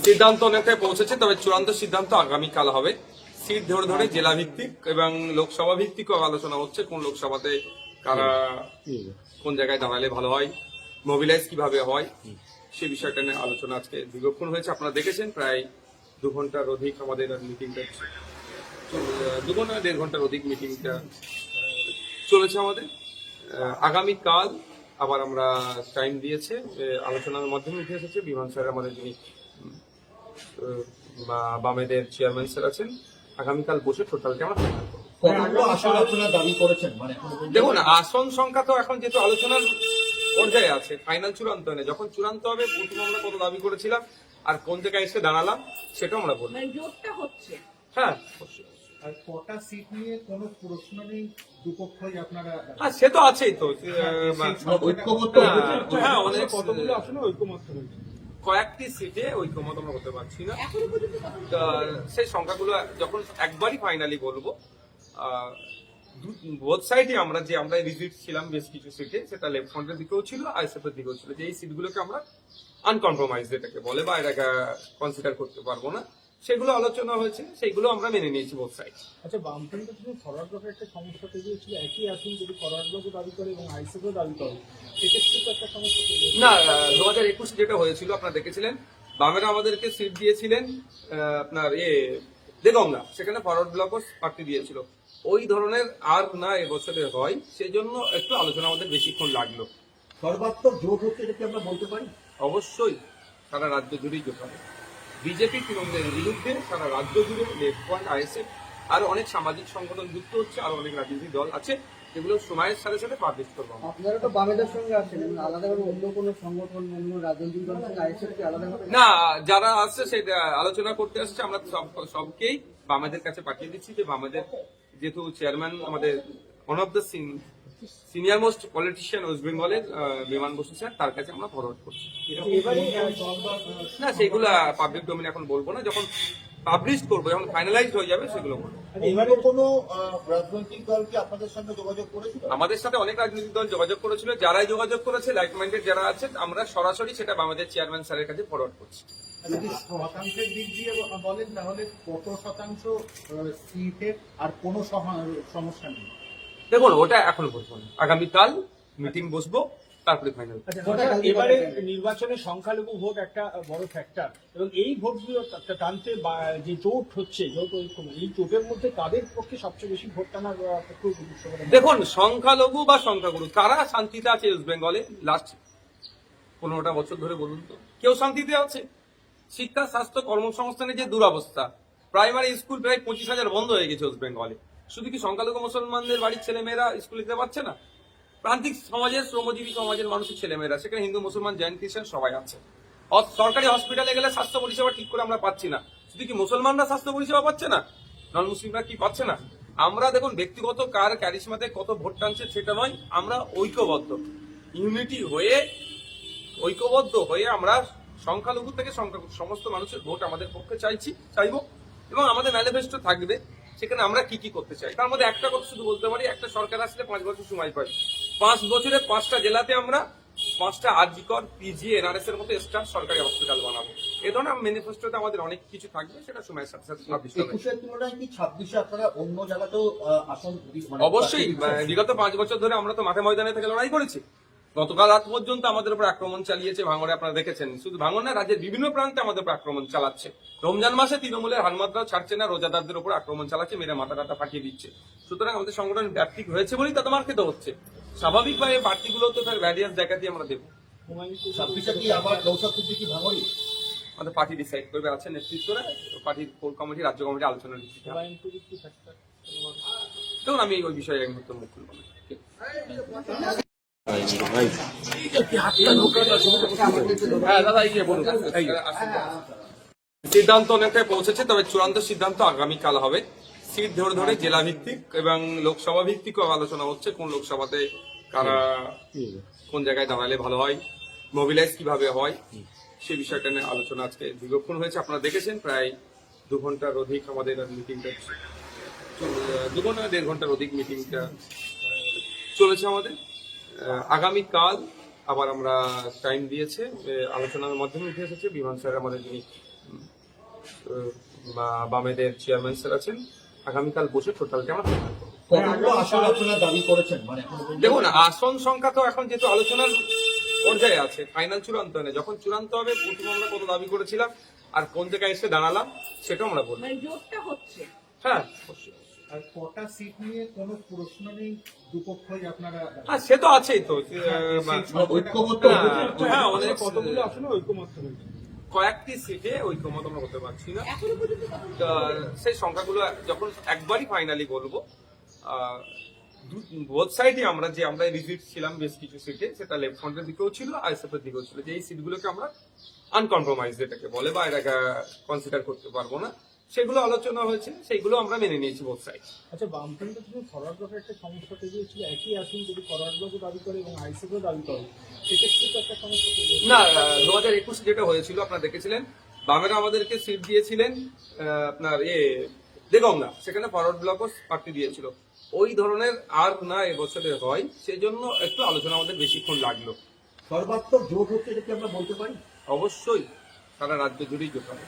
সিদ্ধান্ত অনেকটাই পৌঁছেছে, তবে চূড়ান্ত সিদ্ধান্ত আগামীকাল হবে। সিট ধরে ধরে জেলা ভিত্তিক এবং লোকসভা ভিত্তিক আলোচনা হচ্ছে, কোন লোকসভাতে কারা কোন জায়গায় দাঁড়ালে ভালো হয়, মোবিলাইজ কিভাবে হয়, সে বিষয়টা নিয়ে আলোচনা আজকে দীর্ঘক্ষণ হয়েছে। আপনারা দেখেছেন প্রায় 2 ঘন্টার অধিক আমাদের মিটিংটা, 1.5 ঘন্টার অধিক মিটিংটা চলেছে আমাদের। আগামীকাল আবার আমরা টাইম দিয়েছে, আলোচনার মাধ্যমে উঠে এসেছে বিমান স্যার আমাদের যিনি বামেদের চেয়ারম্যান স্যার আছেন, আগামীকাল বসে টোটালটা আমরা ফাইনাল করব। দেখুন, আসন সংখ্যা তো এখন যেহেতু আলোচনার পর্যায়ে আছে, ফাইনাল চূড়ান্ত নেই। যখন চূড়ান্ত হবে প্রথম আমরা কত দাবি করেছিলাম আর কোন জায়গায় এসে দাঁড়ালাম সেটাও আমরা বলবো। হ্যাঁ, আর কটা সিট নিয়ে কোনো প্রশ্ন নেই, দুপক্ষই আপনারা সে তো আছেই তো, ঐক্যমত্য। হ্যাঁ, অনেক কতগুলো আসনে ঐক্যমত্য হয়েছে, কয়েকটি সিটে ঐক্যমত আমরা করতে পারছি না। সেই সংখ্যাগুলো যখন একবারই ফাইনালি বলবো। বোথ সাইডে আমরা ভিজিট ছিলাম বেশ কিছু সিটে, সেটা লেফট ফ্রন্টের দিকেও ছিল, আইএসএফ এর দিকেও ছিল, যে এই সিটগুলোকে আমরা আনকম্প্রোমাইজ যেটাকে বলে বা এটাকে কনসিডার করতে পারবো না, সেগুলো আলোচনা হয়েছে, সেগুলো আমরা মেনে নিয়েছি বোথ সাইড। আচ্ছা, বামফ্রন্টের জন্য ফরওয়ার্ড ব্লকের একটা সমস্যা তৈরি হয়েছিল, একই আসন যদি ফরওয়ার্ড ব্লকও দাবি করে এবং আইএসএফও দাবি করে, সেক্ষেত্রে তো একটা সমস্যা তৈরি হয়েছে। না, 2021 যেটা হয়েছিল আপনারা দেখেছিলেন, বামেরা আমাদেরকে সিট দিয়েছিলেন আপনার দেগঙ্গা, সেখানে ফরওয়ার্ড ব্লকও প্রার্থী দিয়েছিল। ওই ধরনের আর না এবছরে হয়, সেই জন্য একটু আলোচনা আমাদের বেশিক্ষণ লাগলো। সর্বাত্মক জোট হচ্ছে, এটা কি আমরা বলতে পারি? অবশ্যই সারা রাজ্য জুড়েই জোট হবে। বিজেপি তৃণমূলের বিরুদ্ধে সারা রাজ্য জুড়ে লেফট ফ্রন্ট, আইএসএফ, আরো অনেক সামাজিক সংগঠন যুক্ত হচ্ছে, আরো অনেক রাজনৈতিক দল আছে, যেগুলো সময়ের সাথে সাথে পাবলিশ করবো। আপনারা তো বামেদের সঙ্গে আছেন, আলাদাভাবে অন্য কোনো সংগঠন, অন্য রাজনৈতিক দলের সঙ্গে আইএসএফ কি আলাদাভাবে? না, যারা আসছে সেটা আলোচনা করতে আসছে, আমরা সবকেই বামেদের কাছে পাঠিয়ে দিচ্ছি, যে বামেদের যেহেতু চেয়ারম্যান আমাদের one of the senior most politician West বেঙ্গলের বিমান বসু স্যার, তার কাছে আমরা ফরওয়ার্ড করছি। না, সেগুলো পাবলিক ডোমেইন এখন বলবো না, যখন পাবলিশ করবো, যখন ফাইনালাইজড হয়ে যাবে সেগুলো বলবো। এবারে কোনো রাজনৈতিক দল কি আপনাদের সঙ্গে যোগাযোগ করেছিল? আমাদের সাথে অনেক রাজনৈতিক দল যোগাযোগ করেছিল, যারাই যোগাযোগ করেছে লাইক মাইন্ডেড যারা আছে, আমরা সরাসরি সেটা আমাদের চেয়ারম্যান স্যারের কাছে ফরওয়ার্ড করছি। যদি শতাংশের দিক দিয়ে বলেন তাহলে কত শতাংশ সিটের আর কোনো সমস্যা নেই? দেখুন, ওটা এখন বলবো না, আগামীকাল মিটিং বসবো, তারপরে ফাইনাল। এবারে নির্বাচনে সংখ্যালঘু ভোট একটা বড় ফ্যাক্টর, এবং এই ভোটগুলো টানতে যে জোট হচ্ছে, জোট ঐক্য, এই জোটের মধ্যে কাদের পক্ষে সবচেয়ে বেশি ভোট টানার পক্ষে? দেখুন, সংখ্যালঘু বা সংখ্যাগুরু কারা শান্তিতে আছে ওয়েস্ট বেঙ্গলে লাস্ট 15টা বছর ধরে বলুন তো? কেউ শান্তিতে আছে? শিক্ষা, স্বাস্থ্য, কর্মসংস্থানের যে দুরবস্থা, প্রাইমারি স্কুল প্রায় 25,000 বন্ধ হয়ে গেছে ওয়েস্ট বেঙ্গলে। শুধু কি সংখ্যালঘু মুসলমানদের বাড়ির ছেলেমেয়েরা স্কুলে যেতে পারছে না? প্রান্তিক সমাজের, শ্রমজীবী সমাজের মানুষের ছেলেমেয়েরা, সেখানে হিন্দু, মুসলমান, জৈন, খ্রিস্টান সবাই আছে। সরকারি হসপিটালে গেলে স্বাস্থ্য পরিষেবা ঠিক করে আমরা পাচ্ছি না। শুধু কি মুসলমানরা স্বাস্থ্য পরিষেবা পাচ্ছে না, নন মুসলিমরা কি পাচ্ছে না? আমরা দেখুন, ব্যক্তিগত কার ক্যারিশমাতে কত ভোট টানছে সেটা নয়, আমরা ঐক্যবদ্ধ, ইউনিটি হয়ে, ঐক্যবদ্ধ হয়ে আমরা সংখ্যালঘু থেকে সমস্ত মানুষের ভোট আমাদের পক্ষে চাইবো, এবং আমাদের ম্যানিফেস্টো থাকবে সেখানে আমরা কি কি করতে চাই। তার মধ্যে একটা কথা শুধু বলতে পারি, একটা সরকার আসলে 5 বছর সময় পাই, 5 বছরে 5টা জেলাতে আমরা 5টা আরজিকর, পিজি, এনআরএস এর মতো স্টার সরকারি হসপিটাল বানাবো। এ ধরনের ম্যানিফেস্টোতে আমাদের অনেক কিছু থাকবে, সেটা সময়ের সাথে সাথে 21-এর তুলনায় কি 26-এ আপনারা অন্য জায়গাতেও আসন? অবশ্যই, বিগত 5 বছর ধরে আমরা তো মাঠে ময়দানে থেকে লড়াই করেছি। গতকাল রাত পর্যন্ত আমাদের উপর আক্রমণ চালিয়েছে ভাঙড়ে, আপনারা দেখেছেন। শুধু ভাঙড় না, রাজ্যের বিভিন্ন প্রান্তে আমাদের উপর আক্রমণ চালাচ্ছে। রমজান মাসে তৃণমূলের হানমাত্রাও ছাড়ছে না, রোজাদারদের উপর আক্রমণ চালাচ্ছে, মেরে মাথা টাটা ফাটিয়ে দিচ্ছে। সুতরাং আমাদের সংগঠন ব্যাপ্তিক হয়েছে বলেই তাদের মার খেতে হচ্ছে। স্বাভাবিকভাবে প্রার্থীগুলো তো তার ভ্যারিয়াস জায়গা দিয়ে আমরা দেবো। 26-এ কি আবার নৌসাদ সিদ্দিকী ভাঙড়ি? আমাদের পার্টি ডিসাইড করবে, আছে নেতৃত্বরা, পার্টির কোর কমিটি, রাজ্য কমিটি আলোচনা দিচ্ছে। দেখুন, আমি ওই বিষয়ে এক মুহূর্তে মুখ খুলব না। সিদ্ধান্ত অনেকটাই পৌঁছেছে, তবে চূড়ান্ত সিদ্ধান্ত আগামীকাল হবে। সিট ধরে ধরে জেলা ভিত্তিক এবং লোকসভা ভিত্তিক আলোচনা হচ্ছে, কোন লোকসভাতে কারা কোন জায়গায় দাঁড়ালে ভালো হয়, মোবিলাইজ কিভাবে হয়, সে বিষয়টা নিয়ে আলোচনা আজকে দীর্ঘক্ষণ হয়েছে। আপনারা দেখেছেন প্রায় 2 ঘন্টার অধিক আমাদের মিটিংটা, 1.5 ঘন্টার অধিক মিটিংটা চলেছে আমাদের। আগামীকাল আবার আমরা টাইম দিয়েছে, আলোচনার মাধ্যমে উঠে এসেছে বিমান স্যার আমাদের যিনি বামেদের চেয়ারম্যান স্যার আছেন, আগামীকাল বসে টোটালটা আমরা ফাইনাল করবো। কতগুলো আসন আপনারা দাবি করেছেন মানে এখনো পর্যন্ত? দেখুন, আসন সংখ্যা তো এখন যেহেতু আলোচনার পর্যায়ে আছে, ফাইনাল চূড়ান্ত হয় না। যখন চূড়ান্ত হবে প্রথম আমরা কত দাবি করেছিলাম আর কোন জায়গায় এসে দাঁড়ালাম সেটাও আমরা বলবো। মানে জোরটা হচ্ছে। হ্যাঁ অবশ্যই। আর কটা সিট নিয়ে কোনো প্রশ্ন নেই, দুপক্ষই আপনারা হ্যাঁ সে তো আছেই তো। ঐক্যমত্য হ্যাঁ আমাদের কতগুলো আসলে ঐক্যমত্য হয়েছে। কয়েকটি সিটে ঐক্যমত আমরা করতে পারছি না। এখনো পর্যন্ত কত- তা সেই সংখ্যাগুলো যখন একবারই ফাইনালি বলবো, বোথ সাইডে আমরা রিজিট ছিলাম বেশ কিছু সিটে, সেটা লেফট ফ্রন্টের দিকেও ছিল আইএসএফ এর দিকেও ছিল, যে এই সিটগুলোকে আমরা আনকম্প্রোমাইজ যেটাকে বলে বা এটাকে কনসিডার করতে পারবো না, সেগুলো আলোচনা হয়েছে, সেইগুলো আমরা মেনে নিয়েছি বোথ সাইড। আচ্ছা, বামফ্রন্টের জন্য ফরওয়ার্ড ব্লকের একটা সমস্যা তৈরি হয়েছিল, একই আসন যদি ফরওয়ার্ড ব্লকও দাবি করে এবং আইসিএফও দাবি করে, সেক্ষেত্রে তো একটা সমস্যা তৈরি হয়েছে। না, 2021 যেটা হয়েছিল আপনারা দেখেছিলেন, বামেরা আমাদেরকে সিট দিয়েছিলেন আপনার দেগঙ্গা, সেখানে ফরওয়ার্ড ব্লকও প্রার্থী দিয়েছিল। ওই ধরনের আর না এবছরে হয়, সেজন্য একটু আলোচনা আমাদের বেশিক্ষণ লাগলো। সর্বাত্মক জোট হচ্ছে, এটা কি আমরা বলতে পারি? অবশ্যই সারা রাজ্য জুড়েই জোট হবে।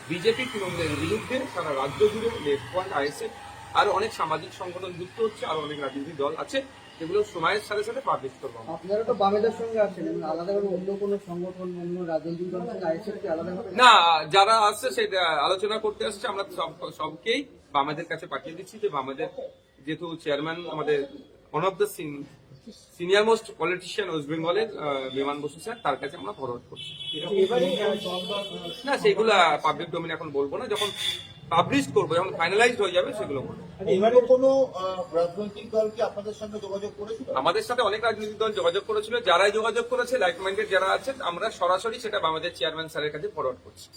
বিজেপি তৃণমূলের বিরুদ্ধে সারা রাজ্য জুড়ে লেফট ফ্রন্ট, আইএসএফ আর অনেক সামাজিক সংগঠন যুক্ত হচ্ছে, আর অনেক রাজনৈতিক দল আছে, যেগুলো সময়ের সাথে সাথে পাবলিশ করবো আমরা। আপনারা তো বামেদের সঙ্গে আছেন এবং আলাদাভাবে অন্য কোনো সংগঠন, অন্য রাজনৈতিক দলের সঙ্গে আইএসএফ কি আলাদাভাবে? না, যারা আসছে সেটা আলোচনা করতে আসছে, আমরা সবকেই বামেদের কাছে পাঠিয়ে দিচ্ছি, যে বামেদের যেহেতু চেয়ারম্যান আমাদের one of the senior most politician West বেঙ্গলের বিমান বসু স্যার, তার কাছে আমরা ফরওয়ার্ড করছি। এবারে না সেগুলো পাবলিক ডোমেন এখন বলবো না, যখন পাবলিশ করবো, যখন ফাইনালাইজড হয়ে যাবে সেগুলো বলবো। এবারে কোনো রাজনৈতিক দল কি আপনাদের সঙ্গে যোগাযোগ করেছিল? আমাদের সাথে অনেক রাজনৈতিক দল যোগাযোগ করেছিল, যারাই যোগাযোগ করেছে লাইক মাইন্ডেড যারা আছেন, আমরা সরাসরি সেটা আমাদের চেয়ারম্যান স্যারের কাছে ফরওয়ার্ড করছি।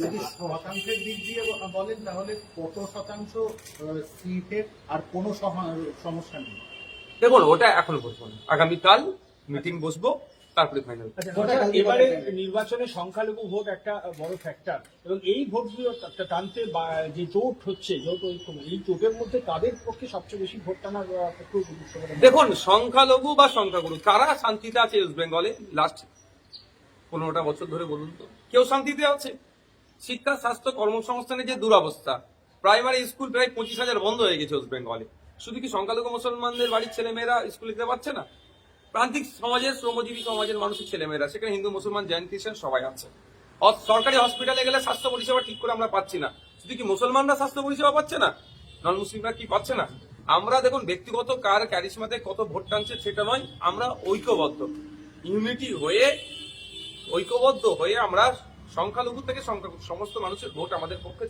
যদি শতাংশের দিক দিয়ে বলেন তাহলে কত শতাংশ সিটের আর কোনো সমস্যা নেই? দেখুন ওটা এখনো বলবো না, আগামীকাল মিটিং বসবো, তারপরে ফাইনাল। আচ্ছা, এবারে নির্বাচনে সংখ্যালঘু ভোট একটা বড় ফ্যাক্টর এবং এই ভোটগুলো টানতে যে জোট হচ্ছে, জোট ঐক্য, এই জোটের মধ্যে কাদের পক্ষে সবচেয়ে বেশি ভোট টানার পক্ষে গুরুত্ব বলে মনে হয়? দেখুন, সংখ্যালঘু বা সংখ্যাগুরু কারা শান্তিতে আছে ওয়েস্ট বেঙ্গলে লাস্ট 15টা বছর ধরে বলুন তো? কেউ শান্তিতে আছে? শিক্ষা, স্বাস্থ্য, কর্মসংস্থানের যে দুরবস্থা, প্রাইমারি স্কুল প্রায় 25,000 বন্ধ হয়ে গেছে ওয়েস্ট বেঙ্গলে। শুধু কি সংখ্যালঘু মুসলমানদের বাড়ির ছেলেমেয়েরা স্কুলে যেতে পারছে না? প্রান্তিক সমাজের, শ্রমজীবী সমাজের মানুষের ছেলেমেয়েরা, সেখানে হিন্দু, মুসলমান, জৈন, খ্রিস্টান সবাই আছে। সরকারি হসপিটালে গেলে স্বাস্থ্য পরিষেবা ঠিক করে আমরা পাচ্ছি না। শুধু কি মুসলমানরা স্বাস্থ্য পরিষেবা পাচ্ছে না, নন মুসলিমরা কি পাচ্ছে না? আমরা দেখুন, ব্যক্তিগত কার ক্যারিশমাতে কত ভোট টানছে সেটা নয়, আমরা ঐক্যবদ্ধ, ইউনিটি হয়ে, ঐক্যবদ্ধ হয়ে আমরা সংখ্যালঘু থেকে সমস্ত মানুষের ভোট আমাদের পক্ষে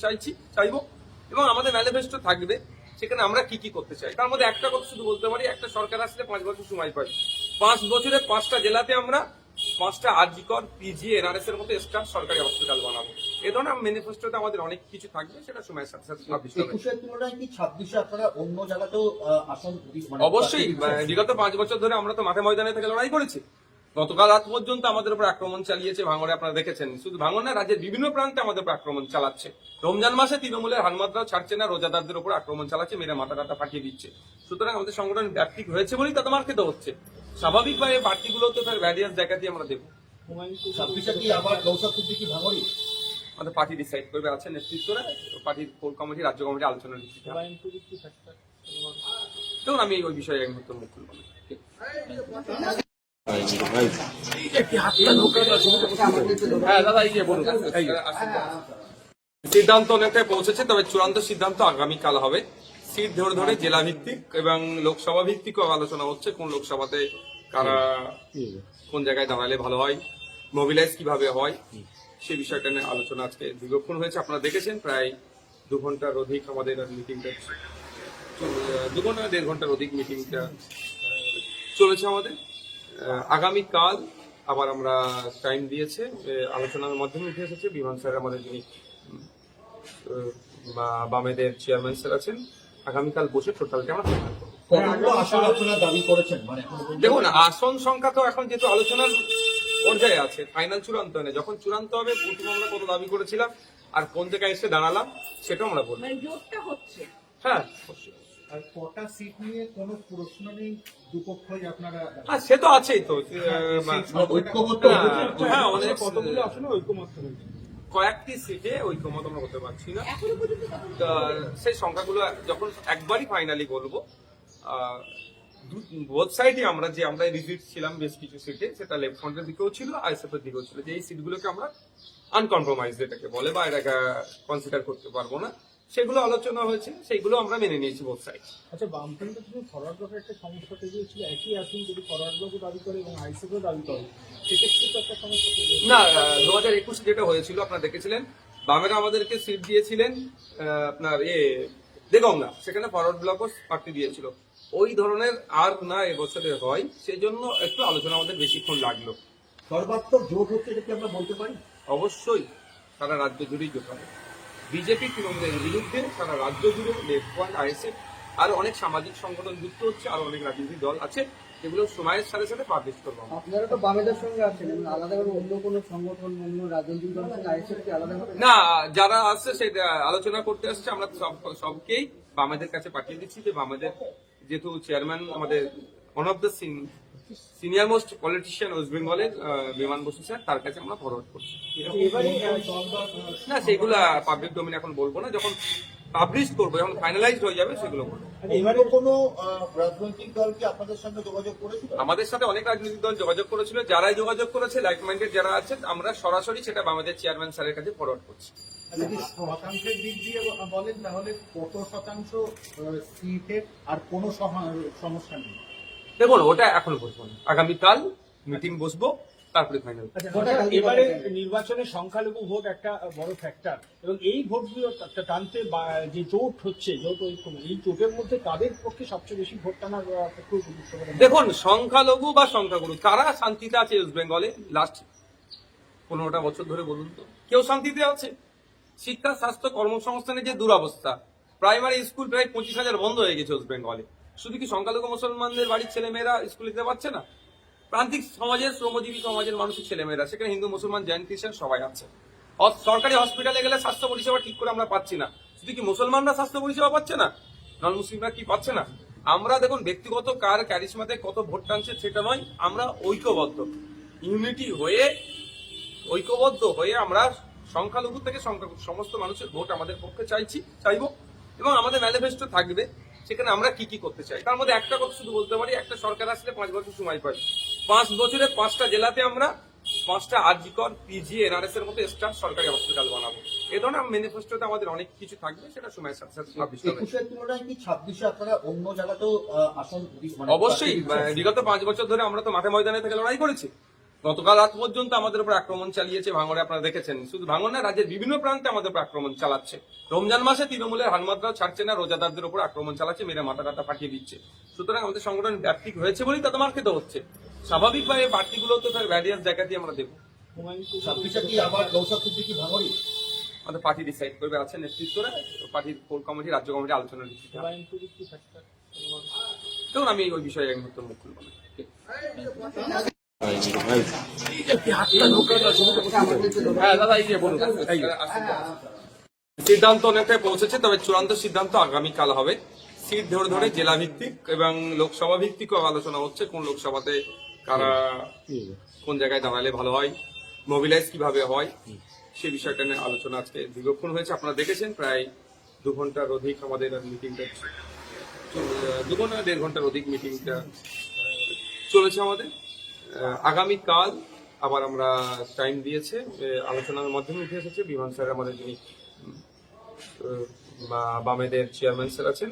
চাইবো, এবং আমাদের ম্যানিফেস্টো থাকবে সেখানে আমরা কি কি করতে চাই। তার মধ্যে একটা কথা শুধু বলতে পারি, একটা সরকার আসলে 5 বছর সময় পাই, 5 বছরে 5টা জেলাতে আমরা 5টা আরজিকর, পিজি, এনআরএস এর মতো এক্সট্রা সরকারি হসপিটাল বানাবো। এ ধরনের ম্যানিফেস্টোতে আমাদের অনেক কিছু থাকবে, সেটা সময়ের সাথে সাথে publish হবে। 21-এর তুলনায় কি 26-এ আপনারা অন্য জায়গাতেও আসন অবশ্যই, বিগত 5 বছর ধরে আমরা তো মাঠে ময়দানে থেকে লড়াই করেছি। গতকাল রাত পর্যন্ত আমাদের উপর আক্রমণ চালিয়েছে ভাঙড়ে, আপনারা দেখেছেন। শুধু ভাঙড় না, রাজ্যের বিভিন্ন প্রান্তে আমাদের উপর আক্রমণ চালাচ্ছে। রমজান মাসে তৃণমূলের হানমাত্রাও ছাড়ছে না, রোজাদারদের উপর আক্রমণ চালাচ্ছে, মেরে মাথা টাটা ফাটিয়ে দিচ্ছে। সুতরাং আমাদের সংগঠন ব্যাপ্তিক হয়েছে বলেই তাদের মার খেতে হচ্ছে। স্বাভাবিকভাবে বাড়তিগুলো তো তার ভ্যারিয়াস জায়গা দিয়ে আমরা দেবো। 26-এ কি আবার গৌসা সিদ্দিকী ভাঙড়ি? আমাদের পার্টি ডিসাইড করবে, আছে নেতৃত্বরা, পার্টির কোর কমিটি, রাজ্য কমিটি আলোচনার ভিত্তিতে। দেখুন, আমি ওই বিষয়ে এক মুহূর্ত মুখ খুলব না। হ্যাঁ দাদা, এই যে বলুন। সিদ্ধান্ত অনেকটাই পৌঁছেছে, তবে চূড়ান্ত সিদ্ধান্ত আগামীকাল হবে। সিট ধরে ধরে জেলা ভিত্তিক এবং লোকসভা ভিত্তিক আলোচনা হচ্ছে, কোন লোকসভাতে কারা কোন জায়গায় দাঁড়ালে ভালো হয়, মোবিলাইজ কিভাবে হয়, সেই বিষয়টা নিয়ে আলোচনা আজকে দীর্ঘক্ষণ হয়েছে। আপনারা দেখেছেন প্রায় 2 ঘন্টার অধিক আমাদের মিটিংটা, 2 ঘন্টা 1.5 ঘন্টার অধিক মিটিংটা চলেছে আমাদের। আগামীকাল আবার আমরা টাইম দিয়েছে, আলোচনার মাধ্যমে উঠে এসেছে বিমান স্যার আমাদের যিনি বামেদের চেয়ারম্যান স্যার আছেন, আগামীকাল বসে টোটালটা আমরা ফাইনাল করবো। কতগুলো আসন আপনারা দাবি করেছেন মানে এখনো পর্যন্ত? দেখুন, আসন সংখ্যা তো এখন যেহেতু আলোচনার পর্যায়ে আছে, ফাইনাল চূড়ান্ত হয় না। যখন চূড়ান্ত হবে প্রথম আমরা কত দাবি করেছিলাম আর কোন জায়গায় এসে দাঁড়ালাম সেটাও আমরা বলবো। মানে জোরটা হচ্ছে। হ্যাঁ অবশ্যই। আর কটা সিট নিয়ে কোনো প্রশ্ন নেই, দুপক্ষই আপনারা সে তো আছেই তো ঐক্যবদ্ধ হ্যাঁ অনেক কতগুলো আসলে ঐক্যমত্য হয়েছে? কয়েকটি সিটে ঐক্যমত আমরা করতে পারছি না। তা সেই সংখ্যাগুলো যখন একবারই ফাইনালি বলবো, বোথ সাইডে আমরা রিজিট ছিলাম বেশ কিছু সিটে, সেটা লেফট ফ্রন্টের দিকেও ছিল আইএসএফ এর দিকেও ছিল, যে এই সিটগুলোকে আমরা আনকম্প্রোমাইজ যেটাকে বলে বা এটাকে কনসিডার করতে পারবো না, সেগুলো আলোচনা হয়েছে, সেইগুলো আমরা মেনে নিয়েছি বোথ সাইড। আচ্ছা, বামফ্রন্টের যদি ফরওয়ার্ড ব্লকের একটা সমস্যা তৈরি হয়েছিল, একই আসন যদি ফরওয়ার্ড ব্লকও দাবি করে এবং আইএসএফও দাবি করে, সেক্ষেত্রে তো একটা সমস্যা তৈরি হয়েছে। না, 2021 যেটা হয়েছিল আপনারা দেখেছিলেন, বামেরা আমাদেরকে সিট দিয়েছিলেন আপনার দেগঙ্গা, সেখানে ফরওয়ার্ড ব্লকও প্রার্থী দিয়েছিল। ওই ধরনের আর না এবছরে হয়, সেই জন্য একটু আলোচনা আমাদের বেশিক্ষণ লাগলো। সর্বাত্মক জোট হচ্ছে, এটা কি আমরা বলতে পারি? অবশ্যই সারা রাজ্য জুড়েই জোট হবে। বিজেপি তৃণমূলের বিরুদ্ধে সারা রাজ্য জুড়ে লেফট ফ্রন্ট, আইএসএফ আর অনেক সামাজিক সংগঠন যুক্ত হচ্ছে, আর অনেক রাজনৈতিক দল আছে, যেগুলো সময়ের সাথে সাথে পাবলিশ করবো আমরা। আপনারা তো বামেদের সঙ্গে আছেন, এবং আলাদাভাবে অন্য কোনো সংগঠন, অন্য রাজনৈতিক দলের সঙ্গে আইএসএফ কি আলাদাভাবে? না, যারা আসছে সেটা আলোচনা করতে আসছে, আমরা সবকেই বামেদের কাছে পাঠিয়ে দিচ্ছি, যে বামেদের যেহেতু চেয়ারম্যান আমাদের one of the senior most politician West বেঙ্গলের বিমান বসু স্যার, তার কাছে আমরা ফরওয়ার্ড করছি। এবারে না, সেগুলো পাবলিক ডোমেন এখন বলবো না, যখন পাবলিশ করবো, যখন ফাইনালাইজড হয়ে যাবে সেগুলো বলবো। এবারে কোনো রাজনৈতিক দল কি আপনাদের সঙ্গে যোগাযোগ করেছিল? আমাদের সাথে অনেক রাজনৈতিক দল যোগাযোগ করেছিল, যারাই যোগাযোগ করেছে লাইক মাইন্ডেড যারা আছে, আমরা সরাসরি সেটা আমাদের চেয়ারম্যান স্যারের কাছে ফরওয়ার্ড করছি। যদি শতাংশের দিক দিয়ে বলেন তাহলে কত শতাংশ সিটের আর কোনো সমস্যা নেই? দেখুন, ওটা এখনো বলবো না, আগামীকাল মিটিং বসবো, তারপরে ফাইনাল। আচ্ছা, এবারে নির্বাচনে সংখ্যালঘু ভোট একটা বড় ফ্যাক্টর, এবং এই ভোটগুলো টানতে যে জোট হচ্ছে, জোট ঐক্য, এই জোটের মধ্যে কাদের পক্ষে সবচেয়ে বেশি ভোট টানার পক্ষে গুরুত্ব বলে? দেখুন, সংখ্যালঘু বা সংখ্যাগুরু কারা শান্তিতে আছে ওয়েস্ট বেঙ্গলে লাস্ট 15টা বছর ধরে বলুন তো? কেউ শান্তিতে আছে? শিক্ষা, স্বাস্থ্য, কর্মসংস্থানের যে দুরবস্থা, প্রাইমারি স্কুল প্রায় 25,000 বন্ধ হয়ে গেছে ওয়েস্ট বেঙ্গলে। শুধু কি সংখ্যালঘু মুসলমানদের বাড়ির ছেলেমেয়েরা স্কুলে যেতে পারছে না? প্রান্তিক সমাজের, শ্রমজীবী সমাজের মানুষের ছেলেমেয়েরা, সেখানে হিন্দু, মুসলমান, জৈন, খ্রিস্টান সবাই আছে। সরকারি হসপিটালে গেলে স্বাস্থ্য পরিষেবা ঠিক করে আমরা পাচ্ছি না। শুধু কি মুসলমানরা স্বাস্থ্য পরিষেবা পাচ্ছে না, নন মুসলিমরা কি পাচ্ছে না? আমরা দেখুন, ব্যক্তিগত কার ক্যারিশমাতে কত ভোট টানছে সেটা নয়, আমরা ঐক্যবদ্ধ, ঐক্যবদ্ধ হয়ে আমরা সংখ্যালঘু থেকে সমস্ত মানুষের ভোট আমাদের পক্ষে চাইবো, এবং আমাদের ম্যানিফেস্টো থাকবে সেখানে আমরা কি কি করতে চাই। তার মধ্যে একটা কথা শুধু বলতে পারি, একটা সরকার আসলে 5 বছর সময় পাই, 5 বছরে 5টা জেলাতে আমরা 5টা আরজিকর, পিজি, এনআরএস এর মতো স্টার সরকারি হসপিটাল বানাবো। এ ধরনের ম্যানিফেস্টোতে আমাদের অনেক কিছু থাকবে, সেটা সময়ের সাথে সাথে পাবলিশ হবে। 21-এর তুলনায় কি 26-এ আপনারা অন্য জায়গাতেও আসন অবশ্যই, বিগত 5 বছর ধরে আমরা তো মাঠে ময়দানে থেকে লড়াই করেছি। গতকাল রাত পর্যন্ত আমাদের উপর আক্রমণ চালিয়েছে ভাঙড়ে, আপনারা দেখেছেন। শুধু ভাঙড় না, রাজ্যের বিভিন্ন প্রান্তে আমাদের উপর আক্রমণ চালাচ্ছে। রমজান মাসে তৃণমূলের হানমাত্রাও ছাড়ছে না, রোজাদারদের উপর আক্রমণ চালাচ্ছে, মেরে মাথা টাথা ফাটিয়ে দিচ্ছে। সুতরাং আমাদের সংগঠন ব্যাপ্তিক হয়েছে বলেই তাতে মার খেতে হচ্ছে। স্বাভাবিকভাবে বাড়তিগুলো তো তার ভ্যারিয়াস জায়গা দিয়ে আমরা দেবো। 26-এ কি আবার নৌসাদ সিদ্দিকী ভাঙড়ি? আমাদের পার্টি ডিসাইড করবে, আছে নেতৃত্বরা, পার্টির কোর কমিটি, রাজ্য কমিটি আলোচনার ভিত্তিতে। দেখুন, আমি ওই বিষয়ে এক মুহূর্তে মুখ খুলব না। সিদ্ধান্ত অনেকটাই পৌঁছেছে, তবে চূড়ান্ত সিদ্ধান্ত আগামীকাল হবে। সিট ধরে ধরে জেলা ভিত্তিক এবং লোকসভা ভিত্তিক আলোচনা হচ্ছে, কোন লোকসভাতে কারা কোন জায়গায় দাঁড়ালে ভালো হয়, মোবিলাইজ কিভাবে হয়, সে বিষয়টা নিয়ে আলোচনা আজকে দীর্ঘক্ষণ হয়েছে। আপনারা দেখেছেন, প্রায় 2 ঘন্টার অধিক আমাদের মিটিংটা, 1.5 ঘন্টার অধিক মিটিংটা চলেছে আমাদের। আগামীকাল আবার আমরা টাইম দিয়েছে, আলোচনার মাধ্যমে উঠে এসেছে বিমান স্যার, আমাদের যিনি বামেদের চেয়ারম্যান স্যার আছেন।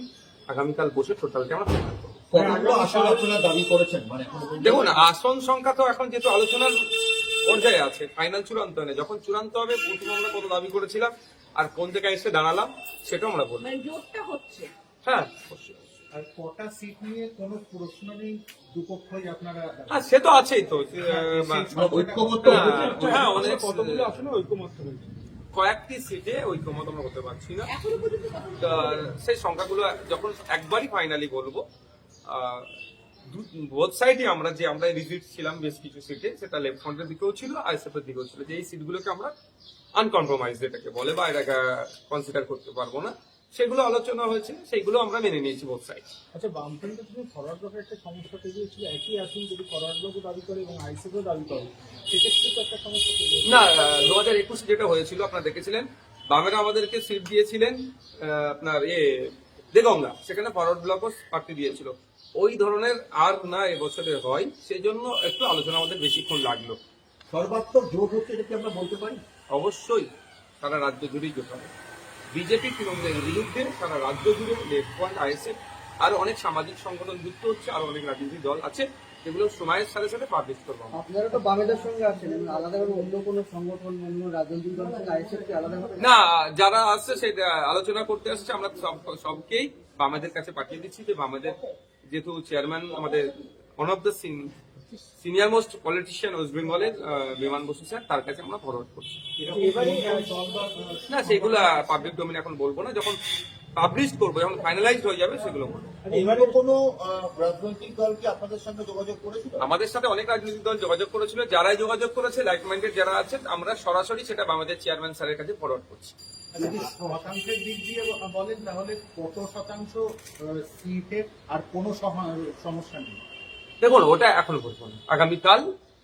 আগামীকাল বসে টোটালটা আমরা ফাইনাল করব। কতগুলো আসন আপনারা দাবি করেছেন? মানে এখনো পর্যন্ত? দেখুন, আসন সংখ্যা তো এখন যেহেতু আলোচনার পর্যায়ে আছে, ফাইনাল চূড়ান্ত নেই। যখন চূড়ান্ত হবে, প্রথম আমরা কত দাবি করেছিলাম আর কোন জায়গায় এসে দাঁড়ালাম সেটাও আমরা বলবো। জোটটা হচ্ছে। হ্যাঁ, আর কটা সিট নিয়ে কোনো প্রশ্ন নেই, দুপক্ষই আপনারা সে তো আছেই তো ঐক্যবদ্ধ হ্যাঁ অনেক কতগুলো আসলে ঐক্যমত্য হয়েছে? কয়েকটি সিটে ঐক্যমত আমরা করতে পারছি না। এখনো পর্যন্ত তা সেই সংখ্যাগুলো যখন একবারই ফাইনালি বলবো, বোথ সাইডে আমরা রিজিট ছিলাম বেশ কিছু সিটে, সেটা লেফট ফ্রন্টের দিকেও ছিল আইএসএফ এর দিকেও ছিল, যে এই সিটগুলোকে আমরা আনকম্প্রোমাইজ যেটাকে বলে বা এটাকে কনসিডার করতে পারবো না, সেগুলো আলোচনা হয়েছে, সেগুলো আমরা মেনে নিয়েছি বোথ সাইড। আচ্ছা, বামফ্রন্টের তুমি ফরওয়ার্ড ব্লকের একটা সমস্যা তৈরি হয়েছিল, একই আসন যদি ফরওয়ার্ড ব্লকও দাবি করে এবং আইসিকেও দাবি করে, সেক্ষেত্রে তো একটা সমস্যা তৈরি হয়েছে। না, 2021 যেটা হয়েছিল আপনারা দেখেছিলেন, বামেরা আমাদেরকে সিট দিয়েছিলেন আপনার দেগঙ্গা, সেখানে ফরওয়ার্ড ব্লকও প্রার্থী দিয়েছিল। ওই ধরনের আর না এবছরে হয়, সেই জন্য একটু আলোচনা আমাদের বেশিক্ষণ লাগলো। সর্বাত্মক জোট হচ্ছে, এটা কি আমরা বলতে পারি? অবশ্যই সারা রাজ্য জুড়েই জোট হবে। বিজেপি তৃণমূলের বিরুদ্ধে সারা রাজ্য জুড়ে লেফট ফ্রন্ট, আইএসএফ, আরো অনেক সামাজিক সংগঠন যুক্ত হচ্ছে, আরো অনেক রাজনৈতিক দল আছে, যেগুলো সময়ের সাথে সাথে পাবলিশ করবো আমরা। আপনারা তো বামেদের সঙ্গে আছেন, আলাদাভাবে অন্য কোনো সংগঠন, অন্য রাজনৈতিক দলের সঙ্গে আইএসএফ কি আলাদাভাবে? না, যারা আসছে সেটা আলোচনা করতে আসছে, আমরা সবকেই বামেদের কাছে পাঠিয়ে দিচ্ছি, যে বামেদের যেহেতু চেয়ারম্যান আমাদের one of the senior most politician West বেঙ্গলের বিমান বসু স্যার, তার কাছে আমরা ফরওয়ার্ড করছি। এবারে না, সেগুলো পাবলিক ডোমেন এখন বলবো না, যখন পাবলিশ করবো, যখন ফাইনালাইজড হয়ে যাবে সেগুলো বলবো। এবারে কোনো রাজনৈতিক দল কি আপনাদের সঙ্গে যোগাযোগ করেছিল? আমাদের সাথে অনেক রাজনৈতিক দল যোগাযোগ করেছিল, যারাই যোগাযোগ করেছে লাইক মাইন্ডেড যারা আছেন, আমরা সরাসরি সেটা আমাদের চেয়ারম্যান স্যারের কাছে ফরওয়ার্ড করছি। যদি শতাংশের দিক দিয়ে বলেন তাহলে কত শতাংশ সিটের আর কোনো সমস্যা নেই? দেখুন, ওটা এখন বলবো না, আগামীকাল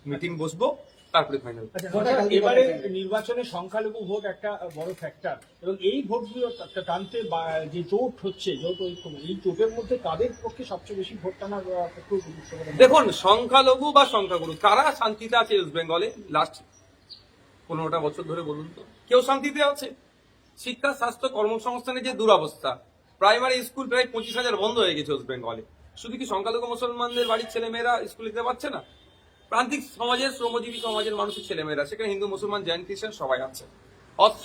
মিটিং বসবো, তারপরে ফাইনাল। আচ্ছা, এবারে নির্বাচনে সংখ্যালঘু ভোট একটা বড় ফ্যাক্টর, এবং এই ভোটগুলো টানতে যে জোট হচ্ছে, জোট ঐক্য, এই জোটের মধ্যে কাদের পক্ষে সবচেয়ে বেশি ভোট টানার পক্ষে উপযুক্ত বলে মনে হয়? দেখুন, সংখ্যালঘু বা সংখ্যাগুরু কারা শান্তিতে আছে ওয়েস্ট বেঙ্গলে লাস্ট 15টা বছর ধরে বলুন তো? কেউ শান্তিতে আছে? শিক্ষা, স্বাস্থ্য, কর্মসংস্থানের যে দুরবস্থা, প্রাইমারি স্কুল প্রায় 25,000 বন্ধ হয়ে গেছে ওয়েস্ট বেঙ্গলে। শুধু কি সংখ্যালঘু মুসলমানদের বাড়ির ছেলেমেয়েরা স্কুলে যেতে পারছে না? প্রান্তিক সমাজের, শ্রমজীবী সমাজের মানুষের ছেলেমেয়েরা, সেখানে হিন্দু, মুসলমান, জৈন, খ্রিস্টান সবাই আছে।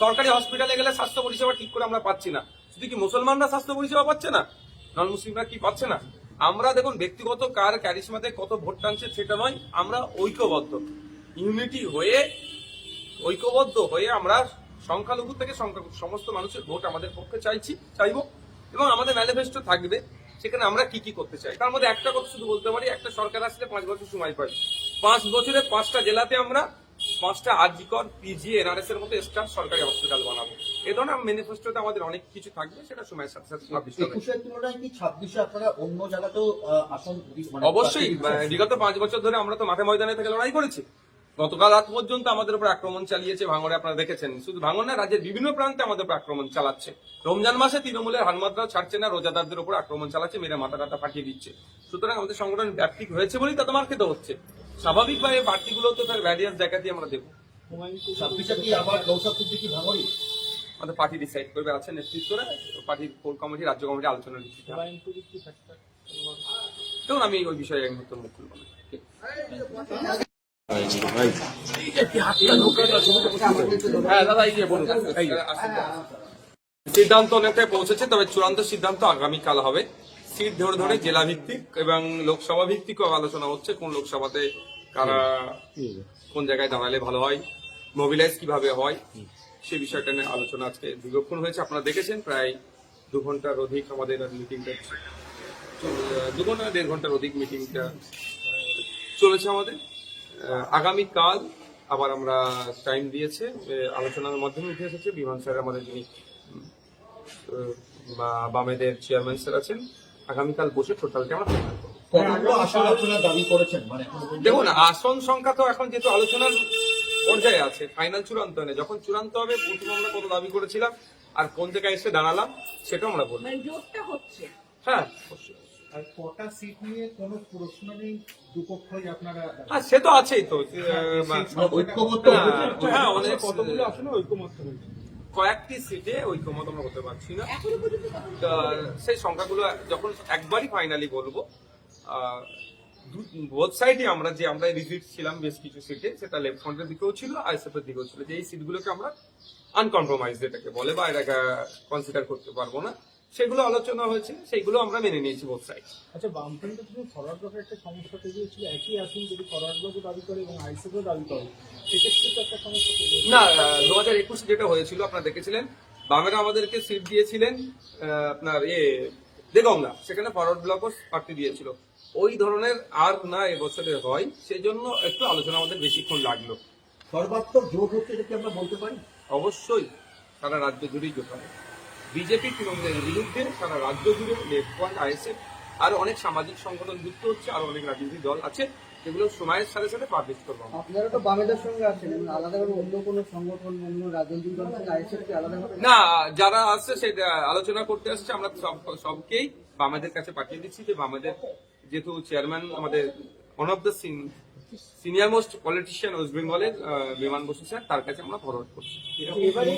সরকারি হসপিটালে গেলে স্বাস্থ্য পরিষেবা ঠিক করে আমরা পাচ্ছি না। শুধু কি মুসলমানরা স্বাস্থ্য পরিষেবা পাচ্ছে না, নন মুসলিমরা কি পাচ্ছে না? আমরা দেখুন, ব্যক্তিগত কার ক্যারিশমাতে কত ভোট টানছে সেটা নয়, আমরা ঐক্যবদ্ধ, ইউনিটি হয়ে, ঐক্যবদ্ধ হয়ে আমরা সংখ্যালঘু থেকে সমস্ত মানুষের ভোট আমাদের পক্ষে চাইবো, এবং আমাদের ম্যানিফেস্টো থাকবে সেখানে আমরা কি কি করতে চাই। তার মধ্যে একটা কথা শুধু বলতে পারি, একটা সরকার আসলে 5 বছর সময় পাই, 5 বছরে 5টা জেলাতে আমরা 5টা আরজিকর, পিজি, এনআরএস এর মতো স্টাফ সরকারি হসপিটাল বানাবো। এ ধরনের ম্যানিফেস্টোতে আমাদের অনেক কিছু থাকবে, সেটা সময়ের সাথে সাথে publish হবে। 21-এর তুলনায় কি 26-এ আপনারা অন্য জায়গাতেও আসন অবশ্যই, বিগত 5 বছর ধরে আমরা তো মাঠে ময়দানে থেকে লড়াই করেছি। গতকাল রাত পর্যন্ত আমাদের উপর আক্রমণ চালিয়েছে ভাঙড়ে, আপনারা দেখেছেন। শুধু ভাঙড় না, রাজ্যের বিভিন্ন প্রান্তে আমাদের উপর আক্রমণ চালাচ্ছে। রমজান মাসে তৃণমূলের হানমাত্রাও ছাড়ছে না, রোজাদারদের উপর আক্রমণ চালাচ্ছে, মেরে মাথা টাটা ফাটিয়ে দিচ্ছে। সুতরাং আমাদের সংগঠন ব্যাপ্তি হয়েছে বলেই তাতে মার খেতে হচ্ছে। স্বাভাবিকভাবে প্রার্থীগুলো তো তার ভ্যারিয়াস জায়গাতেই আমরা দেবো। 26-এ কি আবার নৌসাদ সিদ্দিকী ভাঙড়ি? আমাদের পার্টি ডিসাইড করবে, আছে নেতৃত্বরা, পার্টির কোর কমিটি, রাজ্য কমিটি আলোচনা দিচ্ছে। দেখুন, আমি ওই বিষয়ে এই মুহূর্তে মুখ খুলব না। হ্যাঁ দাদা, এই যে বলুন। সিদ্ধান্ত অনেকটাই পৌঁছেছে, তবে চূড়ান্ত সিদ্ধান্ত আগামীকাল হবে। সিট ধরে ধরে জেলা ভিত্তিক এবং লোকসভা ভিত্তিকও আলোচনা হচ্ছে, কোন লোকসভাতে কারা কোন জায়গায় দাঁড়ালে ভালো হয়, মোবিলাইজ কিভাবে হয়, সেই বিষয়টা নিয়ে আলোচনা আজকে দীর্ঘক্ষণ হয়েছে। আপনারা দেখেছেন, প্রায় 2 ঘন্টার অধিক আমাদের মিটিংটা, 2 ঘন্টা 1.5 ঘন্টার অধিক মিটিংটা চলেছে আমাদের। আগামীকাল আবার আমরা টাইম দিয়েছে, আলোচনার মাধ্যমে উঠে এসেছে বিমান স্যার, আমাদের যিনি বামেদের চেয়ারম্যান স্যার আছেন, আগামীকাল বসে টোটালটা আমরা ফাইনাল করবো। কতগুলো আসন আপনারা দাবি করেছেন? মানে দেখুন, আসন সংখ্যা তো এখন যেহেতু আলোচনার পর্যায়ে আছে, ফাইনাল চূড়ান্ত হয় না। যখন চূড়ান্ত হবে, প্রথমে আমরা কত দাবি করেছিলাম আর কোন জায়গায় এসে দাঁড়ালাম সেটা আমরা বলবো। জোটটা হচ্ছে। হ্যাঁ, আর কটা সিট নিয়ে কোনো প্রশ্ন নেই, দুপক্ষই আপনারা সে তো আছেই তো। ঐক্যবদ্ধ হ্যাঁ, অনেক কতগুলো আসনে ঐক্যমত হয়েছে। কয়েকটি সিটে ঐক্যমত আমরা করতে পারছি না। এখনো পর্যন্ত তা সেই সংখ্যাগুলো যখন একবারই ফাইনালি বলবো, বোথ সাইডে আমরা রিজিট ছিলাম বেশ কিছু সিটে, সেটা লেফট ফ্রন্টের দিকেও ছিল, আইএসএফ এর দিকেও ছিল, যে এই সিটগুলোকে আমরা আনকম্প্রোমাইজ যেটাকে বলে, বা এটাকে কনসিডার করতে পারবো না, সেগুলো আলোচনা হয়েছে, সেগুলো আমরা মেনে নিয়েছি বোথ সাইড। আচ্ছা, বামফ্রন্টের তুমি ফরওয়ার্ড ব্লকের একটা সমস্যা তৈরি হয়েছিল, একই আসন যদি ফরওয়ার্ড ব্লকও দাবি করে এবং আইসিকেও দাবি করে, সেক্ষেত্রে তো একটা সমস্যা তৈরি হয়েছে। না, 2021 যেটা হয়েছিল আপনারা দেখেছিলেন, বামেরা আমাদেরকে সিট দিয়েছিলেন আপনার দেগঙ্গা, সেখানে ফরওয়ার্ড ব্লকও প্রার্থী দিয়েছিল। ওই ধরনের আর না এবছরে হয়, সেই জন্য একটু আলোচনা আমাদের বেশিক্ষণ লাগলো। সর্বাত্মক জোট হচ্ছে, এটা কি আমরা বলতে পারি? অবশ্যই সারা রাজ্য জুড়েই জোট হবে। বিজেপি তৃণমূলের বিরুদ্ধে সারা রাজ্য জুড়ে লেফট ওয়ার্ড আইএসএফ আর অনেক সামাজিক সংগঠন যুক্ত হচ্ছে, আর অনেক রাজনৈতিক দল আছে, যেগুলো সময়ের সাথে সাথে পাবলিশ করবো আমরা। আপনারা তো বামেদের সঙ্গে আছেন এবং আলাদাভাবে অন্য কোনো সংগঠন অন্য রাজনৈতিক দলের সঙ্গে আইএসএফ কি আলাদাভাবে না, যারা আসছে সেটা আলোচনা করতে আসছে, আমরা সবকেই বামেদের কাছে পাঠিয়ে দিচ্ছি, যে বামেদের যেহেতু চেয়ারম্যান আমাদের one of the senior most politician West বেঙ্গলের বিমান বসু স্যার, তার কাছে আমরা ফরওয়ার্ড করছি। এবারে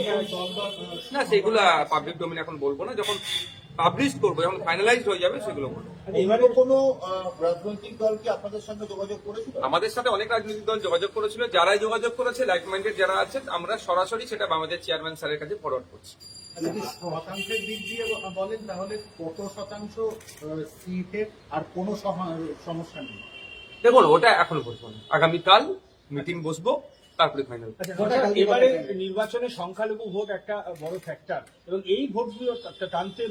না, সেগুলো পাবলিক ডোমেন এখন বলবো না, যখন পাবলিশ করবো, যখন ফাইনালাইজড হয়ে যাবে সেগুলো বলবো। এবারে কোনো রাজনৈতিক দল কি আপনাদের সঙ্গে যোগাযোগ করেছিল? আমাদের সাথে অনেক রাজনৈতিক দল যোগাযোগ করেছিল, যারাই যোগাযোগ করেছে লাইক মাইন্ডেড যারা আছে, আমরা সরাসরি সেটা আমাদের চেয়ারম্যান স্যারের কাছে ফরওয়ার্ড করছি। যদি শতাংশের দিক দিয়ে বলেন তাহলে কত শতাংশ সিটের আর কোনো সমস্যা নেই? দেখুন, ওটা এখনো বলবো না, আগামীকাল মিটিং বসবো, তারপরে ফাইনাল। এবারে নির্বাচনে সংখ্যালঘু ভোট একটা বড় ফ্যাক্টর, এবং এই ভোটগুলো টানতে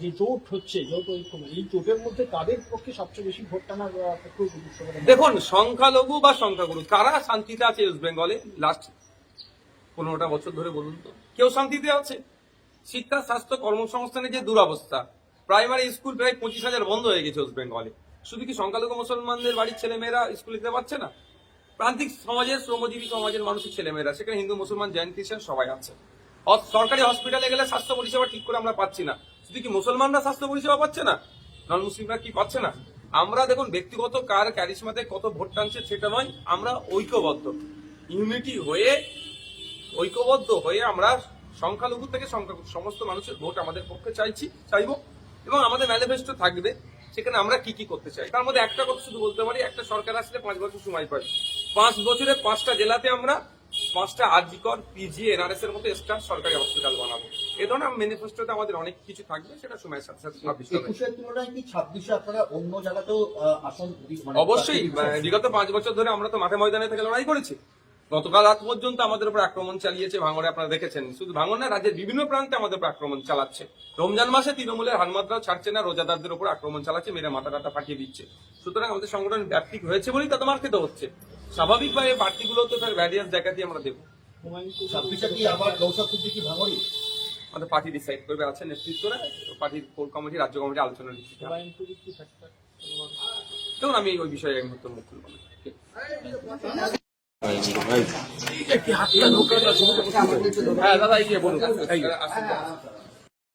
যে জোট হচ্ছে, জোট ঐক্য, এই জোটের মধ্যে কাদের পক্ষে সবচেয়ে বেশি ভোট টানার পক্ষে উপযুক্ত বলে মনে হয়? দেখুন, সংখ্যালঘু বা সংখ্যাগুরু কারা শান্তিতে আছে ওয়েস্ট বেঙ্গলে লাস্ট 15টা বছর ধরে বলুন তো? কেউ শান্তিতে আছে? শিক্ষা, স্বাস্থ্য, কর্মসংস্থানের যে দুরবস্থা, প্রাইমারি স্কুল প্রায় 25,000 বন্ধ হয়ে গেছে ওয়েস্ট বেঙ্গলে। শুধু কি সংখ্যালঘু মুসলমানদের বাড়ির ছেলেমেয়েরা স্কুলে যেতে পারছে না? প্রান্তিক সমাজের, শ্রমজীবী সমাজের মানুষের ছেলেমেয়েরা, সেখানে হিন্দু, মুসলমান, জৈন, খ্রিস্টান সবাই আছে। সরকারি হসপিটালে গেলে স্বাস্থ্য পরিষেবা ঠিক করে আমরা পাচ্ছি না। শুধু কি মুসলমানরা স্বাস্থ্য পরিষেবা পাচ্ছে না, নন মুসলিমরা কি পাচ্ছে না? আমরা দেখুন, ব্যক্তিগত কার ক্যারিশমাতে কত ভোট টানছে সেটা নয়, আমরা ঐক্যবদ্ধ, ইউনিটি হয়ে, ঐক্যবদ্ধ হয়ে আমরা সংখ্যালঘু থেকে সমস্ত মানুষের ভোট আমাদের পক্ষে চাইবো, এবং আমাদের ম্যানিফেস্টো থাকবে সেখানে আমরা কি কি করতে চাই। তার মধ্যে একটা কথা শুধু বলতে পারি, একটা সরকার আসলে 5 বছর সময় পাই, 5 বছরে 5টা জেলাতে আমরা 5টা আরজিকর, পিজি, এনআরএস এর মতো স্টার সরকারি হসপিটাল বানাবো। এ ধরনের ম্যানিফেস্টোতে আমাদের অনেক কিছু থাকবে, সেটা সময়ের সাথে সাথে পাবলিশ হবে। 21-এর তুলনায় কি 26-এ আপনারা অন্য জায়গাতেও আসন অবশ্যই, বিগত 5 বছর ধরে আমরা তো মাঠে ময়দানে থেকে লড়াই করেছি। গতকাল রাত পর্যন্ত আমাদের উপর আক্রমণ চালিয়েছে ভাঙড়ে, আপনারা দেখেছেন। শুধু ভাঙড় না, রাজ্যের বিভিন্ন প্রান্তে আমাদের উপর আক্রমণ চালাচ্ছে। রমজান মাসে তৃণমূলের হানমাত্রাও ছাড়ছে না, রোজাদারদের উপর আক্রমণ চালাচ্ছে, মেরে মাথা টাটা ফাটিয়ে দিচ্ছে। সুতরাং আমাদের সংগঠন ব্যাপ্তি হয়েছে বলেই তাদের মার খেতে হচ্ছে। স্বাভাবিকভাবে প্রার্থীগুলো তো তার ভ্যারিয়াস জায়গা দিয়ে আমরা দেবো। 26-এ কি আবার কৌশল সিদ্দিকী ভাঙড়ি? আমাদের পার্টি ডিসাইড করবে, আছে নেতৃত্বরা, পার্টির কোর কমিটি, রাজ্য কমিটি আলোচনা দিচ্ছে। দেখুন, আমি ওই বিষয়ে এক মুহূর্তে মুখ খুলব না। হ্যাঁ দাদা, এগিয়ে বলুন।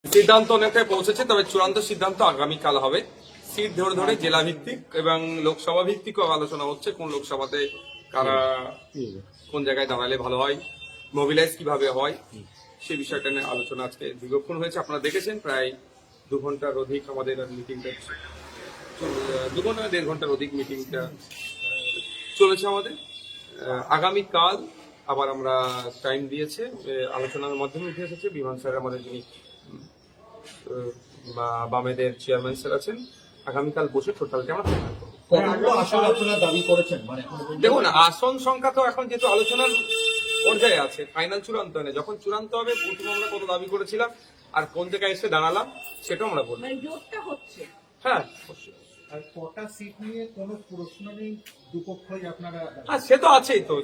সিদ্ধান্ত অনেকটাই পৌঁছেছে, তবে চূড়ান্ত সিদ্ধান্ত আগামীকাল হবে। সিট ধরে ধরে জেলা ভিত্তিক এবং লোকসভা ভিত্তিক আলোচনা হচ্ছে, কোন লোকসভাতে কারা কোন জায়গায় দাঁড়ালে ভালো হয়, মোবিলাইজ কিভাবে হয়, সেই বিষয়টা নিয়ে আলোচনা আজকে দীর্ঘক্ষণ হয়েছে। আপনারা দেখেছেন, প্রায় 2 ঘন্টার অধিক আমাদের মিটিংটা, 2 ঘন্টা 1.5 ঘন্টার অধিক মিটিংটা চলেছে আমাদের। আগামীকাল আবার আমরা টাইম দিয়েছে, আলোচনার মাধ্যমে উঠে এসেছে বিমান স্যার, আমাদের যিনি বামেদের চেয়ারম্যান স্যার আছেন, আগামীকাল বসে টোটালটা আমরা ফাইনাল করবো। কতগুলো আসন আপনারা দাবি করেছেন? মানে দেখুন, আসন সংখ্যা তো এখন যেহেতু আলোচনার পর্যায়ে আছে, ফাইনাল চূড়ান্ত হয় না। যখন চূড়ান্ত হবে, প্রথমে আমরা কত দাবি করেছিলাম আর কোন জায়গায় এসে দাঁড়ালাম সেটাও আমরা বলবো। হ্যাঁ, আর কটা সিট নিয়ে কোনো প্রশ্ন নেই, দুপক্ষই আপনারা হ্যাঁ, সে তো আছেই তো।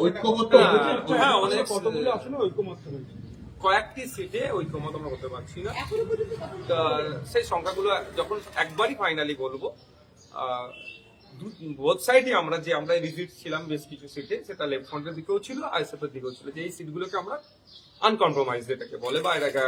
ঐক্যমত্য হ্যাঁ, আমাদের কতগুলো আসলে ঐক্যমত্য হয়েছে। কয়েকটি সিটে ঐক্যমত আমরা করতে পারছি না। তা সেই সংখ্যাগুলো যখন একবারই ফাইনালি বলবো, বোথ সাইডে আমরা রিজিট ছিলাম বেশ কিছু সিটে, সেটা লেফট ফ্রন্টের দিকেও ছিল, আইএসএফ এর দিকেও ছিল, যে এই সিটগুলোকে আমরা আনকম্প্রোমাইজ যেটাকে বলে, বা এটাকে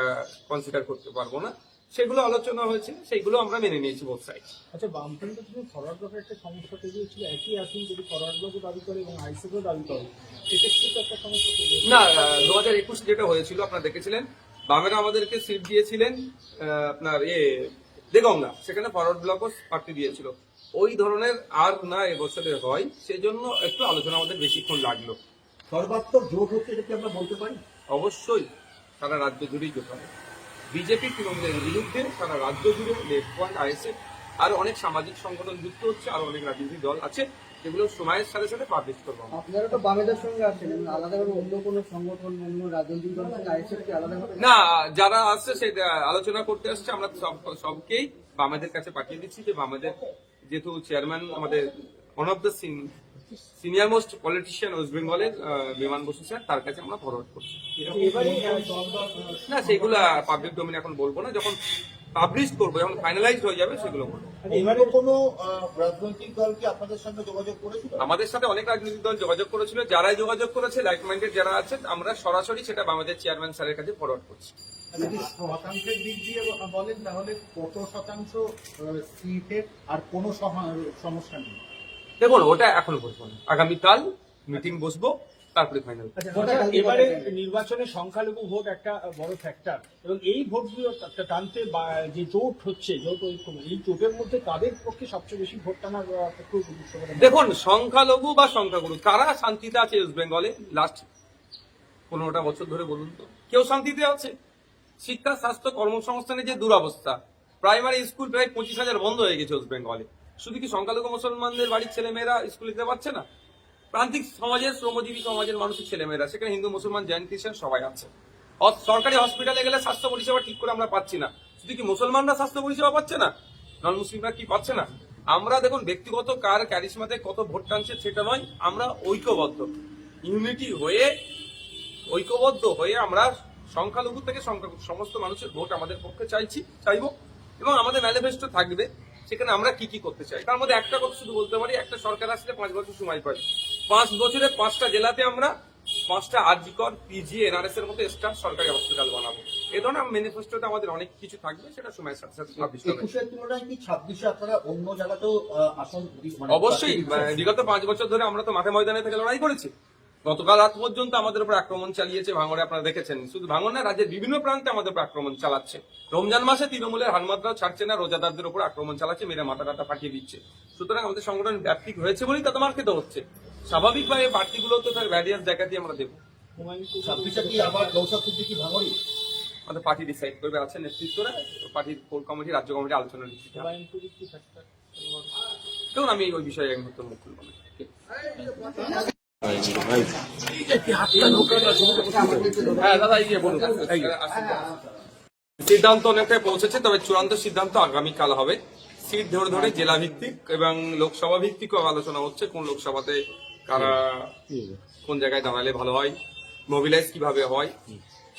কনসিডার করতে পারবো না, সেগুলো আলোচনা হয়েছে, সেইগুলো আমরা মেনে নিয়েছি বোথ সাইড। আচ্ছা, বামফ্রন্টের জন্য ফরওয়ার্ড ব্লকের একটা সমস্যা তৈরি হয়েছিল, একই আসন যদি ফরওয়ার্ড ব্লকও দাবি করে এবং আইএসএফও দাবি করে, সেক্ষেত্রে তো একটা সমস্যা তৈরি হয়েছে। না, 2021 যেটা হয়েছিল আপনারা দেখেছিলেন, বামেরা আমাদেরকে সিট দিয়েছিলেন আপনার দেগঙ্গা, সেখানে ফরওয়ার্ড ব্লকও প্রার্থী দিয়েছিল। ওই ধরনের আর না এবছরে হয়, সেজন্য একটু আলোচনা আমাদের বেশিক্ষণ লাগলো। সর্বাত্মক জোট হচ্ছে, এটা কি আমরা বলতে পারি? অবশ্যই সারা রাজ্য জুড়েই জোট হবে। বিজেপি তৃণমূলের বিরুদ্ধে সারা রাজ্য জুড়ে লেফট ওয়ার্ড আইএসএফ আর অনেক সামাজিক সংগঠন যুক্ত হচ্ছে, আর অনেক রাজনৈতিক দল আছে, যেগুলো সময়ের সাথে সাথে পাবলিশ করবো আমরা। আপনারা তো বামেদের সঙ্গে আছেন এবং আলাদাভাবে অন্য কোনো সংগঠন অন্য রাজনৈতিক দলের সঙ্গে আইএসএফ কি আলাদাভাবে না, যারা আসছে সেটা আলোচনা করতে আসছে, আমরা সবকেই বামেদের কাছে পাঠিয়ে দিচ্ছি, যে বামেদের যেহেতু চেয়ারম্যান আমাদের one of the senior most politician West বেঙ্গলের বিমান বসু স্যার, তার কাছে আমরা ফরওয়ার্ড করছি। এবারে না, সেগুলো পাবলিক ডোমেন এখন বলবো না, যখন পাবলিশ করবো, যখন ফাইনালাইজড হয়ে যাবে সেগুলো বলবো। এবারে অন্য কোনো রাজনৈতিক দল কি আপনাদের সঙ্গে যোগাযোগ করেছিল? আমাদের সাথে অনেক রাজনৈতিক দল যোগাযোগ করেছিল, যারাই যোগাযোগ করেছে লাইক মাইন্ডেড যারা আছে, আমরা সরাসরি সেটা আমাদের চেয়ারম্যান স্যারের কাছে ফরওয়ার্ড করছি। যদি শতাংশের দিক দিয়ে বলেন তাহলে কত শতাংশ সিটের আর কোনো সমস্যা নেই? দেখুন, ওটা এখনো বলবো না, আগামীকাল মিটিং বসবো, তারপরে ফাইনাল। এবারে নির্বাচনে সংখ্যালঘু ভোট একটা বড় ফ্যাক্টর, এবং এই ভোটগুলো টানতে যে জোট হচ্ছে, জোট ঐক্য, এই জোটের মধ্যে কাদের পক্ষে সবচেয়ে বেশি ভোট টানার পক্ষে গুরুত্ব বলে মনে হয়? দেখুন, সংখ্যালঘু বা সংখ্যাগুরু কারা শান্তিতে আছে ওয়েস্ট বেঙ্গলে লাস্ট 15টা বছর ধরে বলুন তো? কেউ শান্তিতে আছে? শিক্ষা, স্বাস্থ্য, কর্মসংস্থানের যে দুরবস্থা, প্রাইমারি স্কুল প্রায় 25,000 বন্ধ হয়ে গেছে ওয়েস্ট বেঙ্গলে। শুধু কি সংখ্যালঘু মুসলমানদের বাড়ির ছেলেমেয়েরা স্কুলে যেতে পারছে না? প্রান্তিক সমাজের, শ্রমজীবী সমাজের মানুষের ছেলেমেয়েরা, সেখানে হিন্দু, মুসলমান, জৈন, খ্রিস্টান সবাই আছে। সরকারি হসপিটালে গেলে স্বাস্থ্য পরিষেবা ঠিক করে আমরা পাচ্ছি না। শুধু কি মুসলমানরা স্বাস্থ্য পরিষেবা পাচ্ছে না, নন মুসলিমরা কি পাচ্ছে না? আমরা দেখুন, ব্যক্তিগত কার ক্যারিশমাতে কত ভোট টানছে সেটা নয়, আমরা ঐক্যবদ্ধ, ইউনিটি হয়ে, ঐক্যবদ্ধ হয়ে আমরা সংখ্যালঘু থেকে সমস্ত মানুষের ভোট আমাদের পক্ষে চাইবো, এবং আমাদের ম্যানিফেস্টো থাকবে সেখানে আমরা কি কি করতে চাই। তার মধ্যে একটা কথা শুধু বলতে পারি, একটা সরকার আসলে 5 বছর সময় পাই, 5 বছরে 5টা জেলাতে আমরা 5টা আরজিকর, পিজি, এনআরএস এর মতো স্টার সরকারি হসপিটাল বানাবো। এই ধরনের ম্যানিফেস্টোতে আমাদের অনেক কিছু থাকবে, সেটা সময়ের সাথে সাথে publish হবে। 21-এর তুলনায় কি 26-এ আপনারা অন্য জায়গাতেও আসন অবশ্যই, বিগত 5 বছর ধরে আমরা তো মাঠে ময়দানে থেকে লড়াই করেছি। গতকাল রাত পর্যন্ত আমাদের উপর আক্রমণ চালিয়েছে ভাঙড়ে, আপনারা দেখেছেন। শুধু ভাঙড় না, রাজ্যের বিভিন্ন প্রান্তে আমাদের উপর আক্রমণ চালাচ্ছে। রমজান মাসে তৃণমূলের হানমাত্রাও ছাড়ছে না, রোজাদারদের উপর আক্রমণ চালাচ্ছে, মেরে মাথা টাটা ফাটিয়ে দিচ্ছে। সুতরাং আমাদের সংগঠন ব্যাপক হয়েছে বলেই তাতে মার খেতে হচ্ছে। স্বাভাবিকভাবে প্রার্থীগুলো তো তার ভ্যারিয়াস জায়গাতে আমরা দেবো। 26-এ কি আবার নৌসাদ সিদ্দিকী ভাঙড়ি? আমাদের পার্টি ডিসাইড করবে, আছে নেতৃত্বরা, পার্টির কোর কমিটি, রাজ্য কমিটি আলোচনা দিচ্ছে। দেখুন, আমি ওই বিষয়ে এক মুহূর্তে মুখ খুলব না। হ্যাঁ দাদা, বলুন। সিদ্ধান্ত অনেকটাই পৌঁছেছে, তবে চূড়ান্ত সিদ্ধান্ত আগামীকাল হবে। সিট ধরে ধরে জেলা ভিত্তিক এবং লোকসভা ভিত্তিক আলোচনা হচ্ছে, কোন লোকসভাতে কারা কোন জায়গায় দাঁড়ালে ভালো হয়, মোবিলাইজ কিভাবে হয়,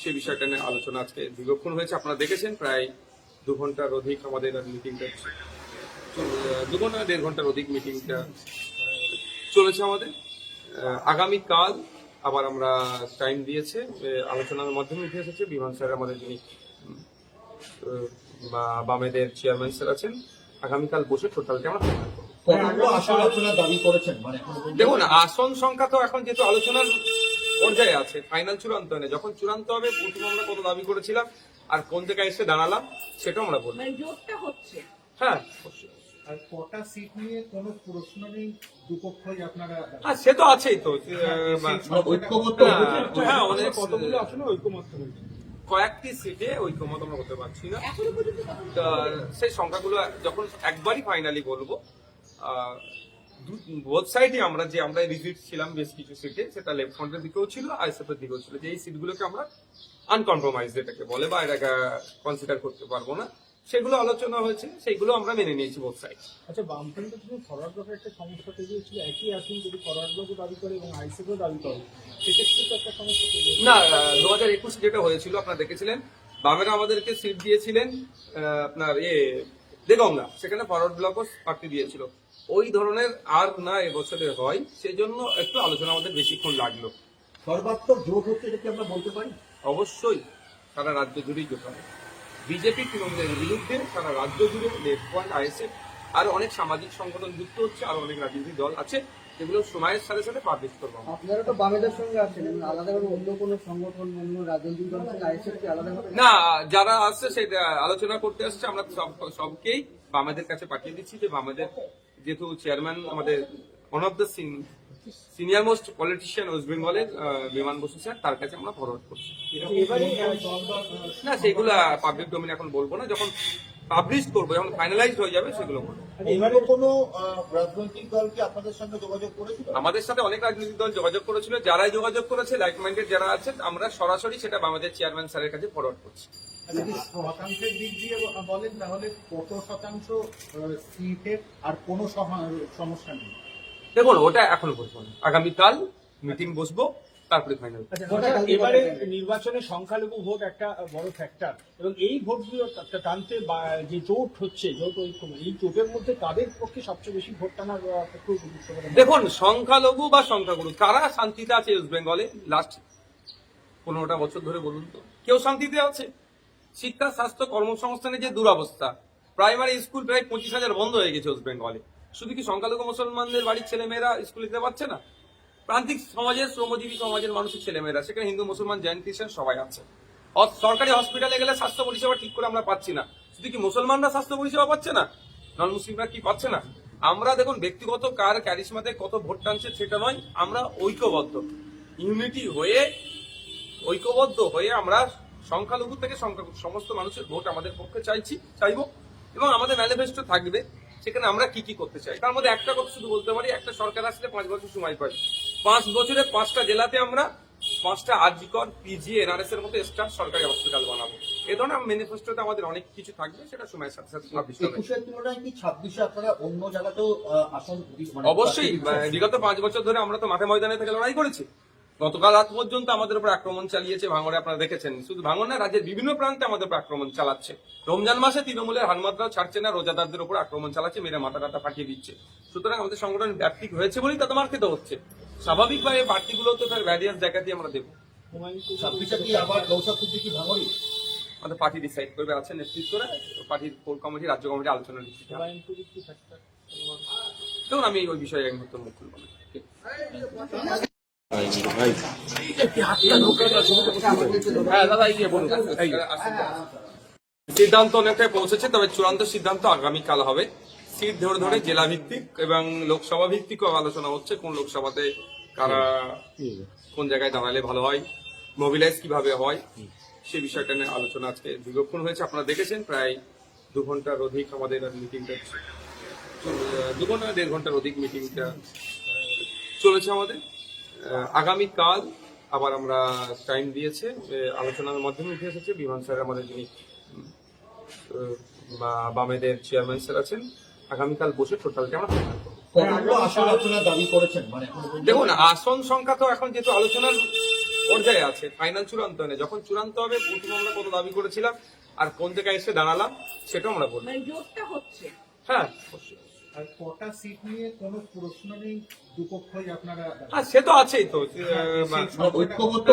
সে বিষয়টা নিয়ে আলোচনা আজকে দীর্ঘক্ষণ হয়েছে। আপনারা দেখেছেন, প্রায় 2 ঘন্টার অধিক আমাদের মিটিংটা, 2 ঘন্টা 1.5 ঘন্টার অধিক মিটিংটা চলেছে আমাদের। আগামীকাল আবার আমরা টাইম দিয়েছে, আলোচনার মাধ্যমে উঠে এসেছে বিমান স্যার, আমাদের যিনি বামেদের চেয়ারম্যান স্যার আছেন। আগামীকাল বসে টোটালটা আমরা ফাইনাল করব। কতগুলো আসন আপনারা দাবি করেছেন? দেখুন, আসন সংখ্যা তো এখন যেহেতু আলোচনার পর্যায়ে আছে, ফাইনাল চূড়ান্ত নেই। যখন চূড়ান্ত হবে, প্রথম আমরা কত দাবি করেছিলাম আর কোন জায়গায় এসে দাঁড়ালাম সেটাও আমরা বলবো। জোটটা হচ্ছে। হ্যাঁ, আর কটা সিট নিয়ে কোনো প্রশ্ন নেই, দুপক্ষই আপনারা সে তো আছেই তো। ঐক্যবদ্ধ হ্যাঁ, অনেক কতগুলো আসনে ঐক্যমত হয়েছে। কয়েকটি সিটে ঐক্যমত আমরা হতে পারছি না। এখনো পর্যন্ত তা সেই সংখ্যাগুলো যখন একবারই ফাইনালি বলবো, বোথ সাইডে আমরা রিজিট ছিলাম বেশ কিছু সিটে, সেটা লেফট ফ্রন্টের দিকেও ছিল, আইএসএফ এর দিকেও ছিল, যে এই সিটগুলোকে আমরা আনকম্প্রোমাইজ যেটাকে বলে, বা এটাকে কনসিডার করতে পারবো না, সেগুলো আলোচনা হয়েছে, সেগুলো আমরা মেনে নিয়েছি বোথ সাইড। আচ্ছা, বামফ্রন্টের জন্য ফরওয়ার্ড ব্লকের একটা সমস্যা তৈরি হচ্ছিল, একই আসন যদি ফরওয়ার্ড ব্লকও দাবি করে এবং আইসিএফও দাবি করে, সেক্ষেত্রে তো একটা সমস্যা তৈরি হচ্ছে। না, 2021 যেটা হয়েছিল আপনারা দেখেছিলেন, বামেরা আমাদেরকে সিট দিয়েছিলেন আপনার দেগঙ্গা, সেখানে ফরওয়ার্ড ব্লকও প্রার্থী দিয়েছিল। ওই ধরনের আর না এবছরে হয়, সেই জন্য একটু আলোচনা আমাদের বেশিক্ষণ লাগলো। সর্বাত্মক জোট হচ্ছে, এটা কি আমরা বলতে পারি? অবশ্যই সারা রাজ্য জুড়েই জোট হবে। বিজেপি তৃণমূলের বিরুদ্ধে সারা রাজ্য জুড়ে লেফট ফ্রন্ট, আইএসএফ, আরো অনেক সামাজিক সংগঠন যুক্ত হচ্ছে, আরো অনেক রাজনৈতিক দল আছে, যেগুলো সময়ের সাথে সাথে পাবলিশ করবো। আপনারা তো বামেদের সঙ্গে আছেন, আলাদাভাবে অন্য কোনো সংগঠন, অন্য রাজনৈতিক দলের সঙ্গে আইএসএফ কি আলাদাভাবে? না, যারা আসছে সেটা আলোচনা করতে আসছে, আমরা সবকেই বামেদের কাছে পাঠিয়ে দিচ্ছি, যে বামেদের যেহেতু চেয়ারম্যান আমাদের one of the senior most politician West বেঙ্গলের বিমান বসু স্যার, তার কাছে আমরা ফরওয়ার্ড করছি। এবারে না, সেগুলো পাবলিক ডোমেন এখন বলবো না, যখন পাবলিশ করবো, যখন ফাইনালাইজড হয়ে যাবে সেগুলো বলবো। অন্য কোনো রাজনৈতিক দল কি আপনাদের সঙ্গে যোগাযোগ করেছিল? আমাদের সাথে অনেক রাজনৈতিক দল যোগাযোগ করেছিল, যারাই যোগাযোগ করেছে লাইক মাইন্ডেড যারা আছে, আমরা সরাসরি সেটা আমাদের চেয়ারম্যান স্যারের কাছে ফরওয়ার্ড করছি। যদি শতাংশের দিক দিয়ে বলেন তাহলে কত শতাংশ সিটের আর কোনো সমস্যা নেই? দেখুন ওটা এখনো বলবো না, আগামীকাল মিটিং বসবো তারপরে ফাইনাল। এবারে নির্বাচনে সংখ্যালঘু ভোট একটা বড় ফ্যাক্টর এবং এই ভোটগুলো টানতে যে জোট হচ্ছে জোট ঐক্য, এই জোটের মধ্যে কাদের পক্ষে সবচেয়ে বেশি ভোট টানার পক্ষে উপযুক্ত বলে মনে হয়? দেখুন সংখ্যালঘু বা সংখ্যাগুরু কারা শান্তিতে আছে ওয়েস্ট বেঙ্গলে লাস্ট 15টা বছর ধরে বলুন তো? কেউ শান্তিতে আছে? শিক্ষা, স্বাস্থ্য, কর্মসংস্থানের যে দুরবস্থা, প্রাইমারি স্কুল প্রায় 25,000 বন্ধ হয়ে গেছে ওয়েস্ট বেঙ্গলে। শুধু কি সংখ্যালঘু মুসলমানদের বাড়ির ছেলেমেয়েরা স্কুলে যেতে পারছে না? প্রান্তিক সমাজের, শ্রমজীবী সমাজের মানুষের ছেলেমেয়েরা, সেখানে হিন্দু, মুসলমান, জৈন, খ্রিস্টান সবাই আছে। সরকারি হসপিটালে গেলে স্বাস্থ্য পরিষেবা ঠিক করে আমরা পাচ্ছি না। শুধু কি মুসলমানরা স্বাস্থ্য পরিষেবা পাচ্ছে না, নন মুসলিমরা কি পাচ্ছে না? আমরা দেখুন ব্যক্তিগত কার ক্যারিশমাতে কত ভোট টানছে সেটা নয়, আমরা ঐক্যবদ্ধ, ইউনিটি হয়ে, ঐক্যবদ্ধ হয়ে আমরা সংখ্যালঘু থেকে সমস্ত মানুষের ভোট আমাদের পক্ষে চাইবো এবং আমাদের ম্যানিফেস্টো থাকবে সেখানে আমরা কি কি করতে চাই। তার মধ্যে একটা কথা শুধু বলতে পারি, একটা সরকার আসলে 5 বছর সময় পাই, 5 বছরে 5টা জেলাতে আমরা 5টা আরজিকর, পিজি, এনআরএস এর মতো স্টার সরকারি হসপিটাল বানাবো। এ ধরনের ম্যানিফেস্টোতে আমাদের অনেক কিছু থাকবে, সেটা সময়ের সাথে সাথে 21-এর তুলনায় কি 26-এ আপনারা অন্য জায়গাতেও আসন অবশ্যই বিগত 5 বছর ধরে আমরা তো মাঠে ময়দানে থেকে লড়াই করেছি। গতকাল রাত পর্যন্ত আমাদের উপর আক্রমণ চালিয়েছে ভাঙড়ে, আপনারা দেখেছেন। শুধু ভাঙড় না, রাজ্যের বিভিন্ন প্রান্তে আমাদের উপর আক্রমণ চালাচ্ছে। রমজান মাসে তৃণমূলের হানমাত্রাও ছাড়ছে না, রোজাদারদের উপর আক্রমণ চালাচ্ছে, মেরে মাথা টাটা ফাটিয়ে দিচ্ছে। সুতরাং আমাদের সংগঠন ব্যাপ্তিক হয়েছে বলেই তাদের মার খেতে হচ্ছে। স্বাভাবিকভাবে প্রার্থীগুলো তো তার ভ্যারিয়াস জায়গাতেই আমরা দেবো। 26-এ কি আবার নৌসাদ সিদ্দিকী ভাঙড়ি? আমাদের পার্টি ডিসাইড করবে, আছে নেতৃত্বরা, পার্টির কোর কমিটি, রাজ্য কমিটি আলোচনা দিচ্ছে। দেখুন আমি ওই বিষয়ে এক মুহূর্তে মুখ খুলব না। সিদ্ধান্ত অনেকটাই পৌঁছেছে, তবে চূড়ান্ত সিদ্ধান্ত আগামীকাল হবে। সিট ধরে ধরে জেলা ভিত্তিক এবং লোকসভা ভিত্তিকও আলোচনা হচ্ছে, কোন লোকসভাতে কারা কোন জায়গায় দাঁড়ালে ভালো হয়, মোবিলাইজ কিভাবে হয়, সে বিষয়টা নিয়ে আলোচনা আজকে দীর্ঘক্ষণ হয়েছে। আপনারা দেখেছেন প্রায় 2 ঘন্টার অধিক আমাদের মিটিংটা, 2 ঘন্টা 1.5 ঘন্টার অধিক মিটিংটা চলেছে আমাদের। আগামীকাল আবার আমরা টাইম দিয়েছে, আলোচনার মাধ্যমে উঠে এসেছে বিমান স্যার, আমাদের যিনি বামেদের চেয়ারম্যান স্যার আছেন, আগামীকাল বসে টোটালটা আমরা ফাইনাল করবো। কতগুলো আসন আপনারা দাবি করেছেন মানে এখনো পর্যন্ত? দেখুন আসন সংখ্যা তো এখন যেহেতু আলোচনার পর্যায়ে আছে, ফাইনাল চূড়ান্ত হয় না। যখন চূড়ান্ত হবে প্রথমে আমরা কত দাবি করেছিলাম আর কোন জায়গায় এসে দাঁড়ালাম সেটাও আমরা বলবো। জোরটা হচ্ছে। হ্যাঁ অবশ্যই। আর কটা সিট নিয়ে কোনো প্রশ্ন নেই, দুপক্ষই আপনারা হ্যাঁ সে তো আছেই তো। ঐক্যমত্য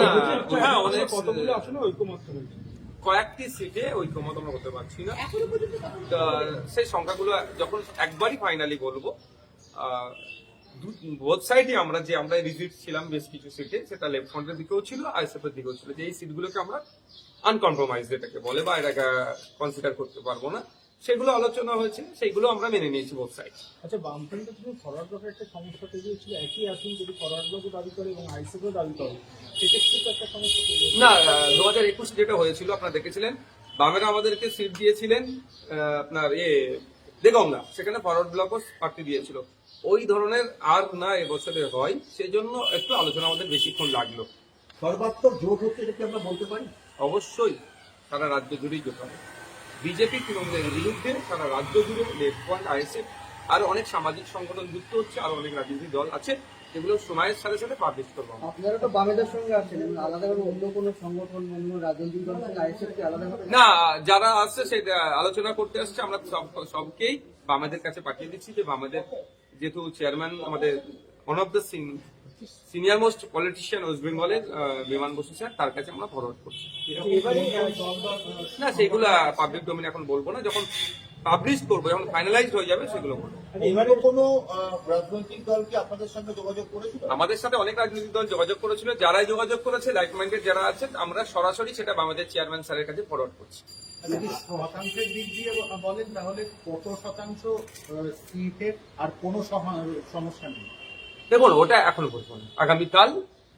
হ্যাঁ আমাদের কতগুলো আসলে ঐক্যমত্য হয়েছে। কয়েকটি সিটে ঐক্যমত আমরা করতে পারছি না। এখনো পর্যন্ত তা সেই সংখ্যাগুলো যখন একবারই ফাইনালি বলবো, বোথ সাইডে আমরা রিজিট ছিলাম বেশ কিছু সিটে, সেটা লেফট ফ্রন্টের দিকেও ছিল, আইএসএফ এর দিকেও ছিল, যে এই সিটগুলোকে আমরা আনকম্প্রোমাইজ যেটাকে বলে, বা এটাকে কনসিডার করতে পারবো না, সেগুলো আলোচনা হয়েছে, সেইগুলো আমরা মেনে নিয়েছি বোথ সাইড। আচ্ছা, বামফ্রন্টের তুমি ফরওয়ার্ড ব্লকের একটা সমস্যা তৈরি হয়েছিল, একই আসন যদি ফরওয়ার্ড ব্লকও দাবি করে এবং আইসিএফও দাবি করে, সেক্ষেত্রে তো একটা সমস্যা তৈরি হয়েছে। না 2021 যেটা হয়েছিল আপনারা দেখেছিলেন, বামেরা আমাদেরকে সিট দিয়েছিলেন আপনার দেগঙ্গা, সেখানে ফরওয়ার্ড ব্লকও প্রার্থী দিয়েছিল। ওই ধরনের আর না এবছরে হয়, সেজন্য একটু আলোচনা আমাদের বেশিক্ষণ লাগলো। সর্বাত্মক জোট হচ্ছে, এটা কি আমরা বলতে পারি? অবশ্যই সারা রাজ্য জুড়েই জোট হবে। বিজেপি তৃণমূলের বিরুদ্ধে সারা রাজ্য জুড়ে লেফট ফ্রন্ট, আইএসএফ, আরো অনেক সামাজিক সংগঠন যুক্ত হচ্ছে, আরো অনেক রাজনৈতিক দল আছে, এগুলো সময়ের সাথে সাথে পাবলিশ করবো আমরা। আপনারা তো বামেদের সঙ্গে আছেন, এবং আলাদাভাবে অন্য কোনো সংগঠন, অন্য রাজনৈতিক দলের সঙ্গে আইএসএফ কি আলাদাভাবে? না যারা আসছে সেটা আলোচনা করতে আসছে, আমরা সবকেই বামেদের কাছে পাঠিয়ে দিচ্ছি, যে বামেদের যেহেতু চেয়ারম্যান আমাদের one of the senior most politician West বেঙ্গলের বিমান বসু স্যার, তার কাছে আমরা ফরওয়ার্ড করছি। এবারে না সেগুলো পাবলিক ডোমেনে এখন বলবো না, যখন পাবলিশ করবো, যখন ফাইনালাইজড হয়ে যাবে সেগুলো বলবো। এবারে কোনো রাজনৈতিক দল কি আপনাদের সঙ্গে যোগাযোগ করেছিল? আমাদের সাথে অনেক রাজনৈতিক দল যোগাযোগ করেছিল, যারাই যোগাযোগ করেছে লাইক মাইন্ডেড যারা আছেন, আমরা সরাসরি সেটা আমাদের চেয়ারম্যান স্যারের কাছে ফরওয়ার্ড করছি। যদি শতাংশের দিক দিয়ে বলেন তাহলে কত শতাংশ সিটের আর কোনো সমস্যা নেই? দেখুন ওটা এখনো বলবো না, আগামীকাল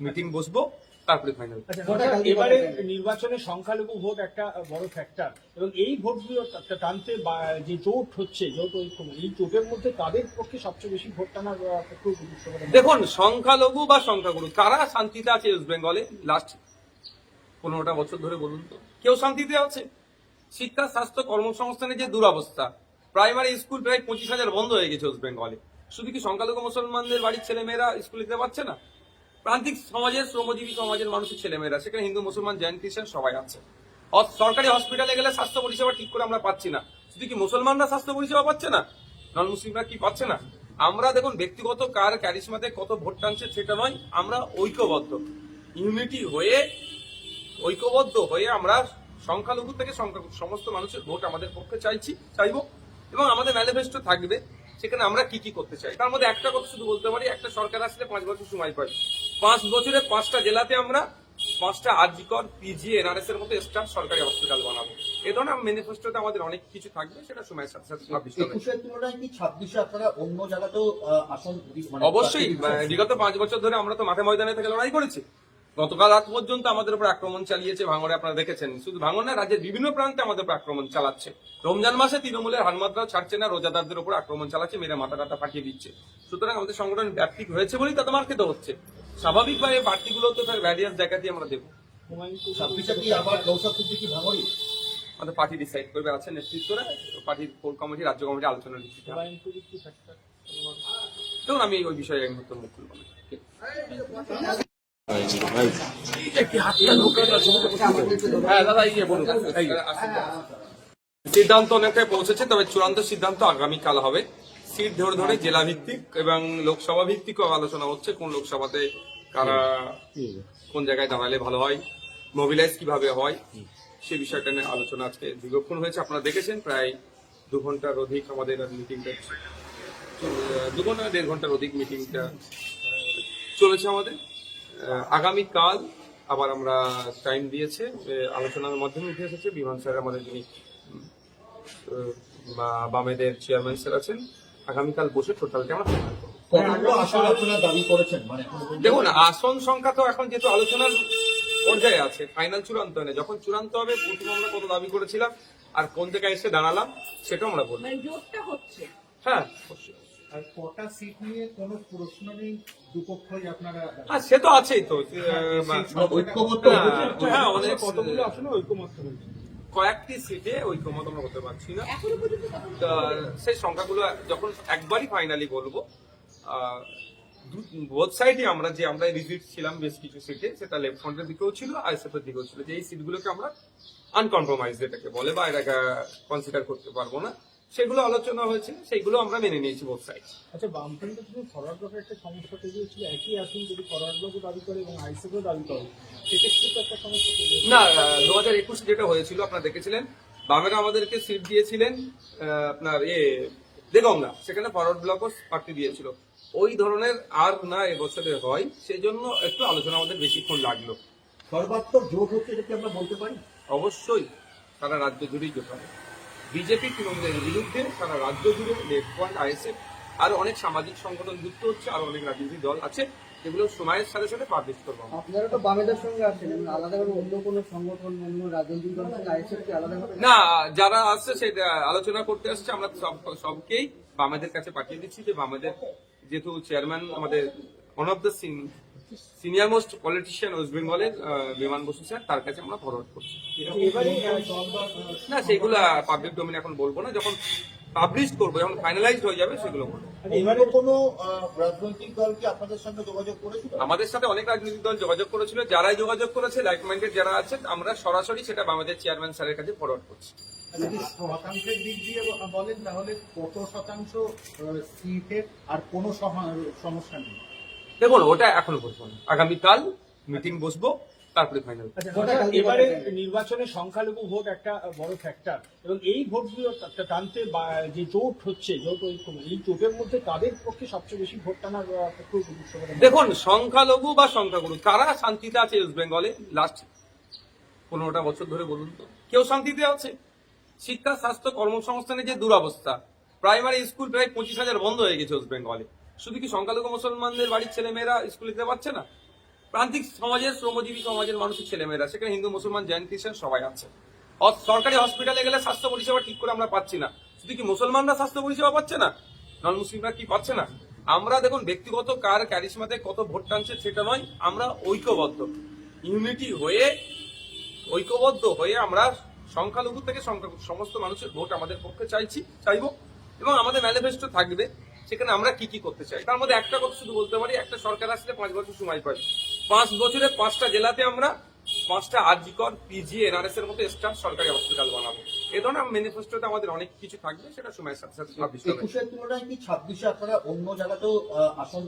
মিটিং বসবো তারপরে ফাইনাল। আচ্ছা, এবারে নির্বাচনে সংখ্যালঘু ভোট একটা বড় ফ্যাক্টর এবং এই ভোটগুলো টানতে যে জোট হচ্ছে জোট ঐক্য, এই জোটের মধ্যে কাদের পক্ষে সবচেয়ে বেশি ভোট টানার পক্ষে উপযুক্ত বলে মনে হয়? দেখুন সংখ্যালঘু বা সংখ্যাগুরু কারা শান্তিতে আছে ওয়েস্ট বেঙ্গলে লাস্ট 15টা বছর ধরে বলুন তো? কেউ শান্তিতে আছে? শিক্ষা, স্বাস্থ্য, কর্মসংস্থানের যে দুরবস্থা, প্রাইমারি স্কুল প্রায় 25,000 বন্ধ হয়ে গেছে ওয়েস্ট বেঙ্গলে। শুধু কি সংখ্যালঘু মুসলমানদের বাড়ির ছেলেমেয়েরা স্কুলে যেতে পারছে না? প্রান্তিক সমাজের, শ্রমজীবী সমাজের মানুষের ছেলেমেয়েরা, সেখানে হিন্দু মুসলমান জৈন খ্রিস্টান সবাই আছে। সরকারি হসপিটালে গেলে স্বাস্থ্য পরিষেবা ঠিক করে আমরা পাচ্ছি না। শুধু কি মুসলমানরা স্বাস্থ্য পরিষেবা পাচ্ছে না, নন মুসলিমরা কি পাচ্ছে না? আমরা দেখুন, ব্যক্তিগত কার ক্যারিশমাতে কত ভোট টানছে সেটা নয়, আমরা ঐক্যবদ্ধ ঐক্যবদ্ধ হয়ে আমরা সংখ্যালঘু থেকে সমস্ত মানুষের ভোট আমাদের পক্ষে চাইবো, এবং আমাদের ম্যানিফেস্টো থাকবে সেখানে আমরা কি কি করতে চাই। তার মধ্যে একটা কথা শুধু বলতে পারি, একটা সরকার আসলে 5 বছর সময় পাই, 5 বছরে 5টা জেলাতে আমরা 5টা আরজিকর, পিজি, এনআরএস এর মতো স্টাফ সরকারি হসপিটাল বানাবো। এই ধরনের ম্যানিফেস্টোতে আমাদের অনেক কিছু থাকবে, সেটা সময়ের সাথে সাথে publish হবে। 21-এর তুলনায় কি 26-এ আপনারা অন্য জায়গাতেও আসন অবশ্যই বিগত 5 বছর ধরে আমরা তো মাঠে ময়দানে থেকে লড়াই করেছি। গতকাল রাত পর্যন্ত আমাদের উপর আক্রমণ চালিয়েছে ভাঙড়ে, আপনারা দেখেছেন। শুধু ভাঙড় না, রাজ্যের বিভিন্ন প্রান্তে আমাদের উপর আক্রমণ চালাচ্ছে। রমজান মাসে তৃণমূলের হানমাত্রাও ছাড়ছে না, রোজাদারদের উপর আক্রমণ চালাচ্ছে, মেরে মাথা টাটা ফাটিয়ে দিচ্ছে। সুতরাং আমাদের সংগঠন ব্যাপ্তি হয়েছে বলেই তাতে মার খেতে হচ্ছে। স্বাভাবিকভাবে বাড়তিগুলো তো তার ভ্যারিয়াস জায়গা দিয়ে আমরা দেবো। 26-এ কি আবার নৌসাদ সিদ্দিকী ভাঙড়ি? আমাদের পার্টি ডিসাইড করবে, আছে নেতৃত্বরা, পার্টির কোর কমিটি, রাজ্য কমিটি আলোচনা দিচ্ছে। দেখুন, আমি ওই বিষয়ে এক মুহূর্ত মুখ খুলব না। হ্যাঁ দাদা, বলুন। সিদ্ধান্ত অনেকটাই পৌঁছেছে, তবে চূড়ান্ত সিদ্ধান্ত আগামীকাল হবে। সিট ধরে ধরে জেলা ভিত্তিক এবং লোকসভা ভিত্তিক আলোচনা হচ্ছে, কোন লোকসভাতে কারা কোন জায়গায় দাঁড়ালে ভালো হয়, মোবিলাইজ কিভাবে হয়, সে বিষয়টা নিয়ে আলোচনা আজকে দীর্ঘক্ষণ হয়েছে। আপনারা দেখেছেন, প্রায় 2 ঘন্টার অধিক আমাদের মিটিংটা, 2 ঘন্টা 1.5 ঘন্টার অধিক মিটিংটা চলেছে আমাদের। আগামীকাল আবার আমরা টাইম দিয়েছে, আলোচনার মাধ্যমে উঠে এসেছে। বিমান স্যার আমাদের যিনি বামেদের চেয়ারম্যান স্যার আছেন, আগামীকাল বসে টোটালটা আমরা ফাইনাল করব। কতগুলো আসন আপনারা দাবি করেছেন? মানে দেখুন, আসন সংখ্যা তো এখন যেহেতু আলোচনার পর্যায়ে আছে, ফাইনাল চূড়ান্ত হয় না। যখন চূড়ান্ত হবে, প্রথম আমরা কত দাবি করেছিলাম আর কোন জায়গায় এসে দাঁড়ালাম সেটাও আমরা বলবো। হ্যাঁ, আর কটা সিট নিয়ে কোনো প্রশ্ন নেই, দুপক্ষই আপনারা হ্যাঁ, সে তো আছেই তো। ঐক্যমত্য হ্যাঁ, আমাদের কতগুলো আসলে ঐক্যমত হয়েছে। কয়েকটি সিটে ঐক্যমত আমরা হতে পারছি না। তা সেই সংখ্যাগুলো যখন একবারই ফাইনালি বলবো, বোথ সাইডে আমরা রিজিট ছিলাম বেশ কিছু সিটে, সেটা লেফট ফ্রন্টের দিকেও ছিল, আইএসএফ এর দিকেও ছিল, যে এই সিটগুলোকে আমরা আনকম্প্রোমাইজ যেটাকে বলে, বা এটাকে কনসিডার করতে পারবো না, সেগুলো আলোচনা হয়েছে, সেইগুলো আমরা মেনে নিয়েছি বোথ সাইড। আচ্ছা, বামফ্রন্টের যদি ফরওয়ার্ড ব্লকের একটা সমস্যা তৈরি হয়েছিল, একই আসন যদি ফরওয়ার্ড ব্লকও দাবি করে এবং আইএসএফও দাবি করে, সেক্ষেত্রে তো একটা সমস্যা তৈরি হয়েছে। না, 2021 যেটা হয়েছিল আপনারা দেখেছিলেন, বামেরা আমাদেরকে সিট দিয়েছিলেন আপনার দেগঙ্গা, সেখানে ফরওয়ার্ড ব্লকও প্রার্থী দিয়েছিল। ওই ধরনের আর না এবছরে হয়, সেই জন্য একটু আলোচনা আমাদের বেশিক্ষণ লাগলো। সর্বাত্মক জোট হচ্ছে, এটা কি আমরা বলতে পারি? অবশ্যই সারা রাজ্য জুড়েই জোট হবে। বিজেপি তৃণমূলের বিরুদ্ধে সারা রাজ্য জুড়ে লেফট ফ্রন্ট, আইএসএফ, আরো অনেক সামাজিক সংগঠন যুক্ত হচ্ছে, আরো অনেক রাজনৈতিক দল আছে, যেগুলো সময়ের সাথে সাথে পাবলিশ করবো। আপনারা তো বামেদের সঙ্গে আছেন, এবং আলাদাভাবে অন্য কোনো সংগঠন, অন্য রাজনৈতিক দলের সঙ্গে আইএসএফ কি আলাদাভাবে? না, যারা আসছে সেটা আলোচনা করতে আসছে, আমরা সবকেই বামেদের কাছে পাঠিয়ে দিচ্ছি, যে বামেদের যেহেতু চেয়ারম্যান আমাদের one of the senior most politician West বেঙ্গলের বিমান বসু স্যার, তার কাছে আমরা ফরওয়ার্ড করছি। এবারে না, সেগুলো পাবলিক ডোমেন এখন বলবো না, যখন পাবলিশ করবো, যখন ফাইনালাইজড হয়ে যাবে সেগুলো বলবো। এবারে কোনো রাজনৈতিক দল কি আপনাদের সঙ্গে যোগাযোগ করেছিল? আমাদের সাথে অনেক রাজনৈতিক দল যোগাযোগ করেছিল, যারাই যোগাযোগ করেছে, লাইক মাইন্ডেড যারা আছে, আমরা সরাসরি সেটা আমাদের চেয়ারম্যান স্যারের কাছে ফরওয়ার্ড করছি। যদি শতাংশের দিক দিয়ে বলেন, তাহলে কত শতাংশ সিটের আর কোনো সমস্যা নেই? দেখুন, ওটা এখনো বলবো না, আগামীকাল মিটিং বসবো, তারপরে ফাইনাল। আচ্ছা, এবারে নির্বাচনে সংখ্যালঘু ভোট একটা বড় ফ্যাক্টর, এবং এই ভোটগুলো টানতে যে জোট হচ্ছে, জোট ঐক্য, এই জোটের মধ্যে কাদের পক্ষে সবচেয়ে বেশি ভোট টানার পক্ষে? দেখুন, সংখ্যালঘু বা সংখ্যাগুরু কারা শান্তিতে আছে ওয়েস্ট বেঙ্গলে লাস্ট 15টা বছর ধরে বলুন তো? কেউ শান্তিতে আছে? শিক্ষা, স্বাস্থ্য, কর্মসংস্থানের যে দুরবস্থা, প্রাইমারি স্কুল প্রায় 25,000 বন্ধ হয়ে গেছে ওয়েস্ট বেঙ্গলে। শুধু কি সংখ্যালঘু মুসলমানদের বাড়ির ছেলেমেয়েরা স্কুলে যেতে পারছে না? প্রান্তিক সমাজের, শ্রমজীবী সমাজের মানুষের ছেলেমেয়েরা, সেখানে হিন্দু মুসলমান জৈন খ্রিস্টান সবাই আছে। সরকারি হসপিটালে গেলে স্বাস্থ্য পরিষেবা ঠিক করে আমরা পাচ্ছি না। শুধু কি মুসলমানরা স্বাস্থ্য পরিষেবা পাচ্ছে না, নন মুসলিমরা কি পাচ্ছে না? আমরা দেখুন, ব্যক্তিগত কার ক্যারিশমাতে কত ভোট টানছে সেটা নয়, আমরা ঐক্যবদ্ধ হয়ে আমরা সংখ্যালঘু থেকে সমস্ত মানুষের ভোট আমাদের পক্ষে চাইবো, এবং আমাদের ম্যানিফেস্টো থাকবে সেখানে আমরা কি কি করতে চাই তার মধ্যে একটা কথা শুধু বলতে পারি, একটা সরকার আসলে 5 বছর সময় পাই, 5 বছরে 5টা জেলাতে আমরা 5টা আরজিকর, পিজি, এনআরএস এর মতো স্টার সরকারি হসপিটাল বানাবো। এ ধরনের ম্যানিফেস্টোতে আমাদের অনেক কিছু থাকবে, সেটা সময়ের সাথে সাথে publish হবে। 21-এর তুলনায় কি 26-এ আপনারা অন্য জায়গাতেও আসন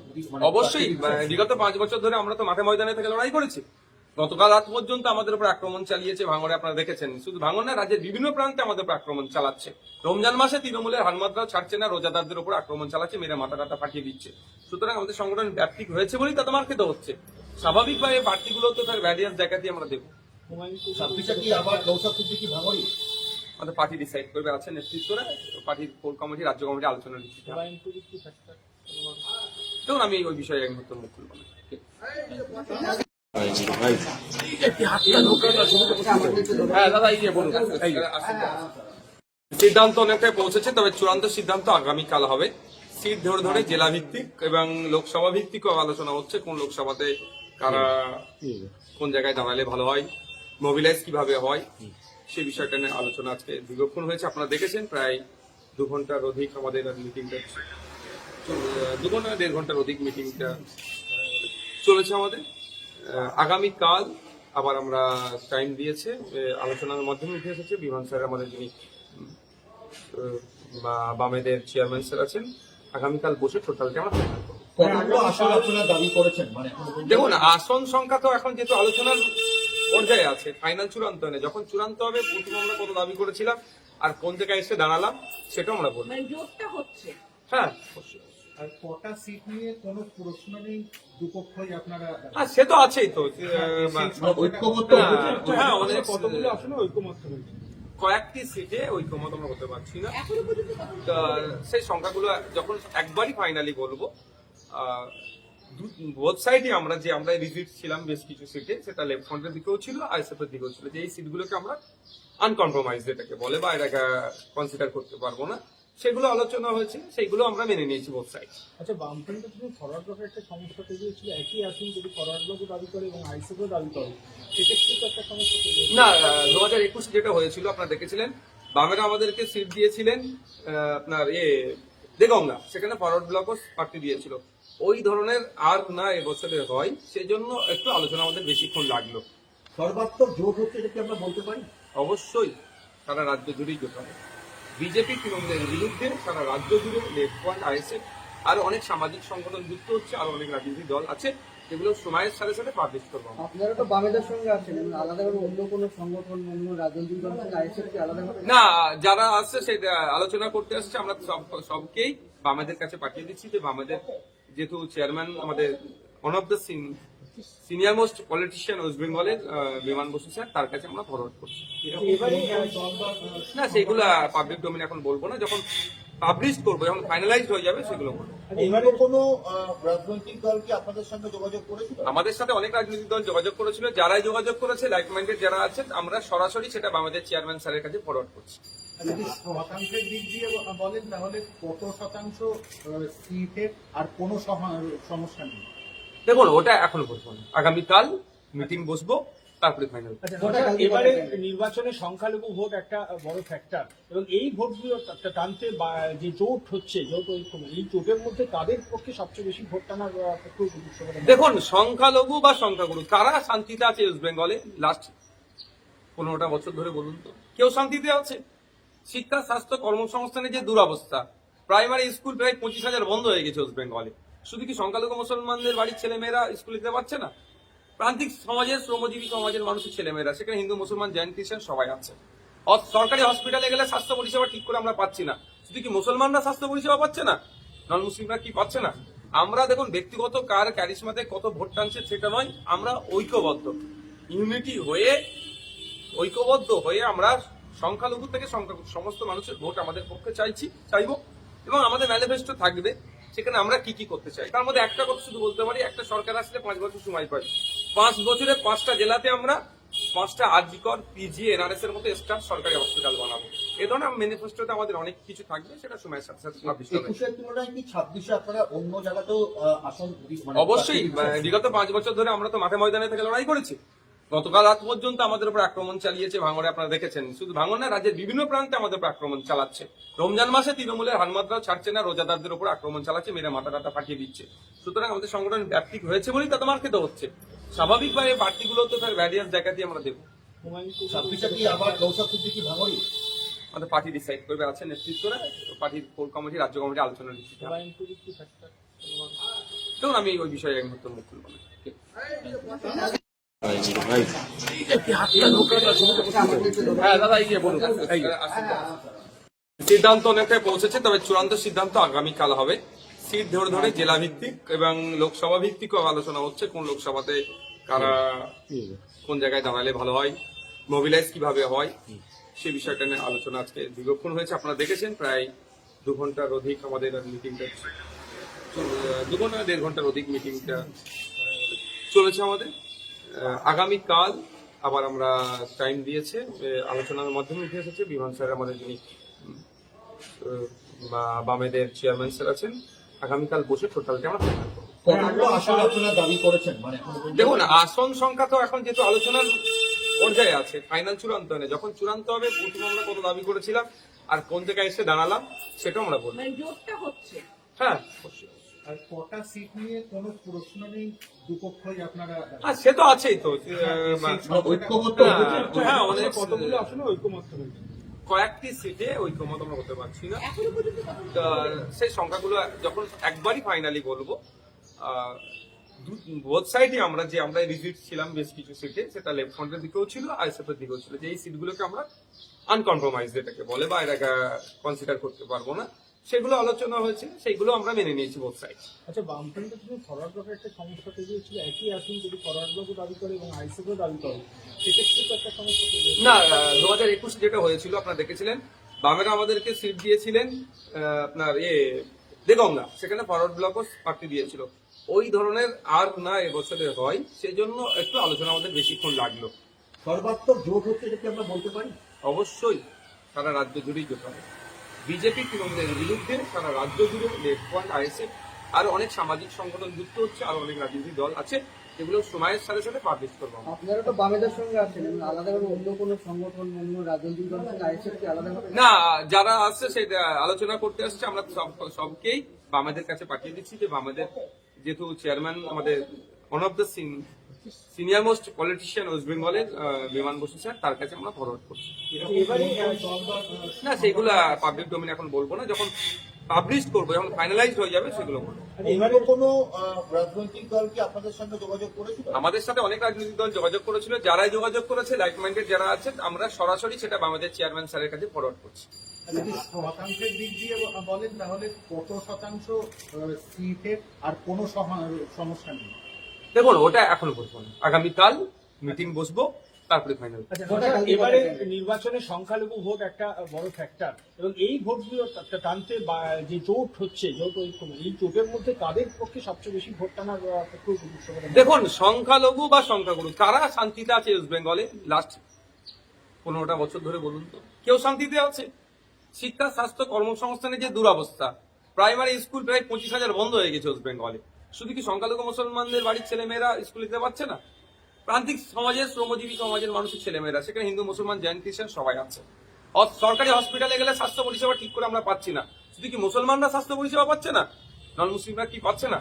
অবশ্যই বিগত 5 বছর ধরে আমরা তো মাঠে ময়দানে থেকে লড়াই করেছি। গতকাল রাত পর্যন্ত আমাদের উপর আক্রমণ চালিয়েছে ভাঙড়ে, আপনারা দেখেছেন। শুধু ভাঙড় না, রাজ্যের বিভিন্ন প্রান্তে আমাদের উপর আক্রমণ চালাচ্ছে। রমজান মাসে তৃণমূলের হানমাত্রাও ছাড়ছে না, রোজাদারদের উপর আক্রমণ চালাচ্ছে, মেরে মাথা টাটা ফাটিয়ে দিচ্ছে। সুতরাং আমাদের সংগঠন ব্যাপ্তিক হয়েছে বলেই তাতে মার খেতে হচ্ছে। স্বাভাবিকভাবে প্রার্থীগুলো তো তার ভ্যারিয়াস জায়গাতেই আমরা দেখবো। 26-এ কি আবার নৌসাদ সিদ্দিকী ভাঙড়ি? আমাদের পার্টি ডিসাইড করবে, আছে নেতৃত্বরা, পার্টির কোর কমিটি, রাজ্য কমিটি আলোচনা দিচ্ছে। দেখুন, আমি ওই বিষয়ে এক মুহূর্ত মুখ খুলব না। হ্যাঁ দাদা, এই যে বলুন। সিদ্ধান্ত অনেকটাই পৌঁছেছে, তবে চূড়ান্ত সিদ্ধান্ত আগামীকাল হবে। সিট ধরে ধরে জেলা ভিত্তিক এবং লোকসভা ভিত্তিকও আলোচনা হচ্ছে, কোন লোকসভাতে কারা কোন জায়গায় দাঁড়ালে ভালো হয়, মোবিলাইজ কিভাবে হয়, সেই বিষয়টা নিয়ে আলোচনা আজকে দীর্ঘক্ষণ হয়েছে। আপনারা দেখেছেন প্রায় 2 ঘন্টার অধিক আমাদের মিটিংটা, 2 ঘন্টা 1.5 ঘন্টার অধিক মিটিংটা চলেছে আমাদের। আগামীকাল আবার আমরা টাইম দিয়েছে, আলোচনার মাধ্যমে উঠে এসেছে বিমান স্যার, আমাদের যিনি বামেদের চেয়ারম্যান স্যার আছেন। আগামীকাল বসে টোটালটা আমরা ফাইনাল করবো। কতগুলো আসন আপনারা দাবি করেছেন? দেখুন, আসন সংখ্যা তো এখন যেহেতু আলোচনার পর্যায়ে আছে, ফাইনাল চূড়ান্ত নেই। যখন চূড়ান্ত হবে, প্রথম আমরা কত দাবি করেছিলাম আর কোন জায়গায় এসে দাঁড়ালাম সেটা আমরা বলবো। জোরটা হচ্ছে। হ্যাঁ, আর কটা সিট নিয়ে কোনো প্রশ্ন নেই, দুপক্ষই আপনারা সে তো আছেই তো। ঐক্যমত্য হ্যাঁ, অনেক কতগুলো আসলে ঐক্যমত্য হয়েছে। কয়েকটি সিটে ঐক্যমত আমরা হতে পারছি না। এখনো পর্যন্ত কত? তা সেই সংখ্যাগুলো যখন একবারই ফাইনালি বলবো, বোথ সাইডে আমরা রিজিট ছিলাম বেশ কিছু সিটে, সেটা লেফট ফ্রন্টের দিকেও ছিল, আইএসএফ এর দিকেও ছিল, যে এই সিটগুলোকে আমরা আনকম্প্রোমাইজ যেটাকে বলে, বা এটাকে কনসিডার করতে পারবো না, সেগুলো আলোচনা হয়েছে, সেইগুলো আমরা মেনে নিয়েছি বোথ সাইড। আচ্ছা, বামফ্রন্টের তুমি ফরওয়ার্ড ব্লকের একটা সমস্যা তৈরি হয়েছিল, একই আসন যদি ফরওয়ার্ড ব্লকও দাবি করে এবং আইসিএফও দাবি করে, সেক্ষেত্রে তো একটা সমস্যা তৈরি হয়েছে। না, 2021 যেটা হয়েছিল আপনারা দেখেছিলেন, বামেরা আমাদেরকে সিট দিয়েছিলেন আপনার দেগঙ্গা, সেখানে ফরওয়ার্ড ব্লকও প্রার্থী দিয়েছিল। ওই ধরনের আর না এবছরে হয়, সেই জন্য একটু আলোচনা আমাদের বেশিক্ষণ লাগলো। সর্বাত্মক জোট হচ্ছে, এটা কি আমরা বলতে পারি? অবশ্যই সারা রাজ্য জুড়েই জোট হবে। বিজেপি তৃণমূলের বিরুদ্ধে সারা রাজ্য জুড়ে লেফট ফ্রন্ট, আইএসএফ, আরো অনেক সামাজিক সংগঠন যুক্ত হচ্ছে, আরো অনেক রাজনৈতিক দল আছে, যেগুলো সময়ের সাথে সাথে পাবলিশ করবো। আপনারা তো বামেদের সঙ্গে আছেন, আলাদাভাবে অন্য কোনো সংগঠন, অন্য রাজনৈতিক দলের সঙ্গে আইএসএফ কি আলাদাভাবে? না, যারা আসছে সেটা আলোচনা করতে আসছে, আমরা সবকেই বামেদের কাছে পাঠিয়ে দিচ্ছি, যে বামেদের যেহেতু চেয়ারম্যান আমাদের one of the senior most politician West বেঙ্গলের বিমান বসু স্যার, তার কাছে আমরা ফরওয়ার্ড করছি। না, সেগুলো পাবলিক ডোমেন এখন বলবো না, যখন পাবলিশ করবো, যখন ফাইনালাইজড হয়ে যাবে সেগুলো বলবো। অন্য কোনো রাজনৈতিক দল কি আপনাদের সঙ্গে যোগাযোগ করেছিল? আমাদের সাথে অনেক রাজনৈতিক দল যোগাযোগ করেছিল, যারাই যোগাযোগ করেছে লাইক মাইন্ডেড যারা আছেন, আমরা সরাসরি সেটা আমাদের চেয়ারম্যান স্যারের কাছে ফরওয়ার্ড করছি। যদি শতাংশের দিক দিয়ে বলেন, তাহলে কত শতাংশ সিটের আর কোনো সমস্যা নেই? দেখুন, ওটা এখন বলবো না, আগামীকাল মিটিং বসবো, তারপরে ফাইনাল। আচ্ছা, এবারে নির্বাচনে সংখ্যালঘু ভোট একটা বড় ফ্যাক্টর, এবং এই ভোটগুলো টানতে যে জোট হচ্ছে, জোট ঐক্য, এই জোটের মধ্যে কাদের পক্ষে সবচেয়ে বেশি ভোট টানার পক্ষে উপযুক্ত বলে? দেখুন, সংখ্যালঘু বা সংখ্যাগুরু কারা শান্তিতে আছে ওয়েস্ট বেঙ্গলে লাস্ট 15টা বছর ধরে বলুন তো? কেউ শান্তিতে আছে? শিক্ষা, স্বাস্থ্য, কর্মসংস্থানের যে দুরবস্থা, প্রাইমারি স্কুল প্রায় 25,000 বন্ধ হয়ে গেছে ওয়েস্ট বেঙ্গলে। শুধু কি সংখ্যালঘু মুসলমানদের বাড়ির ছেলেমেয়েরা স্কুলে যেতে পারছে না? প্রান্তিক সমাজের, শ্রমজীবী সমাজের মানুষের ছেলেমেয়েরা, সেখানে হিন্দু, মুসলমান, জৈন, খ্রিস্টান সবাই আছে। সরকারি হসপিটালে গেলে স্বাস্থ্য পরিষেবা ঠিক করে আমরা পাচ্ছি না। শুধু কি মুসলমানরা স্বাস্থ্য পরিষেবা পাচ্ছে না, নন মুসলিমরা কি পাচ্ছে না? আমরা দেখুন, ব্যক্তিগত কার ক্যারিশমাতে কত ভোট টানছে সেটা নয়, আমরা ঐক্যবদ্ধ, ইউনিটি হয়ে, ঐক্যবদ্ধ হয়ে আমরা সংখ্যালঘু থেকে সমস্ত মানুষের ভোট আমাদের পক্ষে চাইবো, এবং আমাদের ম্যানিফেস্টো থাকবে, সেখানে আমরা কি কি করতে চাই। তার মধ্যে একটা কথা শুধু বলতে পারি, একটা সরকার আসলে 5 বছর সময় পাই, 5 বছরে 5টা জেলাতে আমরা 5টা আরজিকর, পিজি, এনআরএস এর মতো স্টার সরকারি হসপিটাল বানাবো। এ ধরনের ম্যানিফেস্টোতে আমাদের অনেক কিছু থাকবে, সেটা সময়ের সাথে সাথে পাবলিশ হবে। 21-এর তুলনায় কি 26-এ আপনারা অন্য জায়গাতেও আসন অবশ্যই বিগত 5 বছর ধরে আমরা তো মাঠে ময়দানে থেকে লড়াই করেছি। গতকাল রাত পর্যন্ত আমাদের উপর আক্রমণ চালিয়েছে ভাঙড়ে, আপনারা দেখেছেন। শুধু ভাঙড় না, রাজ্যের বিভিন্ন প্রান্তে আমাদের উপর আক্রমণ চালাচ্ছে। রমজান মাসে তৃণমূলের হানমাদরাও ছাড়ছে না, রোজাদারদের উপর আক্রমণ চালাচ্ছে, মেরে মাথা টাটা ফাটিয়ে দিচ্ছে। সুতরাং আমাদের সংগঠন ব্যাপ্তি হয়েছে বলেই তাতে মার খেতে হচ্ছে। স্বাভাবিকভাবে প্রার্থীগুলো তো তার ভ্যারিয়াস জায়গাতেই আমরা দেবো। ছাব্বিশে কি আবার নৌসাদ সিদ্দিকী ভাঙড়ি? আমাদের পার্টি ডিসাইড করবে, আছে নেতৃত্বরা, পার্টির কোর কমিটি, রাজ্য কমিটি আলোচনা দিচ্ছে। দেখুন, আমি ওই বিষয়ে এক মুহূর্তে মুখ খুলব না। সিদ্ধান্ত অনেকটাই পৌঁছেছে, তবে চূড়ান্ত সিদ্ধান্ত আগামীকাল হবে। সিট ধরে ধরে জেলা ভিত্তিক এবং লোকসভা ভিত্তিকও আলোচনা হচ্ছে, কোন লোকসভাতে কারা কোন জায়গায় দাঁড়ালে ভালো হয়, মোবিলাইজ কিভাবে হয়, সেই বিষয়টা নিয়ে আলোচনা আজকে দীর্ঘক্ষণ হয়েছে। আপনারা দেখেছেন, প্রায় 2 ঘন্টার অধিক আমাদের মিটিংটা, 1.5 ঘন্টার অধিক মিটিংটা চলেছে আমাদের। আগামীকাল আবার আমরা টাইম দিয়েছে, আলোচনার মাধ্যমে উঠে এসেছে। বিমান স্যার আমাদের যিনি বামেদের চেয়ারম্যান স্যার আছেন, আগামীকাল বসে টোটালটা আমরা ফাইনাল করবো। কতগুলো আসন আপনারা দাবি করেছেন? মানে দেখুন, আসন সংখ্যা তো এখন যেহেতু আলোচনার পর্যায়ে আছে, ফাইনাল চূড়ান্ত হয় না। যখন চূড়ান্ত হবে, প্রথমে আমরা কত দাবি করেছিলাম আর কোন জায়গায় এসে দাঁড়ালাম সেটাও আমরা বলবো। হ্যাঁ, আর কটা সিট নিয়ে কোনো প্রশ্ন নেই, দুপক্ষই আপনারা সে তো আছেই তো। ঐক্যমত্য হ্যাঁ, অনেক কতগুলো আসলে ঐক্যমত্য হয়েছে। কয়েকটি সিটে ঐক্যমত আমরা হতে পারছি না। সেই সংখ্যাগুলো যখন একবারই ফাইনালি বলবো, বোথ সাইডে আমরা রিজিট ছিলাম বেশ কিছু সিটে, সেটা লেফট ফ্রন্টের দিকেও ছিল, আইএসএফ এর দিকেও ছিল, যে এই সিটগুলোকে আমরা আনকম্প্রোমাইজ যেটাকে বলে, বা এটাকে কনসিডার করতে পারবো না, সেগুলো আলোচনা হয়েছে, সেইগুলো আমরা মেনে নিয়েছি বোথ সাইড। আচ্ছা, বামফ্রন্টের জন্য ফরওয়ার্ড ব্লকের একটা সমস্যা তৈরি হয়েছিল, একই আসন যদি ফরওয়ার্ড ব্লকও দাবি করে এবং আইএসএফও দাবি করে, সেক্ষেত্রে তো একটা সমস্যা তৈরি হয়েছে। না, 2021 যেটা হয়েছিল আপনারা দেখেছিলেন, বামেরা আমাদেরকে সিট দিয়েছিলেন আপনার দেগঙ্গা, সেখানে ফরওয়ার্ড ব্লকও প্রার্থী দিয়েছিল। ওই ধরনের আর না এবছরে হয়, সেই জন্য একটু আলোচনা আমাদের বেশিক্ষণ লাগলো। সর্বাত্মক জোট হচ্ছে, এটা কি আমরা বলতে পারি? অবশ্যই সারা রাজ্য জুড়েই জোট হবে। বিজেপি তৃণমূলের বিরুদ্ধে সারা রাজ্য জুড়ে লেফট ফ্রন্ট, আইএসএফ, আরো অনেক সামাজিক সংগঠন যুক্ত হচ্ছে, আরো অনেক রাজনৈতিক দল আছে, এগুলো সময়ের সাথে সাথে পাবলিশ করবো। আপনারা তো বামেদের সঙ্গে আছেন, এবং আলাদাভাবে অন্য কোনো সংগঠন, অন্য রাজনৈতিক দলের সঙ্গে আইএসএফ কি আলাদাভাবে? না, যারা আসছে সেটা আলোচনা করতে আসছে, আমরা সবকেই বামেদের কাছে পাঠিয়ে দিচ্ছি, যে বামেদের যেহেতু চেয়ারম্যান আমাদের one of the senior most politician West বেঙ্গলের বিমান বসু স্যার, তার কাছে আমরা ফরওয়ার্ড করছি। এবারে না, সেগুলো পাবলিক ডোমেইনে এখন বলবো না, যখন পাবলিশ করবো, যখন ফাইনালাইজ হয়ে যাবে সেগুলো বলবো। অন্য কোনো রাজনৈতিক দল কি আপনাদের সঙ্গে যোগাযোগ করেছিল? আমাদের সাথে অনেক রাজনৈতিক দল যোগাযোগ করেছিল, যারাই যোগাযোগ করেছে লাইক মাইন্ডেড যারা আছেন, আমরা সরাসরি সেটা আমাদের চেয়ারম্যান স্যারের কাছে ফরওয়ার্ড করছি। যদি শতাংশের দিক দিয়ে বলেন, তাহলে কত শতাংশ সিটের আর কোনো সমস্যা নেই? দেখুন, ওটা এখনো বলবো না, আগামীকাল মিটিং বসবো, তারপরে ফাইনাল। আচ্ছা, এবারে নির্বাচনে সংখ্যালঘু ভোট একটা বড় ফ্যাক্টর, এবং এই ভোটগুলো টানতে যে জোট হচ্ছে, জোট ঐক্য, এই জোটের মধ্যে কাদের পক্ষে সবচেয়ে বেশি ভোট টানার পক্ষে উপযুক্ত বলে মনে হয়? দেখুন, সংখ্যালঘু বা সংখ্যাগুরু কারা শান্তিতে আছে ওয়েস্ট বেঙ্গলে লাস্ট 15টা বছর ধরে বলুন তো? কেউ শান্তিতে আছে? শিক্ষা, স্বাস্থ্য, কর্মসংস্থানের যে দুরবস্থা, প্রাইমারি স্কুল প্রায় 25,000 বন্ধ হয়ে গেছে ওয়েস্ট বেঙ্গলে। শুধু কি সংখ্যালঘু মুসলমানদের বাড়ির ছেলেমেয়েরা স্কুলে যেতে পারছে না? প্রান্তিক সমাজের, শ্রমজীবী সমাজের মানুষের ছেলেমেয়েরা, সেখানে হিন্দু, মুসলমান, জৈন, খ্রিস্টান সবাই আছে। সরকারি হসপিটালে গেলে স্বাস্থ্য পরিষেবা ঠিক করে আমরা পাচ্ছি না। শুধু কি মুসলমানরা স্বাস্থ্য পরিষেবা পাচ্ছে না, নন মুসলিমরা কি পাচ্ছে না?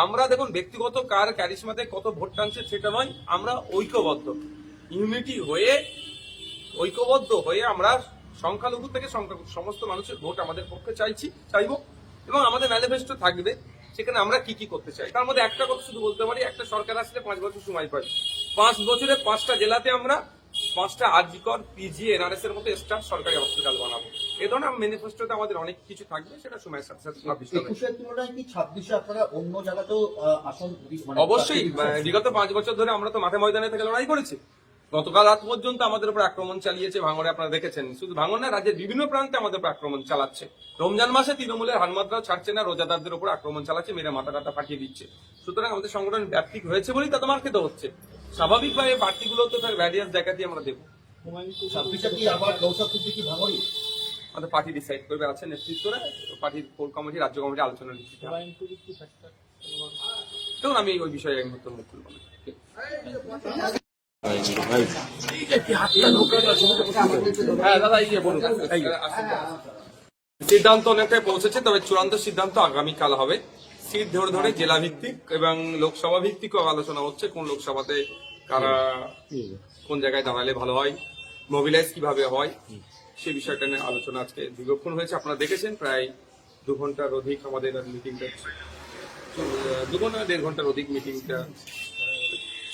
আমরা দেখুন, ব্যক্তিগত কার ক্যারিশমাতে কত ভোট টানছে সেটা নয়, আমরা ঐক্যবদ্ধ, ইউনিটি হয়ে, ঐক্যবদ্ধ হয়ে আমরা সংখ্যালঘু থেকে সমস্ত মানুষের ভোট আমাদের পক্ষে চাইবো, এবং আমাদের ম্যানিফেস্টো থাকবে সেখানে আমরা কি কি করতে চাই। তার মধ্যে একটা কথা শুধু বলতে পারি, একটা সরকার আসলে 5 বছর সময় পাই, 5 বছরে 5টা জেলাতে আমরা 5টা আরজিকর, পিজি, এনআরএস এর মতো স্টাফ সরকারি হসপিটাল বানাবো। এ ধরনের ম্যানিফেস্টোতে আমাদের অনেক কিছু থাকবে, সেটা সময়ের সাথে সাথে পাবলিশ হবে। 21-এর তুলনায় কি 26-এ আপনারা অন্য জায়গাতেও আসন অবশ্যই, বিগত 5 বছর ধরে আমরা তো মাঠে ময়দানে থেকে লড়াই করেছি। গতকাল রাত পর্যন্ত আমাদের উপর আক্রমণ চালিয়েছে ভাঙড়ে, আপনারা দেখেছেন। শুধু ভাঙড় না, রাজ্যের বিভিন্ন প্রান্তে আমাদের উপর আক্রমণ চালাচ্ছে। রমজান মাসে তৃণমূলের হানমাদরাও ছাড়ছে না, রোজাদারদের উপর আক্রমণ চালাচ্ছে, মেরে মাথা টাটা ফাটিয়ে দিচ্ছে। সুতরাং আমাদের সংগঠন ব্যাপ্তি হয়েছে বলেই তাতে মার খেতে হচ্ছে। স্বাভাবিকভাবে প্রার্থীগুলো তো তার ভ্যারিয়াস জায়গাতেই আমরা দেবো। 26-এ কি আবার নৌসাদ সিদ্দিকী ভাঙড়ি? আমাদের পার্টি ডিসাইড করবে, আছে নেতৃত্বরা, পার্টির কোর কমিটি, রাজ্য কমিটি আলোচনা দিচ্ছে। দেখুন, আমি ওই বিষয়ে এক মুহূর্তে মুখ খুলব না। হ্যাঁ দাদা এই যে বলুন। সিদ্ধান্ত অনেকটাই পৌঁছেছে, তবে চূড়ান্ত সিদ্ধান্ত আগামীকাল হবে। সিট ধরে ধরে জেলা ভিত্তিক এবং লোকসভা ভিত্তিক আলোচনা হচ্ছে, কোন লোকসভাতে কারা কোন জায়গায় দাঁড়ালে ভালো হয়, মোবিলাইজ কিভাবে হয়, সেই বিষয়টা নিয়ে আলোচনা আজকে দীর্ঘক্ষণ হয়েছে। আপনারা দেখেছেন প্রায় 2 ঘন্টার অধিক আমাদের মিটিংটা, 1.5 ঘন্টার অধিক মিটিংটা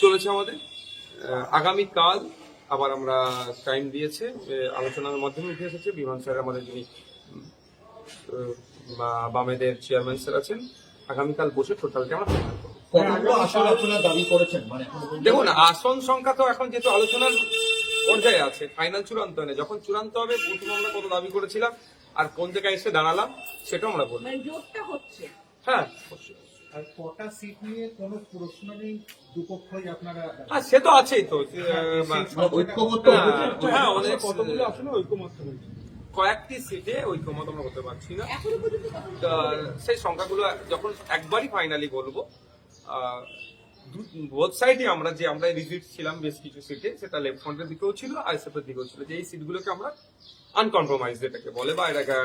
চলেছে আমাদের। আগামীকাল আবার আমরা টাইম দিয়েছে, আলোচনার মাধ্যমে উঠে এসেছে বিমান স্যার আমাদের যিনি বামেদের চেয়ারম্যান স্যার আছেন, আগামীকাল বসে টোটালটা আমরা ফাইনাল করব। কতগুলো আসন আপনারা দাবি করেছেন মানে এখনো পর্যন্ত? দেখুন আসন সংখ্যা তো এখন যেহেতু আলোচনার পর্যায়ে আছে, ফাইনাল চূড়ান্ত হয় না। যখন চূড়ান্ত হবে প্রথম আমরা কত দাবি করেছিলাম আর কোন জায়গায় এসে দাঁড়ালাম সেটাও আমরা বলবো। জোরটা হচ্ছে হ্যাঁ আর কটা সিট নিয়ে কোনো প্রশ্ন নেই, দুপক্ষই আপনারা সে তো আছেই তো। মানে ঐক্যমত্য হ্যাঁ আমাদের কতগুলো আসলে ঐক্যমত্য হয়েছে। কয়েকটি সিটে ঐক্যমত আমরা করতে পারছি না। এখনো পর্যন্ত তা সেই সংখ্যাগুলো যখন একবারই ফাইনালি বলবো, বোথ সাইডে আমরা রিজিট ছিলাম বেশ কিছু সিটে, সেটা লেফট ফ্রন্টের দিকেও ছিল আইএসএফ এর দিকেও ছিল, যে এই সিটগুলোকে আমরা আনকম্প্রোমাইজ যেটাকে বলে বা এটাকে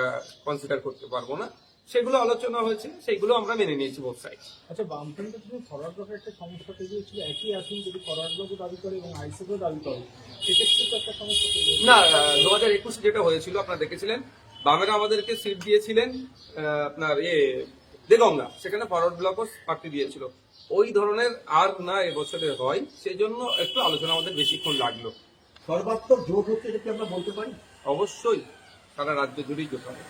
কনসিডার করতে পারবো না, সেগুলো আলোচনা হয়েছে, সেইগুলো আমরা মেনে নিয়েছি বোথ সাইড। আচ্ছা, বামফ্রন্টের জন্য ফরওয়ার্ড ব্লকের একটা সমস্যা তৈরি হয়েছিল, একই আসন যদি ফরওয়ার্ড ব্লকও দাবি করে এবং আইএসএফও দাবি করে, সেক্ষেত্রে তো একটা সমস্যা তৈরি হয়েছে। না, 2021 যেটা হয়েছিল আপনারা দেখেছিলেন, বামেরা আমাদেরকে সিট দিয়েছিলেন আপনার দেগঙ্গা, সেখানে ফরওয়ার্ড ব্লকও প্রার্থী দিয়েছিল। ওই ধরনের আর না এবছরে হয়, সেই জন্য একটু আলোচনা আমাদের বেশিক্ষণ লাগলো। সর্বাত্মক জোট হচ্ছে এটা কি আমরা বলতে পারি? অবশ্যই সারা রাজ্য জুড়েই জোট হবে।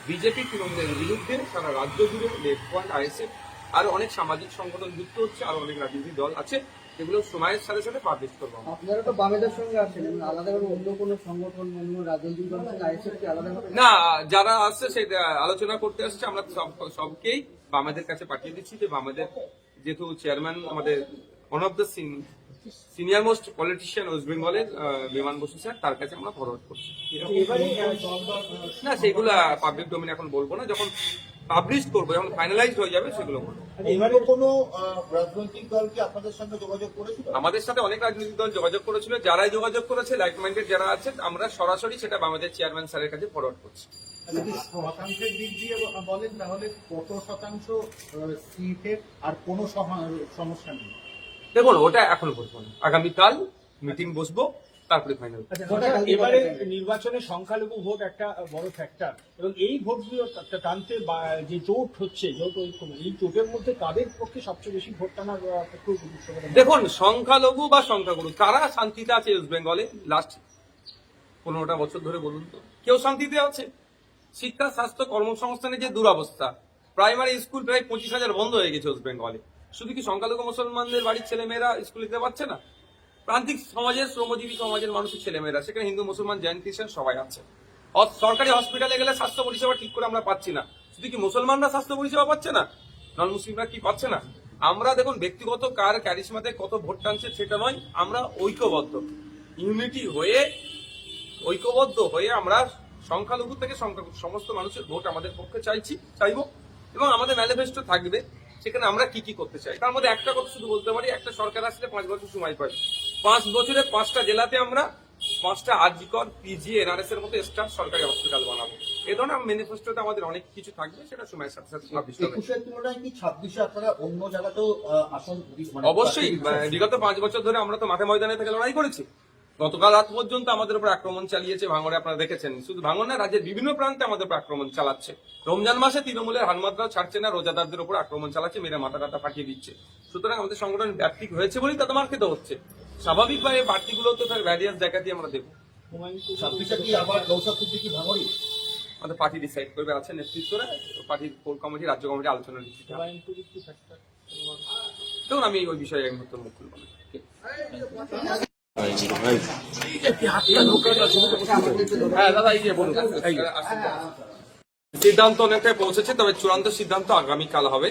বিজেপি তৃণমূলের বিরুদ্ধে সারা রাজ্য জুড়ে লেফট ফ্রন্ট, আইএসএফ, আরো অনেক সামাজিক সংগঠন যুক্ত হচ্ছে, আরো অনেক রাজনৈতিক দল আছে, যেগুলো সময়ের সাথে সাথে পাবলিশ করবো আমরা। আপনারা তো বামেদের সঙ্গে আছেন, এবং আলাদাভাবে অন্য কোনো সংগঠন, অন্য রাজনৈতিক দলের সঙ্গে আইএসএফ কি আলাদাভাবে? না, যারা আসছে সেটা আলোচনা করতে আসছে, আমরা সবকেই বামেদের কাছে পাঠিয়ে দিচ্ছি, যে বামেদের যেহেতু চেয়ারম্যান আমাদের one of the senior most politician West বেঙ্গলের বিমান বসু স্যার, তার কাছে আমরা ফরওয়ার্ড করছি। এবারে না, সেগুলো পাবলিক ডোমেন এখন বলবো না, যখন পাবলিশ করবো, যখন ফাইনালাইজ হয়ে যাবে সেগুলো বলবো। এবারে কোনো রাজনৈতিক দল কি আপনাদের সঙ্গে যোগাযোগ করেছিল? আমাদের সাথে অনেক রাজনৈতিক দল যোগাযোগ করেছিল, যারাই যোগাযোগ করেছে লাইক মাইন্ডেড যারা আছেন, আমরা সরাসরি সেটা আমাদের চেয়ারম্যান স্যারের কাছে ফরওয়ার্ড করছি। যদি শতাংশের দিক দিয়ে বলেন তাহলে কত শতাংশ সিটের আর কোনো সমস্যা নেই? দেখুন ওটা এখনো বলবো না, আগামীকাল মিটিং বসবো, তারপরে ফাইনাল। আচ্ছা, এবারে নির্বাচনে সংখ্যালঘু ভোট একটা বড় ফ্যাক্টর, এবং এই ভোটগুলো টানতে যে জোট হচ্ছে, জোট ঐক্য, এই জোটের মধ্যে কাদের পক্ষে সবচেয়ে বেশি ভোট টানার পক্ষে গুরুত্ব বলে? দেখুন সংখ্যালঘু বা সংখ্যাগুরু কারা শান্তিতে আছে ওয়েস্ট বেঙ্গলে লাস্ট 15টা বছর ধরে বলুন তো? কেউ শান্তিতে আছে? শিক্ষা, স্বাস্থ্য, কর্মসংস্থানের যে দুরবস্থা, প্রাইমারি স্কুল প্রায় 25,000 বন্ধ হয়ে গেছে ওয়েস্ট বেঙ্গলে। শুধু কি সংখ্যালঘু মুসলমানদের বাড়ির ছেলেমেয়েরা স্কুলে যেতে পারছে না? প্রান্তিক সমাজের, শ্রমজীবী সমাজের মানুষের ছেলেমেয়েরা, সেখানে হিন্দু, মুসলমান, জৈন, খ্রিস্টান সবাই আছে। সরকারি হসপিটালে গেলে স্বাস্থ্য পরিষেবা ঠিক করে আমরা পাচ্ছি না। শুধু কি মুসলমানরা স্বাস্থ্য পরিষেবা পাচ্ছে না, নন মুসলিমরা কি পাচ্ছে না? আমরা দেখুন ব্যক্তিগত কার ক্যারিশমাতে কত ভোট টানছে সেটা নয়, আমরা ঐক্যবদ্ধ, ঐক্যবদ্ধ হয়ে আমরা সংখ্যালঘু থেকে সমস্ত মানুষের ভোট আমাদের পক্ষে চাইবো, এবং আমাদের ম্যানিফেস্টো থাকবে সেখানে আমরা কি কি করতে চাই। তার মধ্যে একটা কথা শুধু বলতে পারি, একটা সরকার আসলে 5 বছর সময় পাই, 5 বছরে 5টা জেলাতে আমরা 5টা আরজিকর, পিজি, এনআরএস এর মতো স্টার সরকারি হসপিটাল বানাবো। এই ধরনের ম্যানিফেস্টোতে আমাদের অনেক কিছু থাকবে, সেটা সময়ের সাথে সাথে পাবলিশ হবে। 21-এর তুলনায় কি 26-এ আপনারা অন্য জায়গাতেও আসন অবশ্যই, বিগত 5 বছর ধরে আমরা তো মাঠে ময়দানে থেকে লড়াই করেছি। গতকাল রাত পর্যন্ত আমাদের উপর আক্রমণ চালিয়েছে ভাঙড়ে, আপনারা দেখেছেন। শুধু ভাঙড় না, রাজ্যের বিভিন্ন প্রান্তে আমাদের উপর আক্রমণ চালাচ্ছে। রমজান মাসে তৃণমূলের হানমাত্রাও ছাড়ছে না, রোজাদারদের উপর আক্রমণ চালাচ্ছে, মেরে মাথা টাথা ফাটিয়ে দিচ্ছে। সুতরাং আমাদের সংগঠন ব্যাপ্তিক হয়েছে বলেই তাদের মার খেতে হচ্ছে। স্বাভাবিকভাবে বাড়তিগুলো তো তার ভ্যারিয়াস জায়গাতে আমরা দেবো। 26-এ কি আবার নৌসাদ সিদ্দিকী ভাঙড়ি? আমাদের পার্টি ডিসাইড করবে, আছে নেতৃত্বরা, পার্টির কোর কমিটি, রাজ্য কমিটি আলোচনা দিচ্ছে। দেখুন আমি ওই বিষয়ে এক মুহূর্তে মুখ খুলব না। হ্যাঁ দাদা এই যে বলুন। সিদ্ধান্ত অনেকটাই পৌঁছেছে, তবে চূড়ান্ত সিদ্ধান্ত আগামীকাল হবে।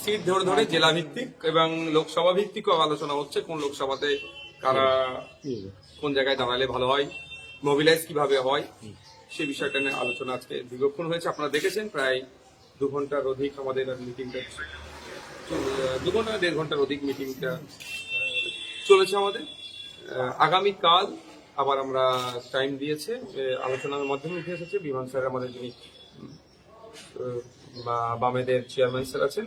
সিট ধরে ধরে জেলা ভিত্তিক এবং লোকসভা ভিত্তিক আলোচনা হচ্ছে, কোন লোকসভাতে কারা কোন জায়গায় দাঁড়ালে ভালো হয়, মোবিলাইজ কিভাবে হয়, সেই বিষয়টা নিয়ে আলোচনা আজকে দীর্ঘক্ষণ হয়েছে। আপনারা দেখেছেন প্রায় 2 ঘন্টার অধিক আমাদের মিটিংটা, 1.5 ঘন্টার অধিক মিটিংটা চলেছে আমাদের। আগামীকাল আবার আমরা টাইম দিয়েছে, আলোচনার মাধ্যমে উঠে এসেছে বিমান স্যার আমাদের যিনি বামেদের চেয়ারম্যান স্যার আছেন,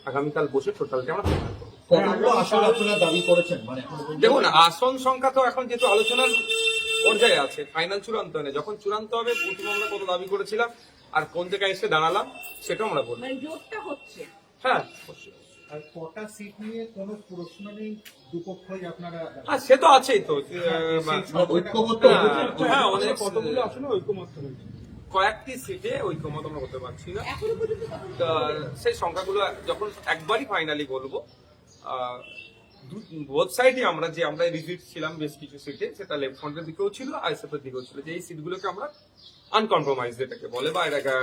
আগামীকাল বসে টোটালটা আমরা ফাইনাল করবো। কতগুলো আসন আপনারা দাবি করেছেন মানে এখনো পর্যন্ত? দেখুন, আসন সংখ্যা তো এখন যেহেতু আলোচনার পর্যায়ে আছে, ফাইনাল চূড়ান্ত নেই, যখন চূড়ান্ত হবে প্রথম আমরা কত দাবি করেছিলাম আর কোন জায়গায় এসে দাঁড়ালাম সেটাও আমরা বলবো। মানে জোরটা হচ্ছে। হ্যাঁ, অবশ্যই। আর কটা সিট নিয়ে কোনো প্রশ্ন নেই, দুপক্ষই আপনারা সে তো আছেই তো ঐক্যবদ্ধ হ্যাঁ, অনেক কতগুলো আসলে ঐক্যমত্য হয়েছে। কয়েকটি সিটে ঐক্যমত আমরা করতে পারছি না। এখনো পর্যন্ত কত? তা সেই সংখ্যাগুলো যখন একবারই ফাইনালি বলবো, বোথ সাইডে আমরা রিজিট ছিলাম বেশ কিছু সিটে, সেটা লেফট ফ্রন্টের দিকেও ছিল, আইএসএফ এর দিকেও ছিল, যে এই সিটগুলোকে আমরা আনকম্প্রোমাইজ যেটাকে বলে বা এটাকে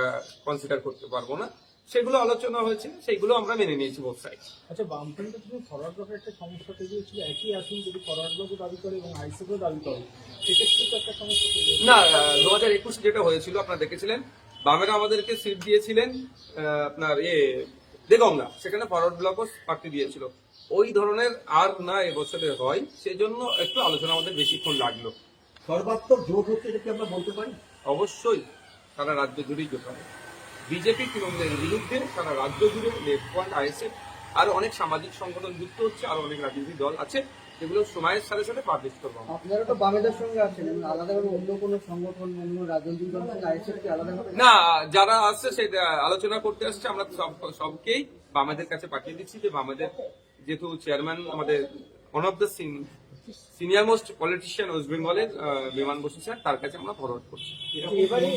কনসিডার করতে পারবো না, সেগুলো আলোচনা হয়েছে, সেইগুলো আমরা মেনে নিয়েছি বোথ সাইড। আচ্ছা, বামফ্রন্টের জন্য ফরওয়ার্ড ব্লকের একটা সমস্যা তৈরি হয়েছিল, একই আসন যদি ফরওয়ার্ড ব্লকও দাবি করে এবং আইসিএফও দাবি করে, সেক্ষেত্রে তো একটা সমস্যা তৈরি হয়েছে। না, 2021 যেটা হয়েছিল আপনারা দেখেছিলেন, বামেরা আমাদেরকে সিট দিয়েছিলেন আপনার দেগঙ্গা, সেখানে ফরওয়ার্ড ব্লকও প্রার্থী দিয়েছিল। ওই ধরনের আর না এবছরে হয়, সেই জন্য একটু আলোচনা আমাদের বেশিক্ষণ লাগলো। সর্বাত্মক জোট হচ্ছে এটা কি আমরা বলতে পারি? অবশ্যই সারা রাজ্য জুড়েই জোট হবে। বিজেপি তৃণমূলের বিরুদ্ধে সারা রাজ্য জুড়ে লেফট ফ্রন্ট, আইএসএফ, আরো অনেক সামাজিক সংগঠন যুক্ত হচ্ছে, আরো অনেক রাজনৈতিক দল আছে, যেগুলো সময়ের সাথে সাথে পাবলিশ করবো আমরা। আপনারা তো বামেদের সঙ্গে আছেন, আলাদাভাবে অন্য কোনো সংগঠন, অন্য রাজনৈতিক দলের সঙ্গে আইএসএফ কি আলাদাভাবে? না, যারা আসছে সেটা আলোচনা করতে আসছে, আমরা সবকেই বামেদের কাছে পাঠিয়ে দিচ্ছি, যে বামেদের যেহেতু চেয়ারম্যান আমাদের one of the senior most politician West বেঙ্গলের বিমান বসু স্যার, তার কাছে আমরা ফরওয়ার্ড করছি। এবারে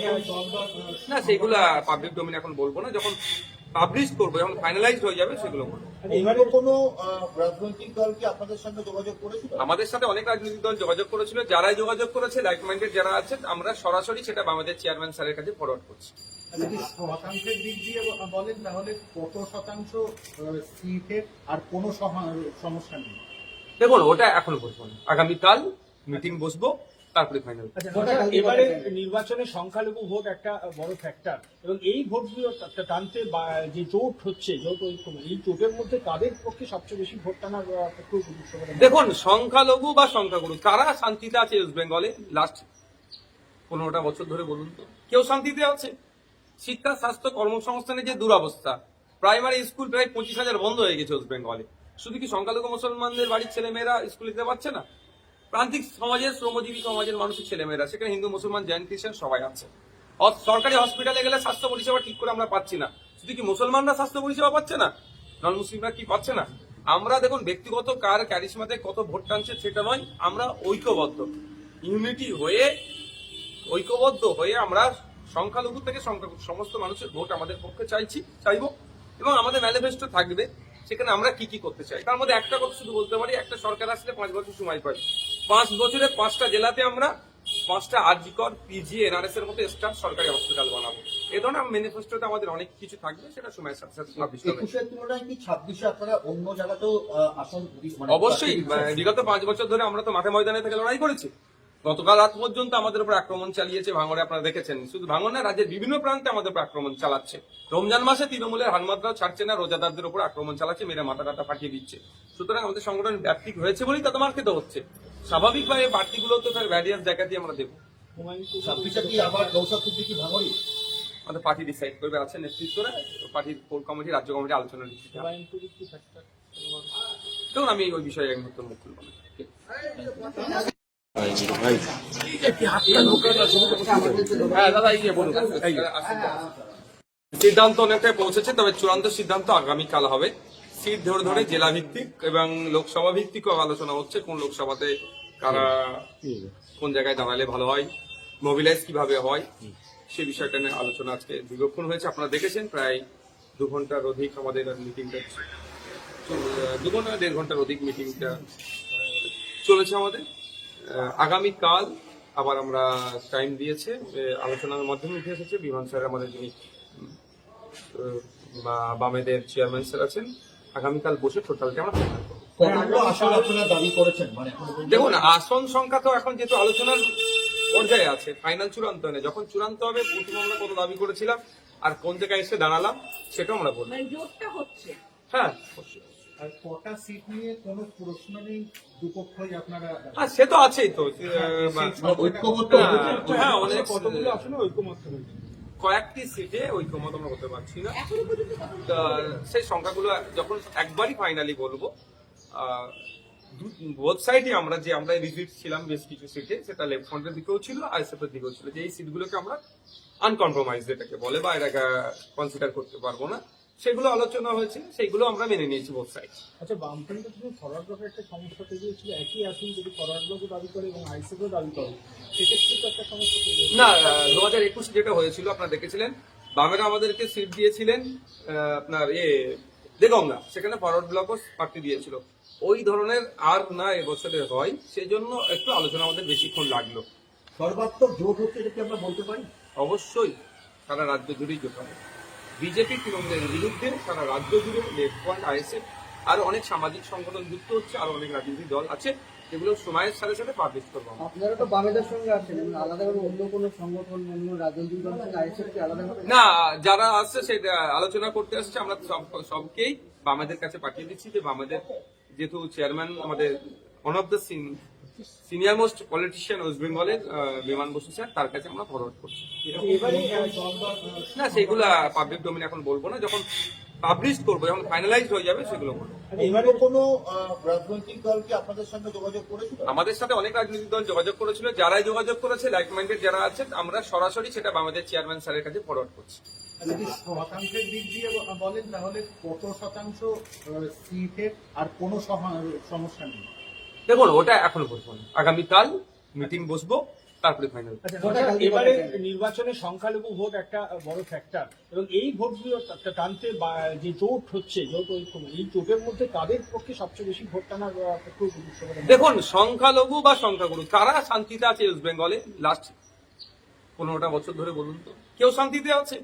না, সেগুলো পাবলিক ডোমেন এখন বলবো না, যখন পাবলিশ করবো, যখন ফাইনালাইজ হয়ে যাবে সেগুলো বলবো। অন্য কোনো রাজনৈতিক দল কি আপনাদের সঙ্গে যোগাযোগ করেছিল? আমাদের সাথে অনেক রাজনৈতিক দল যোগাযোগ করেছিল, যারাই যোগাযোগ করেছে লাইক মাইন্ডেড যারা আছে, আমরা সরাসরি সেটা আমাদের চেয়ারম্যান স্যারের কাছে ফরওয়ার্ড করছি। যদি শতাংশের দিক দিয়ে বলেন তাহলে কত শতাংশ সিটের আর কোনো সমস্যা নেই? দেখুন, ওটা এখনো বলবো না, আগামীকাল মিটিং বসবো, তারপরে ফাইনাল। আচ্ছা, এবারে নির্বাচনে সংখ্যালঘু ভোট একটা বড় ফ্যাক্টর, এবং এই ভোটগুলো টানতে যে জোট হচ্ছে, জোট ঐক্য, এই জোটের মধ্যে কাদের পক্ষে সবচেয়ে বেশি ভোট টানার পক্ষে উপযুক্ত বলে মনে হয়? দেখুন, সংখ্যালঘু বা সংখ্যাগুরু কারা শান্তিতে আছে ওয়েস্ট বেঙ্গলে লাস্ট 15টা বছর ধরে বলুন তো? কেউ শান্তিতে আছে? শিক্ষা, স্বাস্থ্য, কর্মসংস্থানের যে দুরবস্থা, প্রাইমারি স্কুল প্রায় 25,000 বন্ধ হয়ে গেছে ওয়েস্ট বেঙ্গলে। শুধু কি সংখ্যালঘু মুসলমানদের বাড়ির ছেলেমেয়েরা স্কুলে যেতে পারছে না? প্রান্তিক সমাজের, শ্রমজীবী সমাজের মানুষের ছেলেমেয়েরা, সেখানে হিন্দু, মুসলমান, জৈন, খ্রিস্টান সবাই আছে। সরকারি হসপিটালে গেলে স্বাস্থ্য পরিষেবা ঠিক করে আমরা পাচ্ছি না। শুধু কি মুসলমানরা স্বাস্থ্য পরিষেবা পাচ্ছে না, নন মুসলিমরা কি পাচ্ছে না? আমরা দেখুন, ব্যক্তিগত কার ক্যারিশমাতে কত ভোট টানছে সেটা নয়, আমরা ঐক্যবদ্ধ, ইউনিটি হয়ে, ঐক্যবদ্ধ হয়ে আমরা সংখ্যালঘু থেকে সমস্ত মানুষের ভোট আমাদের পক্ষে চাইবো, এবং আমাদের ম্যানিফেস্টো থাকবে সেখানে আমরা কি কি করতে চাই। তার মধ্যে একটা কথা শুধু বলতে পারি, একটা সরকার আসলে 5 বছর সময় পাই, 5 বছরে 5টা জেলাতে আমরা 5টা আরজিকর, পিজি, এনআরএস এর মতো স্টাফ সরকারি হসপিটাল বানাবো। এ ধরনের ম্যানিফেস্টোতে আমাদের অনেক কিছু থাকবে, সেটা সময়ের সাথে সাথে 21-এর তুলনায় কি 26-এ আপনারা অন্য জায়গাতেও আসন অবশ্যই বিগত 5 বছর ধরে আমরা তো মাঠে ময়দানে থেকে লড়াই করেছি। গতকাল রাত পর্যন্ত আমাদের উপর আক্রমণ চালিয়েছে ভাঙড়ে, আপনারা দেখেছেন। শুধু ভাঙড় না, রাজ্যের বিভিন্ন প্রান্তে আমাদের উপর আক্রমণ চালাচ্ছে। রমজান মাসে তৃণমূলের হানমাত্রাও ছাড়ছে না, রোজাদারদের উপর আক্রমণ চালাচ্ছে, মেরে মাথা টাটা ফাটিয়ে দিচ্ছে। সুতরাং আমাদের সংগঠন ব্যাপ্তি হয়েছে বলেই তাদের মার খেতে হচ্ছে। স্বাভাবিকভাবে বাড়তিগুলো তো তার ভ্যারিয়াস জায়গা দিয়ে আমরা দেবো। 26-এ কি আবার নৌসাদ সিদ্দিকী ভাঙড়ি? আমাদের পার্টি ডিসাইড করবে, আছে নেতৃত্বরা, পার্টির কোর কমিটি, রাজ্য কমিটি আলোচনা দিচ্ছে। দেখুন, আমি ওই বিষয়ে এক মুহূর্তে মুখ খুলব না। সিদ্ধান্ত অনেকটাই পৌঁছেছে, তবে চূড়ান্ত সিদ্ধান্ত আগামীকাল হবে। সিট ধরে ধরে জেলা ভিত্তিক এবং লোকসভা ভিত্তিক আলোচনা হচ্ছে, কোন লোকসভাতে কারা কোন জায়গায় দাঁড়ালে ভালো হয়, মোবিলাইজ কিভাবে হয়, সে বিষয়টা নিয়ে আলোচনা আজকে দীর্ঘক্ষণ হয়েছে। আপনারা দেখেছেন, প্রায় 2 ঘন্টার অধিক আমাদের মিটিংটা, 2-1.5 ঘন্টার অধিক মিটিংটা চলেছে আমাদের। আগামীকাল আবার আমরা টাইম দিয়েছে, আলোচনার মাধ্যমে উঠে এসেছে বিমান স্যার আমাদের যিনি বামেদের চেয়ারম্যান স্যার আছেন, আগামীকাল বসে টোটালটা আমরা ফাইনাল করবো। কতগুলো আসন আপনারা দাবি করেছেন মানে এখনো পর্যন্ত? দেখুন, আসন সংখ্যা তো এখন যেহেতু আলোচনার পর্যায়ে আছে, ফাইনাল চূড়ান্ত নেই, যখন চূড়ান্ত হবে প্রথম আমরা কত দাবি করেছিলাম আর কোন জায়গায় এসে দাঁড়ালাম সেটাও আমরা বলবো। মানে জোরটা হচ্ছে। হ্যাঁ, অবশ্যই। আর কটা সিট নিয়ে কোনো প্রশ্ন নেই, দুপক্ষই আপনারা হ্যাঁ সে তো আছেই তো ঐক্যমত্য হ্যাঁ অনেক কতগুলো আসলে ঐক্যমত্য হয়েছে। কয়েকটি সিটে ঐক্যমত আমরা করতে পারছি না। তা সেই সংখ্যাগুলো যখন একবারই ফাইনালি বলবো, বোথ সাইডে আমরা রিজিট ছিলাম বেশ কিছু সিটে, সেটা লেফট ফ্রন্টের দিকেও ছিল আইএসএফ এর দিকেও ছিল, যে এই সিটগুলোকে আমরা আনকম্প্রোমাইজ যেটাকে বলে বা এটাকে কনসিডার করতে পারবো না, সেগুলো আলোচনা হয়েছে, সেগুলো আমরা মেনে নিয়েছি বোথ সাইড। আচ্ছা, বামফ্রন্টের তুমি ফরওয়ার্ড ব্লকের একটা সমস্যা তৈরি হয়েছিল, একই আসন যদি ফরওয়ার্ড ব্লকও দাবি করে এবং আইএসএফও দাবি করে, সেক্ষেত্রে তো একটা সমস্যা তৈরি হয়েছে। না, 2021 যেটা হয়েছিল আপনারা দেখেছিলেন, বামেরা আমাদেরকে সিট দিয়েছিলেন আপনার দেগঙ্গা, সেখানে ফরওয়ার্ড ব্লকও প্রার্থী দিয়েছিল। ওই ধরনের আর না এবছরে হয়, সেই জন্য একটু আলোচনা আমাদের বেশিক্ষণ লাগলো। সর্বাত্মক জোট হচ্ছে, এটা কি আমরা বলতে পারি? অবশ্যই সারা রাজ্য জুড়েই জোট হবে। বিজেপি তৃণমূলের বিরুদ্ধে সারা রাজ্য জুড়ে লেফট ফ্রন্ট, আইএসএফ, আরো অনেক সামাজিক সংগঠন যুক্ত হচ্ছে, আরো অনেক রাজনৈতিক দল আছে, যেগুলো সময়ের সাথে সাথে পাবলিশ করবো আমরা। আপনারা তো বামেদের সঙ্গে আছেন এবং আলাদাভাবে অন্য কোনো সংগঠন, অন্য রাজনৈতিক দলের সঙ্গে আইএসএফ কি আলাদাভাবে? না, যারা আসছে সেটা আলোচনা করতে আসছে, আমরা সবকেই বামেদের কাছে পাঠিয়ে দিচ্ছি, যে বামেদের যেহেতু চেয়ারম্যান আমাদের one of the senior most politician West বেঙ্গলের বিমান বসু স্যার, তার কাছে আমরা ফরওয়ার্ড করছি। এবারে না, সেগুলো পাবলিক ডোমেন এখন বলবো না, যখন পাবলিশ করবো, যখন ফাইনালাইজ হয়ে যাবে সেগুলো বলবো। এবারে কোনো রাজনৈতিক দল কি আপনাদের সঙ্গে যোগাযোগ করেছিল? আমাদের সাথে অনেক রাজনৈতিক দল যোগাযোগ করেছিল, যারাই যোগাযোগ করেছে লাইক মাইন্ডেড যারা আছে, আমরা সরাসরি সেটা আমাদের চেয়ারম্যান স্যারের কাছে ফরওয়ার্ড করছি। যদি শতাংশের দিক দিয়ে বলেন তাহলে কত শতাংশ সিটের আর কোনো সমস্যা নেই? দেখুন, ওটা এখনো বলবো না, আগামীকাল মিটিং বসবো, তারপরে ফাইনাল। আচ্ছা, এবারে নির্বাচনে সংখ্যালঘু ভোট একটা বড় ফ্যাক্টর, এবং এই ভোটগুলো টানতে যে জোট হচ্ছে, জোট ঐক্য, এই জোটের মধ্যে কাদের পক্ষে সবচেয়ে বেশি ভোট টানার পক্ষে উপযুক্ত বলে মনে হয়? দেখুন, সংখ্যালঘু বা সংখ্যাগুরু কারা শান্তিতে আছে ওয়েস্ট বেঙ্গলে লাস্ট 15টা বছর ধরে বলুন তো? কেউ শান্তিতে আছে?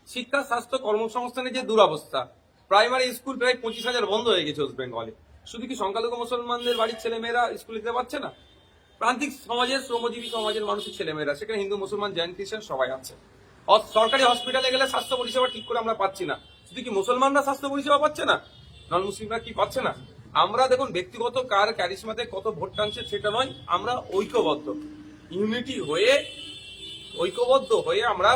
শিক্ষা, স্বাস্থ্য, কর্মসংস্থানের যে দুরবস্থা, প্রাইমারি স্কুল প্রায় 25,000 বন্ধ হয়ে গেছে ওয়েস্ট বেঙ্গলে। শুধু কি সংখ্যালঘু মুসলমানদের বাড়ির ছেলেমেয়েরা স্কুলে যেতে পারছে না? প্রান্তিক সমাজের, শ্রমজীবী সমাজের মানুষের ছেলেমেয়েরা, সেখানে হিন্দু, মুসলমান, জৈন, খ্রিস্টান সবাই আছে। সরকারি হসপিটালে গেলে স্বাস্থ্য পরিষেবা ঠিক করে আমরা পাচ্ছি না। শুধু কি মুসলমানরা স্বাস্থ্য পরিষেবা পাচ্ছে না, নন মুসলিমরা কি পাচ্ছে না? আমরা দেখুন, ব্যক্তিগত কার ক্যারিশমাতে কত ভোট টানছে সেটা নয়, আমরা ঐক্যবদ্ধ, ইউনিটি হয়ে, ঐক্যবদ্ধ হয়ে আমরা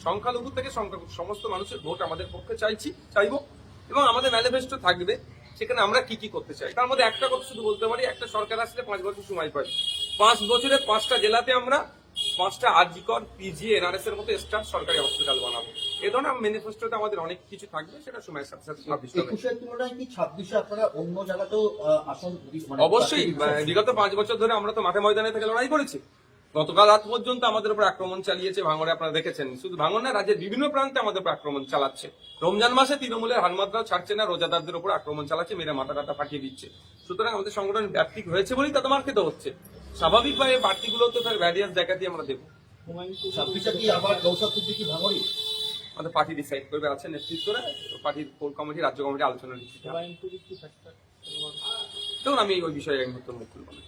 সংখ্যালঘু থেকে সমস্ত মানুষের ভোট আমাদের পক্ষে চাইবো, এবং আমাদের ম্যানিফেস্টো থাকবে সেখানে আমরা কি কি করতে চাই। তার মধ্যে একটা কথা শুধু বলতে পারি, একটা সরকার আসলে 5 বছর সময় পাই, 5 বছরে 5টা জেলাতে আমরা 5টা আরজিকর, পিজি, এনআরএস এর মতো স্টার সরকারি হসপিটাল বানাবো। এ ধরনের ম্যানিফেস্টোতে আমাদের অনেক কিছু থাকবে, সেটা সময়ের সাথে সাথে পাবলিশ হবে। 21-এর তুলনায় কি 26-এ আপনারা অন্য জায়গাতেও আসন অবশ্যই, বিগত 5 বছর ধরে আমরা তো মাঠে ময়দানে থেকে লড়াই করেছি। গতকাল রাত পর্যন্ত আমাদের উপর আক্রমণ চালিয়েছে ভাঙড়ে, আপনারা দেখেছেন। শুধু ভাঙড় না, রাজ্যের বিভিন্ন প্রান্তে আমাদের উপর আক্রমণ চালাচ্ছে। রমজান মাসে তৃণমূলের হানমাত্রাও ছাড়ছে না, রোজাদারদের উপর আক্রমণ চালাচ্ছে, মেরে মাথা কাটা ফাটিয়ে দিচ্ছে। সুতরাং আমাদের সংগঠন ব্যাপ্তি হয়েছে বলেই তাদের মার খেতে হচ্ছে। স্বাভাবিকভাবে বাড়তিগুলো তো তার ভ্যারিয়াস জায়গা দিয়ে আমরা দেবো। 26-এ কি আবার নৌসাদ সিদ্দিকী ভাঙড়ি? আমাদের পার্টি ডিসাইড করবে, আছে নেতৃত্বরা, পার্টির কোর কমিটি, রাজ্য কমিটি আলোচনা দিচ্ছে। দেখুন, আমি ওই বিষয়ে এক মুহূর্ত মুখ খুলব না।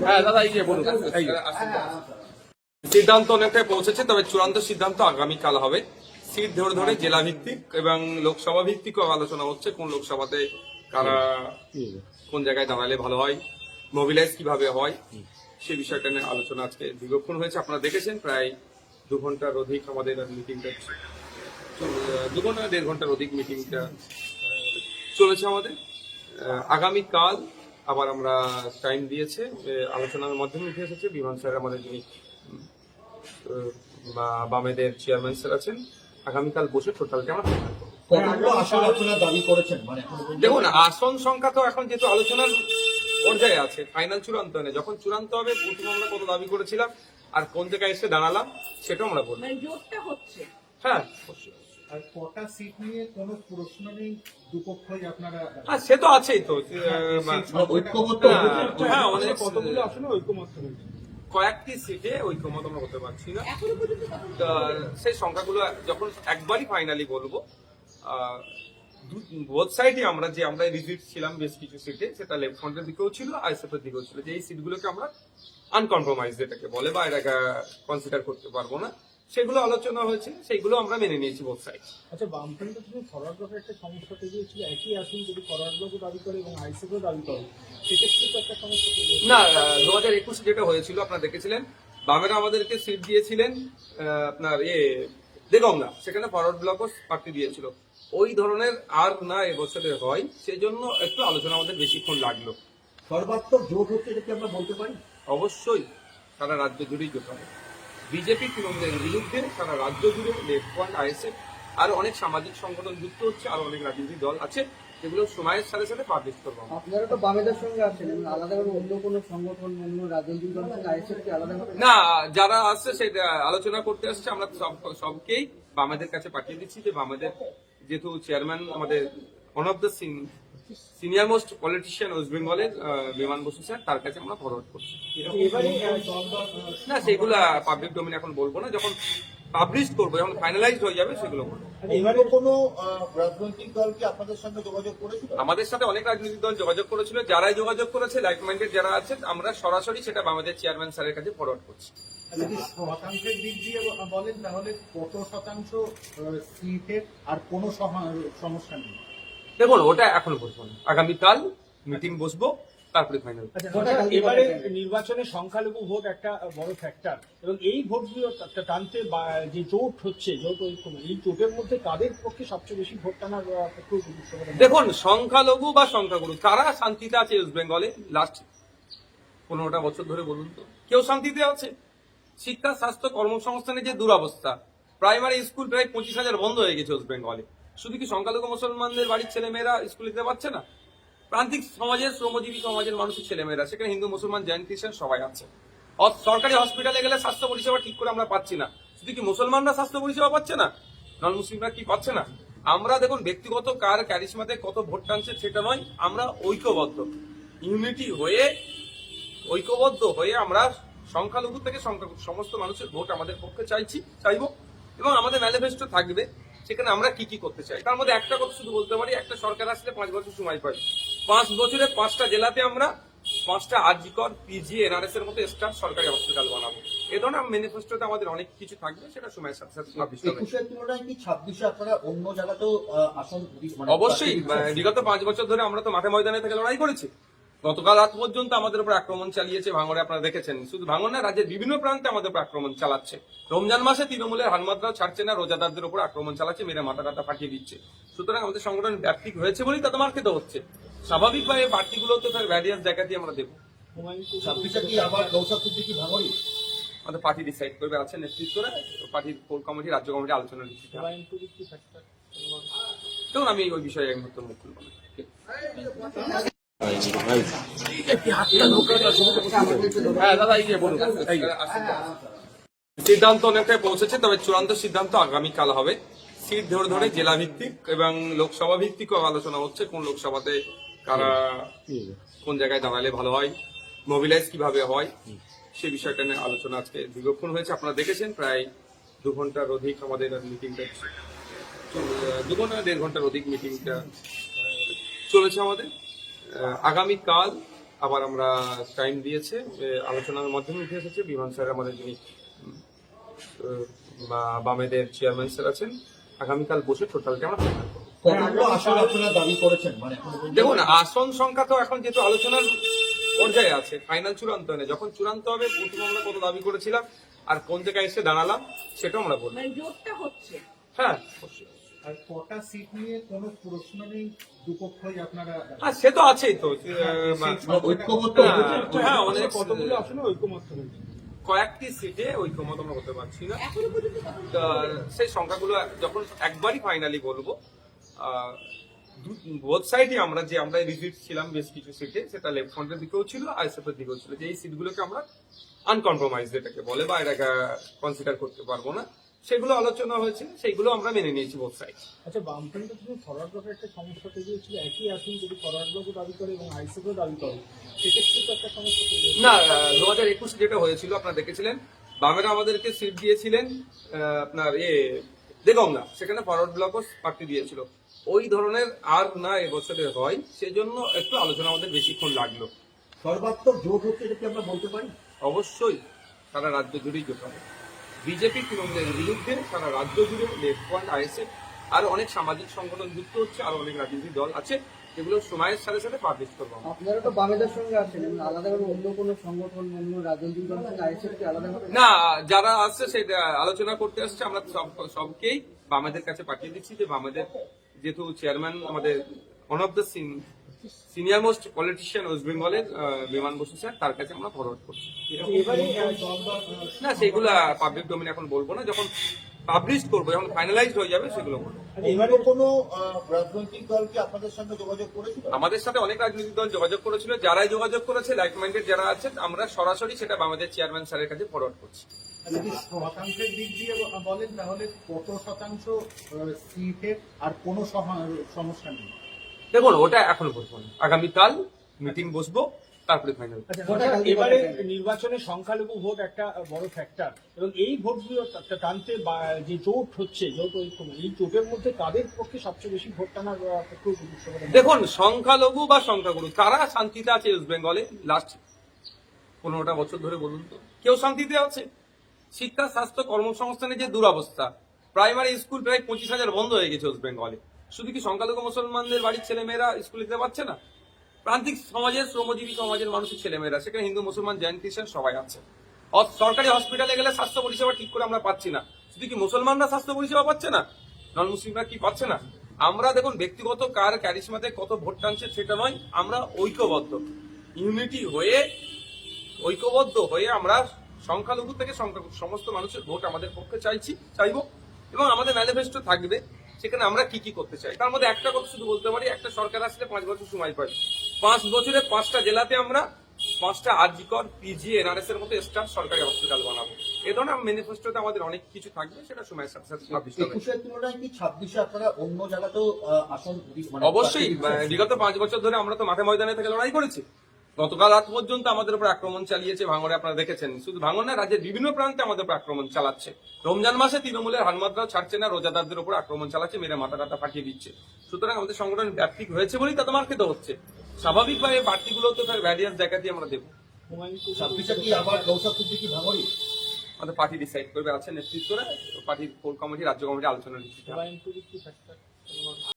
হ্যাঁ দাদা, এই যে বলুন। সিদ্ধান্ত অনেকটাই পৌঁছেছে, তবে চূড়ান্ত সিদ্ধান্ত আগামীকাল হবে। সিট ধরে ধরে জেলা ভিত্তিক এবং লোকসভা ভিত্তিক আলোচনা হচ্ছে, কোন লোকসভাতে কারা কোন জায়গায় দাঁড়ালে ভালো হয়, মোবিলাইজ কিভাবে হয়, সে বিষয়টা নিয়ে আলোচনা আজকে দীর্ঘক্ষণ হয়েছে। আপনারা দেখেছেন, প্রায় 2 ঘন্টার অধিক আমাদের মিটিংটা, 2 ঘন্টা 1.5 ঘন্টার অধিক মিটিংটা চলেছে আমাদের। আগামীকাল আবার আমরা টাইম দিয়েছে, আলোচনার মাধ্যমে উঠে এসেছে বিমান স্যার, আমাদের যিনি বামেদের চেয়ারম্যান স্যার আছেন, আগামীকাল বসে টোটালটা আমরা ফাইনাল করব। কতগুলো আসন আপনারা দাবি করেছেন? মানে দেখুন, আসন সংখ্যা তো এখন যেহেতু আলোচনার পর্যায়ে আছে, ফাইনাল চূড়ান্ত হয় না। যখন চূড়ান্ত হবে, প্রথম আমরা কত দাবি করেছিলাম আর কোন জায়গায় এসে দাঁড়ালাম সেটাও আমরা বলবো। হ্যাঁ, আর কটা সিট নিয়ে কোনো প্রশ্ন নেই, দুপক্ষই আপনারা হ্যাঁ সে তো আছেই তো ঐক্যমত্য হ্যাঁ অনেক কতগুলো আসলে ঐক্যমত্য হয়েছে। কয়েকটি সিটে ঐক্যমত আমরা করতে পারছি না। তা সেই সংখ্যাগুলো যখন একবারই ফাইনালি বলবো, বোথ সাইডে আমরা রিজিট ছিলাম বেশ কিছু সিটে, সেটা লেফট ফ্রন্টের দিকেও ছিল আইএসএফ এর দিকেও ছিল, যে এই সিটগুলোকে আমরা আনকম্প্রোমাইজ যেটাকে বলে বা এটাকে কনসিডার করতে পারবো না, সেগুলো আলোচনা হয়েছে, সেইগুলো আমরা মেনে নিয়েছি বোথ সাইড। আচ্ছা, বামফ্রন্টের তুমি ফরওয়ার্ড ব্লকের একটা সমস্যা তৈরি হয়েছিল, একই আসন যদি ফরওয়ার্ড ব্লকও দাবি করে এবং আইসিকেও দাবি করে, সেক্ষেত্রে তো একটা সমস্যা তৈরি হয়েছে। না, 2021 যেটা হয়েছিল আপনারা দেখেছিলেন, বামেরা আমাদেরকে সিট দিয়েছিলেন আপনার দেগঙ্গা, সেখানে ফরওয়ার্ড ব্লকও প্রার্থী দিয়েছিল। ওই ধরনের আর না এবছরে হয়, সেজন্য একটু আলোচনা আমাদের বেশিক্ষণ লাগলো। সর্বাত্মক জোট হচ্ছে, এটা কি আমরা বলতে পারি? অবশ্যই সারা রাজ্য জুড়েই যেতে হবে। বিজেপি তৃণমূলের বিরুদ্ধে সারা রাজ্য জুড়ে লেফট ফ্রন্ট, আইএসএফ আর অনেক সামাজিক সংগঠন যুক্ত হচ্ছে, আর অনেক রাজনৈতিক দল আছে, যেগুলো সময়ের সাথে সাথে পাবলিশ করবো আমরা। আপনারা তো বামেদের সঙ্গে আছেন এবং আলাদাভাবে অন্য কোনো সংগঠন, অন্য রাজনৈতিক দলের সঙ্গে আইএসএফ কি আলাদাভাবে? না, যারা আসছে সেটা আলোচনা করতে আসছে, আমরা সবকেই বামেদের কাছে পাঠিয়ে দিচ্ছি, যে বামেদের যেহেতু চেয়ারম্যান আমাদের one of the senior most politician West বেঙ্গলের বিমান বসু স্যার, তার কাছে আমরা ফরওয়ার্ড করছি। এবারে না, সেগুলো পাবলিক ডোমেন এখন বলবো না, যখন পাবলিশ করবো, যখন ফাইনালাইজড হয়ে যাবে সেগুলো বলবো। এবারে কোনো রাজনৈতিক দল কি আপনাদের সঙ্গে যোগাযোগ করেছিল? আমাদের সাথে অনেক রাজনৈতিক দল যোগাযোগ করেছিল, যারাই যোগাযোগ করেছে লাইক মাইন্ডেড যারা আছে, আমরা সরাসরি সেটা আমাদের চেয়ারম্যান স্যারের কাছে ফরওয়ার্ড করছি। যদি শতাংশের দিক দিয়ে বলেন তাহলে কত শতাংশ সিটের আর কোনো সমস্যা নেই? দেখুন, ওটা এখনো বলবো না, আগামীকাল মিটিং বসবো, তারপরে ফাইনাল। আচ্ছা, এবারে নির্বাচনে সংখ্যালঘু ভোট একটা বড় ফ্যাক্টর, এবং এই ভোটগুলো টানতে যে জোট হচ্ছে, জোট ঐক্য, এই জোটের মধ্যে কাদের পক্ষে সবচেয়ে বেশি ভোট টানার পক্ষে গুরুত্ব বলে মনে হয়? দেখুন, সংখ্যালঘু বা সংখ্যাগুরু কারা শান্তিতে আছে ওয়েস্ট বেঙ্গলে লাস্ট 15টা বছর ধরে বলুন তো? কেউ শান্তিতে আছে? শিক্ষা, স্বাস্থ্য, কর্মসংস্থানের যে দুরবস্থা, প্রাইমারি স্কুল প্রায় 25,000 বন্ধ হয়ে গেছে ওয়েস্ট বেঙ্গলে। শুধু কি সংখ্যালঘু মুসলমানদের বাড়ির ছেলেমেয়েরা স্কুলে যেতে পারছে না? প্রান্তিক সমাজের, শ্রমজীবী সমাজের মানুষের ছেলেমেয়েরা, সেখানে হিন্দু, মুসলমান, জৈন, খ্রিস্টান সবাই আছে। সরকারি হসপিটালে গেলে স্বাস্থ্য পরিষেবা ঠিক করে আমরা পাচ্ছি না। শুধু কি মুসলমানরা স্বাস্থ্য পরিষেবা পাচ্ছে না, নন মুসলিমরা কি পাচ্ছে না? আমরা দেখুন, ব্যক্তিগত কার ক্যারিশমাতে কত ভোট টানছে সেটা নয়, আমরা ঐক্যবদ্ধ, ইউনিটি হয়ে, ঐক্যবদ্ধ হয়ে আমরা সংখ্যালঘু থেকে সমস্ত মানুষের ভোট আমাদের পক্ষে চাইবো, এবং আমাদের ম্যানিফেস্টো থাকবে সেখানে আমরা কি কি করতে চাই। তার মধ্যে একটা কথা শুধু বলতে পারি, একটা সরকার আসলে 5 বছর সময় পাই, 5 বছরে 5টা জেলাতে আমরা 5টা আরজিকর, পিজি, এনআরএস এর মতো স্টার সরকারি হসপিটাল বানাবো। এ ধরনের ম্যানিফেস্টোতে আমাদের অনেক কিছু থাকবে, সেটা সময়ের সাথে সাথে publish হবে। 21-এর তুলনায় কি 26-এ আপনারা অন্য জায়গাতেও আসন অবশ্যই, বিগত 5 বছর ধরে আমরা তো মাঠে ময়দানে থেকে লড়াই করেছি। গতকাল রাত পর্যন্ত আমাদের উপর আক্রমণ চালিয়েছে ভাঙড়ে, আপনারা দেখেছেন। শুধু ভাঙড় না, রাজ্যের বিভিন্ন প্রান্তে আমাদের উপর আক্রমণ চালাচ্ছে। রমজান মাসে তৃণমূলের হানমাত্রাও ছাড়ছে না, রোজাদারদের উপর আক্রমণ চালাচ্ছে, মেরে মাথা টাথা ফাটিয়ে দিচ্ছে। সুতরাং আমাদের সংগঠন ব্যাপ্তিক হয়েছে বলেই তাদের মার খেতে হচ্ছে। স্বাভাবিকভাবে প্রার্থীগুলো তো তার ভ্যারিয়াস জায়গাতে আমরা দেবো। 26-এ কি আবার নৌসাদ সিদ্দিকী ভাঙড়ি? আমাদের পার্টি ডিসাইড করবে, আছে নেতৃত্বরা, পার্টির কোর কমিটি, রাজ্য কমিটি আলোচনা দিচ্ছে। দেখুন, আমি ওই বিষয়ে এক মুহূর্তে মুখ খুলব না। হ্যাঁ দাদা, এই যে বলুন। সিদ্ধান্ত অনেকটাই পৌঁছেছে, তবে চূড়ান্ত সিদ্ধান্ত আগামীকাল হবে। সিট ধরে ধরে জেলা ভিত্তিক এবং লোকসভা ভিত্তিক আলোচনা হচ্ছে, কোন লোকসভাতে কারা কোন জায়গায় দাঁড়ালে ভালো হয়, মোবিলাইজ কিভাবে হয়, সে বিষয়টা নিয়ে আলোচনা আজকে দীর্ঘক্ষণ হয়েছে। আপনারা দেখেছেন, প্রায় 2 ঘন্টার অধিক আমাদের মিটিংটা, 2 ঘন্টা 1.5 ঘন্টার অধিক মিটিংটা চলেছে আমাদের। আগামীকাল আবার আমরা টাইম দিয়েছে, আলোচনার মাধ্যমে উঠে এসেছে বিমান স্যার, আমাদের যিনি বামেদের চেয়ারম্যান স্যার আছেন, আগামীকাল বসে টোটালটা আমরা ফাইনাল করবো। কতগুলো আসন আপনারা দাবি করেছেন? দেখুন, আসন সংখ্যা তো এখন যেহেতু আলোচনার পর্যায়ে আছে, ফাইনাল চূড়ান্ত নেই। যখন চূড়ান্ত হবে, প্রথম আমরা কত দাবি করেছিলাম আর কোন জায়গায় এসে দাঁড়ালাম সেটাও আমরা বলবো। জোটটা হচ্ছে। হ্যাঁ, অবশ্যই। আর কটা সিট নিয়ে কোনো প্রশ্ন নেই, দুপক্ষই আপনারা সে তো আছেই তো, ঐক্যবদ্ধ হ্যাঁ, অনেক কতগুলো আসনে ঐক্যমত হয়েছে। কয়েকটি সিটে ঐক্যমত আমরা করতে পারছি না। এখনো পর্যন্ত কতগুলো? তা সেই সংখ্যাগুলো যখন একবারই ফাইনালি বলবো, বোথ সাইডে আমরা ভিজিট ছিলাম বেশ কিছু সিটে, সেটা লেফট ফ্রন্টের দিকেও ছিল, আইএসএফ এর দিকেও ছিল, যে এই সিটগুলোকে আমরা আনকম্প্রোমাইজ যেটাকে বলে, বা এটাকে কনসিডার করতে পারবো না, সেগুলো আলোচনা হয়েছে, সেইগুলো আমরা মেনে নিয়েছি বোথ সাইড। আচ্ছা, বামফ্রন্টের তুমি ফরওয়ার্ড ব্লকের একটা সমস্যা তৈরি হয়েছিল, একই আসন যদি ফরওয়ার্ড ব্লকও দাবি করে এবং আইসিকেও দাবি করে, সেক্ষেত্রে তো একটা সমস্যা তৈরি হয়েছে। না, 2021 যেটা হয়েছিল আপনারা দেখেছিলেন, বামেরা আমাদেরকে সিট দিয়েছিলেন আপনার দেগঙ্গা, সেখানে ফরওয়ার্ড ব্লকও প্রার্থী দিয়েছিল। ওই ধরনের আর না এবছরে হয়, সেজন্য একটু আলোচনা আমাদের বেশিক্ষণ লাগলো। সর্বাত্মক জোট হচ্ছে, এটা কি আমরা বলতে পারি? অবশ্যই সারা রাজ্য জুড়েই যেতে হবে। বিজেপি তৃণমূলের বিরুদ্ধে সারা রাজ্য জুড়ে লেফট ফ্রন্ট আইএসএফ আর অনেক সামাজিক সংগঠন যুক্ত হচ্ছে, আরো অনেক রাজনৈতিক দল আছে, যেগুলো সময়ের সাথে সাথে পাবলিশ করবো আমরা। আপনারা তো বামেদের সঙ্গে আছেন এবং আলাদাভাবে অন্য কোনো সংগঠন অন্য রাজনৈতিক দলের সঙ্গে আইএসএফ কি আলাদাভাবে না, যারা আসছে সেটা আলোচনা করতে আসছে, আমরা সবকেই বামেদের কাছে পাঠিয়ে দিচ্ছি, যে বামেদের যেহেতু চেয়ারম্যান আমাদের one of the senior most politician West বেঙ্গলের বিমান বসু স্যার, তার কাছে আমরা ফরওয়ার্ড করছি। এবারে না, সেগুলা পাবলিক ডোমেন এখন বলবো না, যখন পাবলিশ করবো, যখন ফাইনালাইজড হয়ে যাবে সেগুলো বলবো। এবারে কোনো রাজনৈতিক দল কি আপনাদের সঙ্গে যোগাযোগ করেছিল? আমাদের সাথে অনেক রাজনৈতিক দল যোগাযোগ করেছিল, যারাই যোগাযোগ করেছে লাইক মাইন্ডেড যারা আছে, আমরা সরাসরি সেটা আমাদের চেয়ারম্যান স্যারের কাছে ফরওয়ার্ড করছি। যদি শতাংশের দিক দিয়ে বলেন তাহলে কত শতাংশ সিটের আর কোনো সমস্যা নেই? দেখুন, ওটা এখন বলবো না, আগামীকাল মিটিং বসবো, তারপরে ফাইনাল। এবারে নির্বাচনে সংখ্যালঘু ভোট একটা বড় ফ্যাক্টর, এবং এই ভোটগুলো টানতে যে জোট হচ্ছে, জোট ঐক্য, এই জোটের মধ্যে কাদের পক্ষে সবচেয়ে বেশি ভোট টানার পক্ষে উপযুক্ত বলে মনে হয়? দেখুন, সংখ্যালঘু বা সংখ্যাগুরু কারা শান্তিতে আছে ওয়েস্ট বেঙ্গলে লাস্ট 15টা বছর ধরে বলুন তো? কেউ শান্তিতে আছে? শিক্ষা, স্বাস্থ্য, কর্মসংস্থানের যে দুরবস্থা, প্রাইমারি স্কুল প্রায় 25,000 বন্ধ হয়ে গেছে ওয়েস্ট বেঙ্গলে। শুধু কি সংখ্যালঘু মুসলমানদের বাড়ির ছেলেমেয়েরা স্কুলে যেতে পারছে না? প্রান্তিক সমাজের, শ্রমজীবী সমাজের মানুষের ছেলেমেয়েরা, সেখানে হিন্দু, মুসলমান, জৈন, খ্রিস্টান সবাই আছে। সরকারি হসপিটালে গেলে স্বাস্থ্য পরিষেবা ঠিক করে আমরা পাচ্ছি না। শুধু কি মুসলমানরা স্বাস্থ্য পরিষেবা পাচ্ছে না, নন মুসলিমরা কি পাচ্ছে না? আমরা দেখুন, ব্যক্তিগত কার ক্যারিশমাতে কত ভোট টানছে সেটা নয়, আমরা ঐক্যবদ্ধ, ইউনিটি হয়ে, ঐক্যবদ্ধ হয়ে আমরা সংখ্যালঘু থেকে সমস্ত মানুষের ভোট আমাদের পক্ষে চাইবো, এবং আমাদের ম্যানিফেস্টো থাকবে সেখানে আমরা কি কি করতে চাই। তার মধ্যে একটা কথা শুধু বলতে পারি, একটা সরকার আসলে 5 বছর সময় পাই, 5 বছরে 5টা জেলাতে আমরা 5টা আরজিকর, পিজি, এনআরএস এর মতো স্টাফ সরকারি হসপিটাল বানাবো। এ ধরনের ম্যানিফেস্টোতে আমাদের অনেক কিছু থাকবে, সেটা সময়ের সাথে সাথে publish হবে। 21-এর তুলনায় কি 26-এ আপনারা অন্য জায়গাতেও আসন অবশ্যই, বিগত 5 বছর ধরে আমরা তো মাঠে ময়দানে থেকে লড়াই করেছি। গতকাল রাত পর্যন্ত আমাদের উপর আক্রমণ চালিয়েছে ভাঙড়ে, আপনারা দেখেছেন। শুধু ভাঙড় না, রাজ্যের বিভিন্ন প্রান্তে আমাদের উপর আক্রমণ চালাচ্ছে। রমজান মাসে তৃণমূলের হানমাত্রাও ছাড়ছে না, রোজাদারদের উপর আক্রমণ চালাচ্ছে, মেরে মাথা টাটা ফাটিয়ে দিচ্ছে। সুতরাং আমাদের সংগঠন ব্যাপ্তিক হয়েছে বলেই তাতে মার খেতে হচ্ছে। স্বাভাবিকভাবে বাড়তিগুলো তো তার ভ্যারিয়াস জায়গা দিয়ে আমরা দেবো। 26-এ কি আবার নৌসাদ সিদ্দিকী ভাঙড়ি? আমাদের পার্টি ডিসাইড করবে, আছে নেতৃত্বরা, পার্টির কোর কমিটি, রাজ্য কমিটি আলোচনা দিচ্ছে।